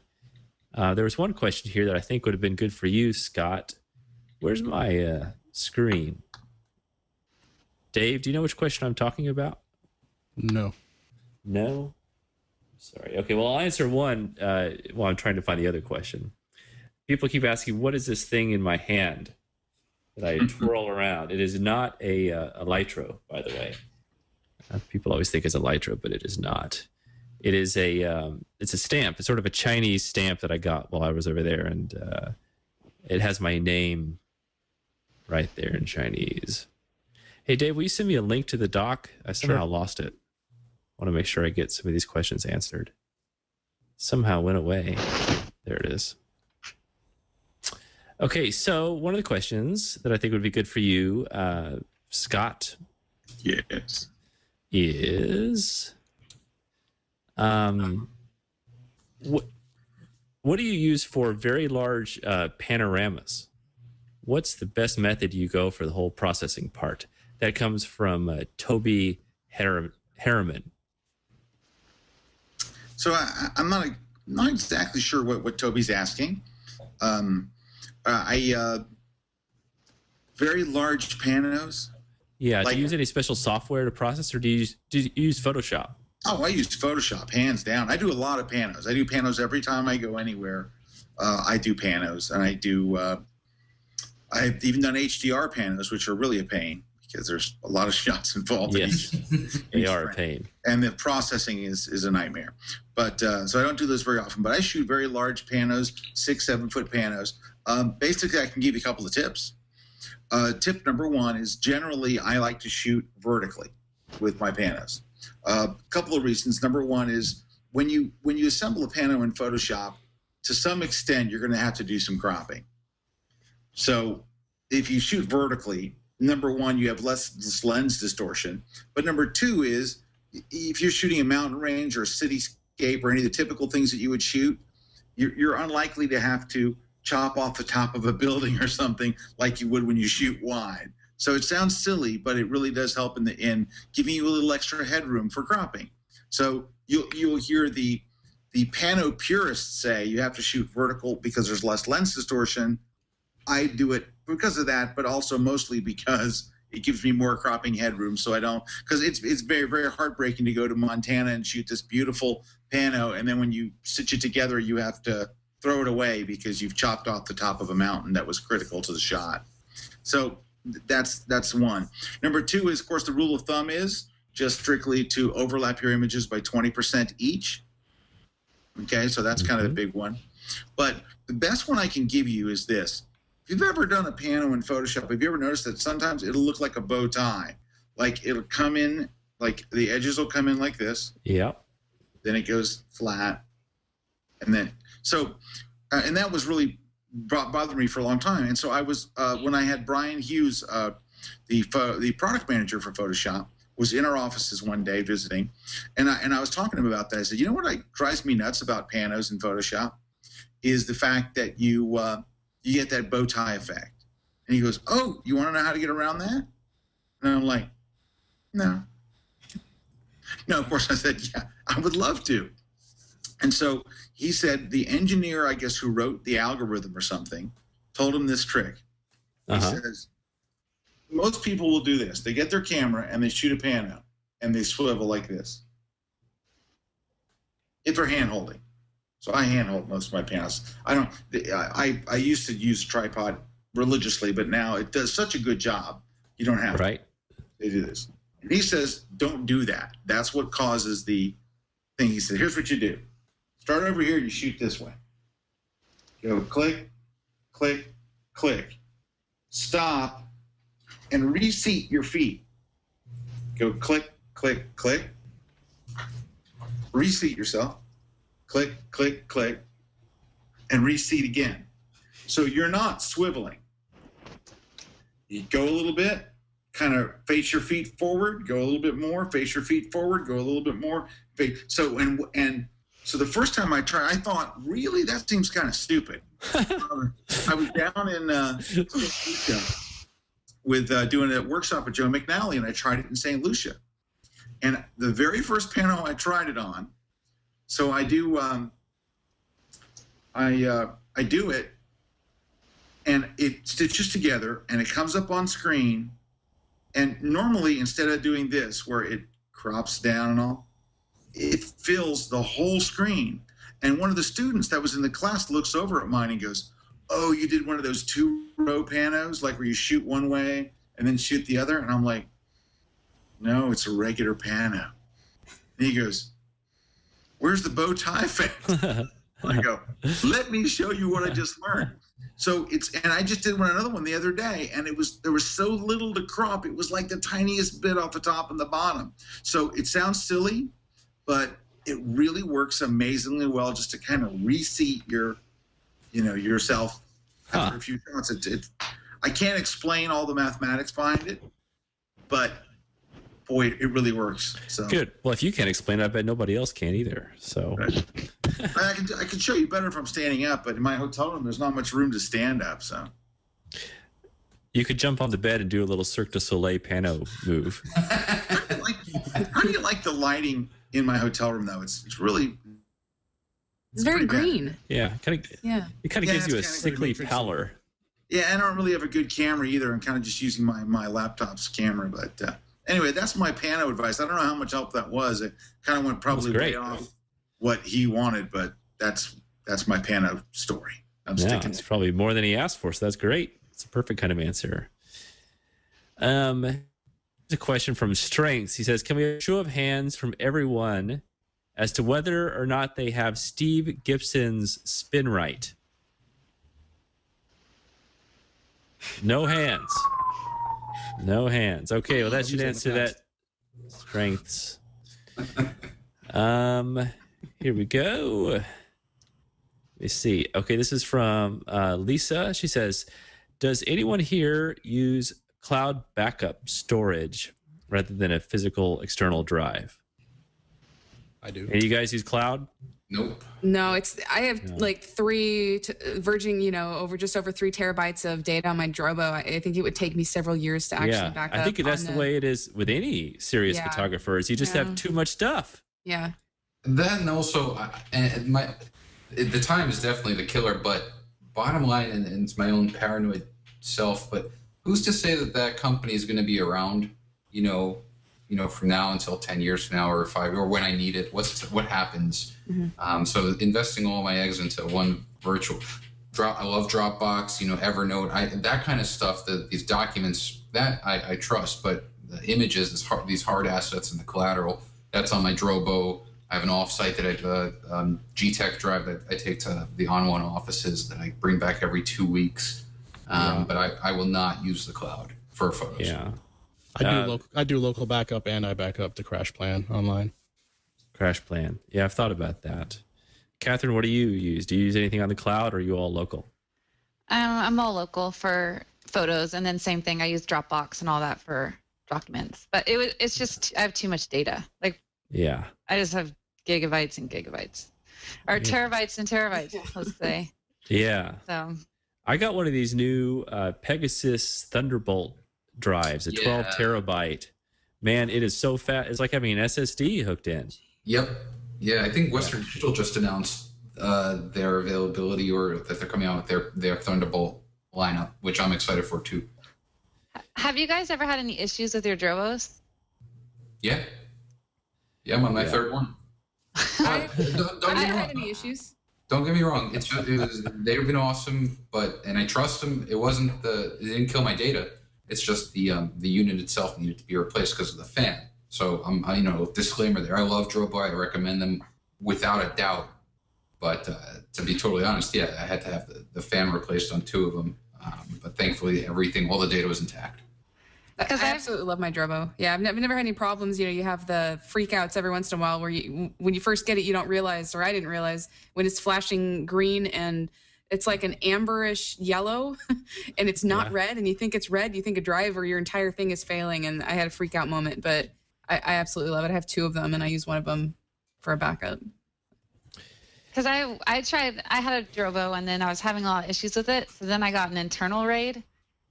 There was one question here that I think would have been good for you, Scott. Where's my screen? Dave, do you know which question I'm talking about? No. No? Sorry. Okay, well, I'll answer one while I'm trying to find the other question. People keep asking, what is this thing in my hand that I twirl around? It is not a litro, by the way. People always think it's a litro, but it is not. It is it's a stamp. It's sort of a Chinese stamp that I got while I was over there, and it has my name right there in Chinese. Hey, Dave, will you send me a link to the doc? I somehow lost it. I want to make sure I get some of these questions answered. Somehow went away. There it is. Okay, so one of the questions that I think would be good for you, Scott. Yes. Is what do you use for very large panoramas? What's the best method you go for the whole processing part? That comes from Toby Harriman. So I'm not exactly sure what Toby's asking. Very large panos. Yeah. Do you use any special software to process, or do you use Photoshop? Oh, I use Photoshop, hands down. I do a lot of panos. I do panos every time I go anywhere. I do panos, and I've even done HDR panos, which are really a pain because there's a lot of shots involved. Yes, they are a pain. And the processing is a nightmare. But so I don't do those very often. But I shoot very large panos, 6-7 foot panos. Basically, I can give you a couple of tips. Tip number 1 is generally I like to shoot vertically with my panos. A couple of reasons. Number 1 is when you assemble a pano in Photoshop, to some extent you're going to have to do some cropping. So if you shoot vertically, number 1, you have less lens distortion. But number 2 is if you're shooting a mountain range or a cityscape or any of the typical things that you would shoot, you're unlikely to have to chop off the top of a building or something like you would when you shoot wide. So it sounds silly, but it really does help in giving you a little extra headroom for cropping. So you'll hear the pano purists say you have to shoot vertical because there's less lens distortion. I do it because of that, but also mostly because it gives me more cropping headroom. So I don't, because it's very, very heartbreaking to go to Montana and shoot this beautiful pano, and then when you stitch it together, you have to throw it away because you've chopped off the top of a mountain that was critical to the shot. So that's one. Number 2 is, of course, the rule of thumb is just strictly to overlap your images by 20% each. Okay, so that's kind of the big one. But the best one I can give you is this. If you've ever done a pano in Photoshop, have you ever noticed that sometimes it'll look like a bow tie? Like it'll come in, like the edges will come in like this. Yeah. Then it goes flat. And then, so, and that was really bothered me for a long time. And so I was, when I had Brian Hughes, the product manager for Photoshop, was in our offices one day visiting, and I was talking to him about that. I said, you know what drives me nuts about panos in Photoshop is the fact that you get that bow tie effect. And he goes, oh, you want to know how to get around that? And I'm like, no. No, of course I said, yeah, I would love to. And so he said the engineer, I guess, who wrote the algorithm or something, told him this trick. He says, most people will do this. They get their camera and they shoot a pano and they swivel like this. If they're hand holding. So I hand hold most of my panos. I used to use a tripod religiously, but now it does such a good job. You don't have to. Right. They do this. And he says, don't do that. That's what causes the thing. He said, here's what you do. Start over here, you shoot this way. Go click, click, click. Stop, and reseat your feet. Go click, click, click. Reseat yourself. Click, click, click. And reseat again. So you're not swiveling. You go a little bit, kind of face your feet forward, go a little bit more, face your feet forward, go a little bit more. So the first time I tried, I thought, really, that seems kind of stupid. I was down in with doing a workshop with Joe McNally, and I tried it in St. Lucia. And the very first panel I tried it on, so I do I do it, and it stitches together, and it comes up on screen. And normally, instead of doing this, where it crops down and all, it fills the whole screen. And one of the students that was in the class looks over at mine and goes, oh, you did one of those 2-row panos, like where you shoot one way and then shoot the other? And I'm like, no, it's a regular pano. And he goes, where's the bow tie effect? I go, let me show you what I just learned. So and I just did another one the other day, and there was so little to crop. It was like the tiniest bit off the top and the bottom. So it sounds silly, but it really works amazingly well just to kind of reseat yourself after a few shots. I can't explain all the mathematics behind it, but boy, it really works. So good. Well, if you can't explain it, I bet nobody else can either. So I can show you better if I'm standing up, but in my hotel room, there's not much room to stand up. So you could jump on the bed and do a little Cirque du Soleil pano move. How do you like the lighting in my hotel room, though? It's very green. Yeah, it kind of gives you a sickly pallor. Yeah, I don't really have a good camera either. I'm kind of just using my laptop's camera. But anyway, that's my pano advice. I don't know how much help that was. It kind of went probably way off what he wanted, but that's my pano story. It's probably more than he asked for, so that's great. It's a perfect kind of answer. Here's a question from Strengths. He says, can we have a show of hands from everyone as to whether or not they have Steve Gibson's spin right? No hands. No hands. Okay, well, that should answer that. Strengths. Here we go. Let me see. Okay, this is from Lisa. She says, does anyone here use cloud backup storage rather than a physical external drive? I do. And you guys use cloud? Nope. No, I have like verging, over 3 terabytes of data on my Drobo. I think it would take me several years to actually back up. I think that's the way it is with any serious photographers. You just have too much stuff. Yeah. Then also, the time is definitely the killer, but bottom line, and it's my own paranoid self, but who's to say that company is going to be around, from now until 10 years from now or 5, or when I need it? What happens? Mm-hmm. So investing all my eggs into one virtual I love Dropbox, Evernote, that kind of stuff. These documents that I trust, but the images, these hard assets and the collateral, that's on my Drobo. I have an offsite that G-Tech drive that I take to the On1 offices that I bring back every 2 weeks. But I will not use the cloud for photos. Yeah. I do local backup, and I back up to Crash Plan online. Crash Plan. Yeah, I've thought about that. Katherine, what do you use? Do you use anything on the cloud, or are you all local? I'm all local for photos, and then same thing. I use Dropbox and all that for documents. But it's just I have too much data. I just have gigabytes and gigabytes, or terabytes and terabytes. Let's say. Yeah. So. I got one of these new Pegasus Thunderbolt drives, a 12 terabyte. Man, it is so fast. It's like having an SSD hooked in. Yep. Yeah, I think Western Digital just announced their availability, or that they're coming out with their Thunderbolt lineup, which I'm excited for too. Have you guys ever had any issues with your Drobos? Yeah. Yeah, I'm on my third one. I haven't had any issues. Don't get me wrong. They've been awesome, and I trust them. It didn't kill my data. It's just the unit itself needed to be replaced because of the fan. So disclaimer there. I love Drobo. I recommend them without a doubt. But to be totally honest, yeah, I had to have the fan replaced on 2 of them. But thankfully, all the data was intact. Because I absolutely love my Drobo. Yeah, I've never had any problems. You have the freakouts every once in a while where when you first get it, you don't realize, or I didn't realize, when it's flashing green and it's like an amberish yellow and it's not red, and you think it's red, you think a drive or your entire thing is failing. And I had a freak out moment, but I absolutely love it. I have 2 of them and I use one of them for a backup. Because I had a Drobo and then I was having a lot of issues with it. So then I got an internal RAID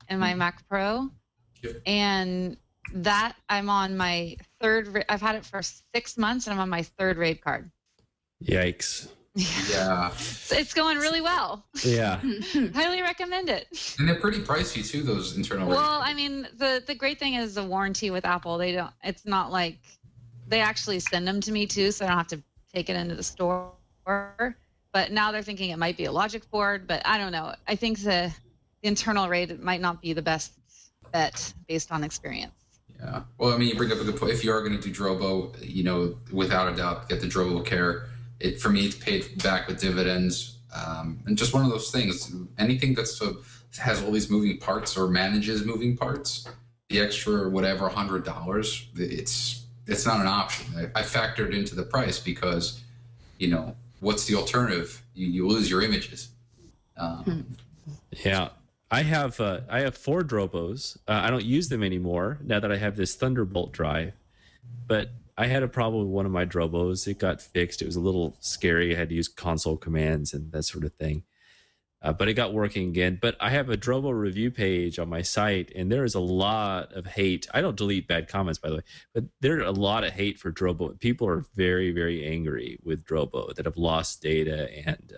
in my Mac Pro. And that I'm on my 3rd, I've had it for 6 months and I'm on my 3rd RAID card. Yikes. Yeah. It's going really well. Yeah. Highly recommend it. And they're pretty pricey too, those internal. Well, I mean, the great thing is the warranty with Apple. It's not like they actually send them to me too, so I don't have to take it into the store. But now they're thinking it might be a logic board, but I don't know. I think the internal RAID might not be the best bet based on experience. Yeah. Well, I mean, you bring up a good point. If you are going to do Drobo, without a doubt, get the Drobo Care. For me, it's paid back with dividends. And just one of those things. Anything that's has all these moving parts or manages moving parts, the extra whatever $100, it's not an option. I factored into the price because, what's the alternative? You lose your images. Yeah. I have 4 Drobos. I don't use them anymore now that I have this Thunderbolt drive. But I had a problem with one of my Drobos. It got fixed. It was a little scary. I had to use console commands and that sort of thing. But it got working again. But I have a Drobo review page on my site, and there is a lot of hate. I don't delete bad comments, by the way, but there's a lot of hate for Drobo. People are very, very angry with Drobo that have lost data, and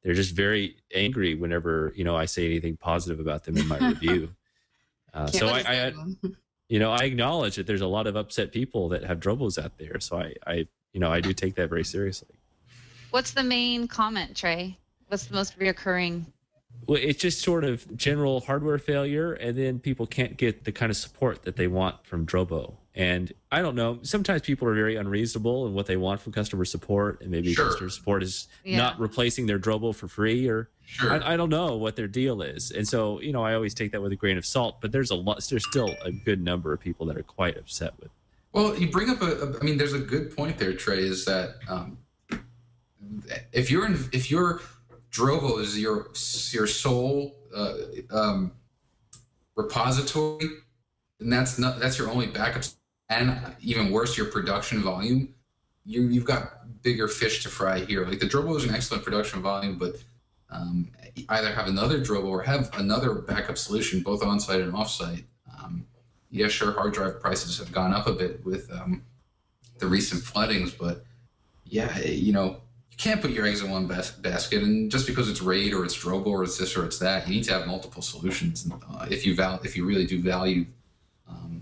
they're just very angry whenever I say anything positive about them in my review. So I acknowledge that there's a lot of upset people that have Drobos out there. So I do take that very seriously. What's the main comment, Trey? What's the most reoccurring? Well, it's just sort of general hardware failure, and then people can't get the kind of support that they want from Drobo. And I don't know, sometimes people are very unreasonable in what they want from customer support, and maybe customer support is not replacing their Drobo for free, or I don't know what their deal is. And so, I always take that with a grain of salt, but there's still a good number of people that are quite upset with it. Well, you bring up there's a good point there, Trey, is that if your Drobo is your sole repository, and that's your only backup, and even worse, your production volume, you've got bigger fish to fry here. Like the Drobo is an excellent production volume, but either have another Drobo or have another backup solution, both on-site and off-site. Yeah, sure, hard drive prices have gone up a bit with the recent floodings, but yeah, you can't put your eggs in one basket, and just because it's RAID or it's Drobo or it's this or it's that, you need to have multiple solutions if you really do value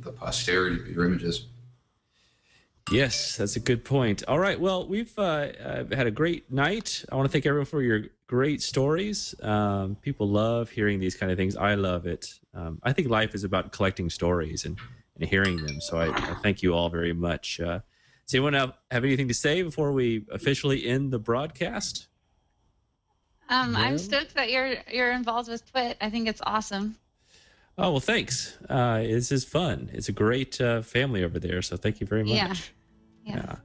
the posterity of your images. Yes, that's a good point. All right, well, we've had a great night. I want to thank everyone for your great stories. People love hearing these kind of things. I love it. I think life is about collecting stories and hearing them, so I thank you all very much. Does anyone have anything to say before we officially end the broadcast? I'm stoked that you're involved with Twit. I think it's awesome. Oh, well, thanks. This is fun. It's a great family over there, so thank you very much. Yeah.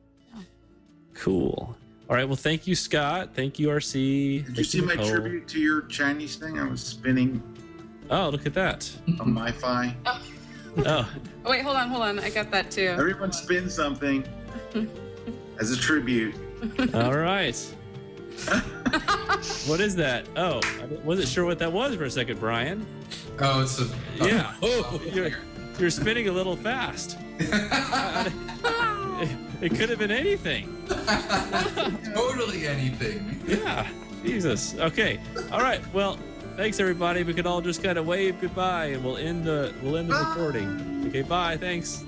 Cool. All right, well, thank you, Scott. Thank you, RC. Did you see my tribute to your Chinese thing? I was spinning. Oh, look at that. A MiFi. Oh, wait, hold on. I got that too. Everyone spin something as a tribute. All right. What is that? Oh, I wasn't sure what that was for a second, Brian. Oh, it's yeah. Oh, you're spinning a little fast. It could have been anything. Totally anything. Yeah. Jesus. Okay. All right. Well, thanks everybody. We could all just kind of wave goodbye, and we'll end the recording. Okay. Bye. Thanks.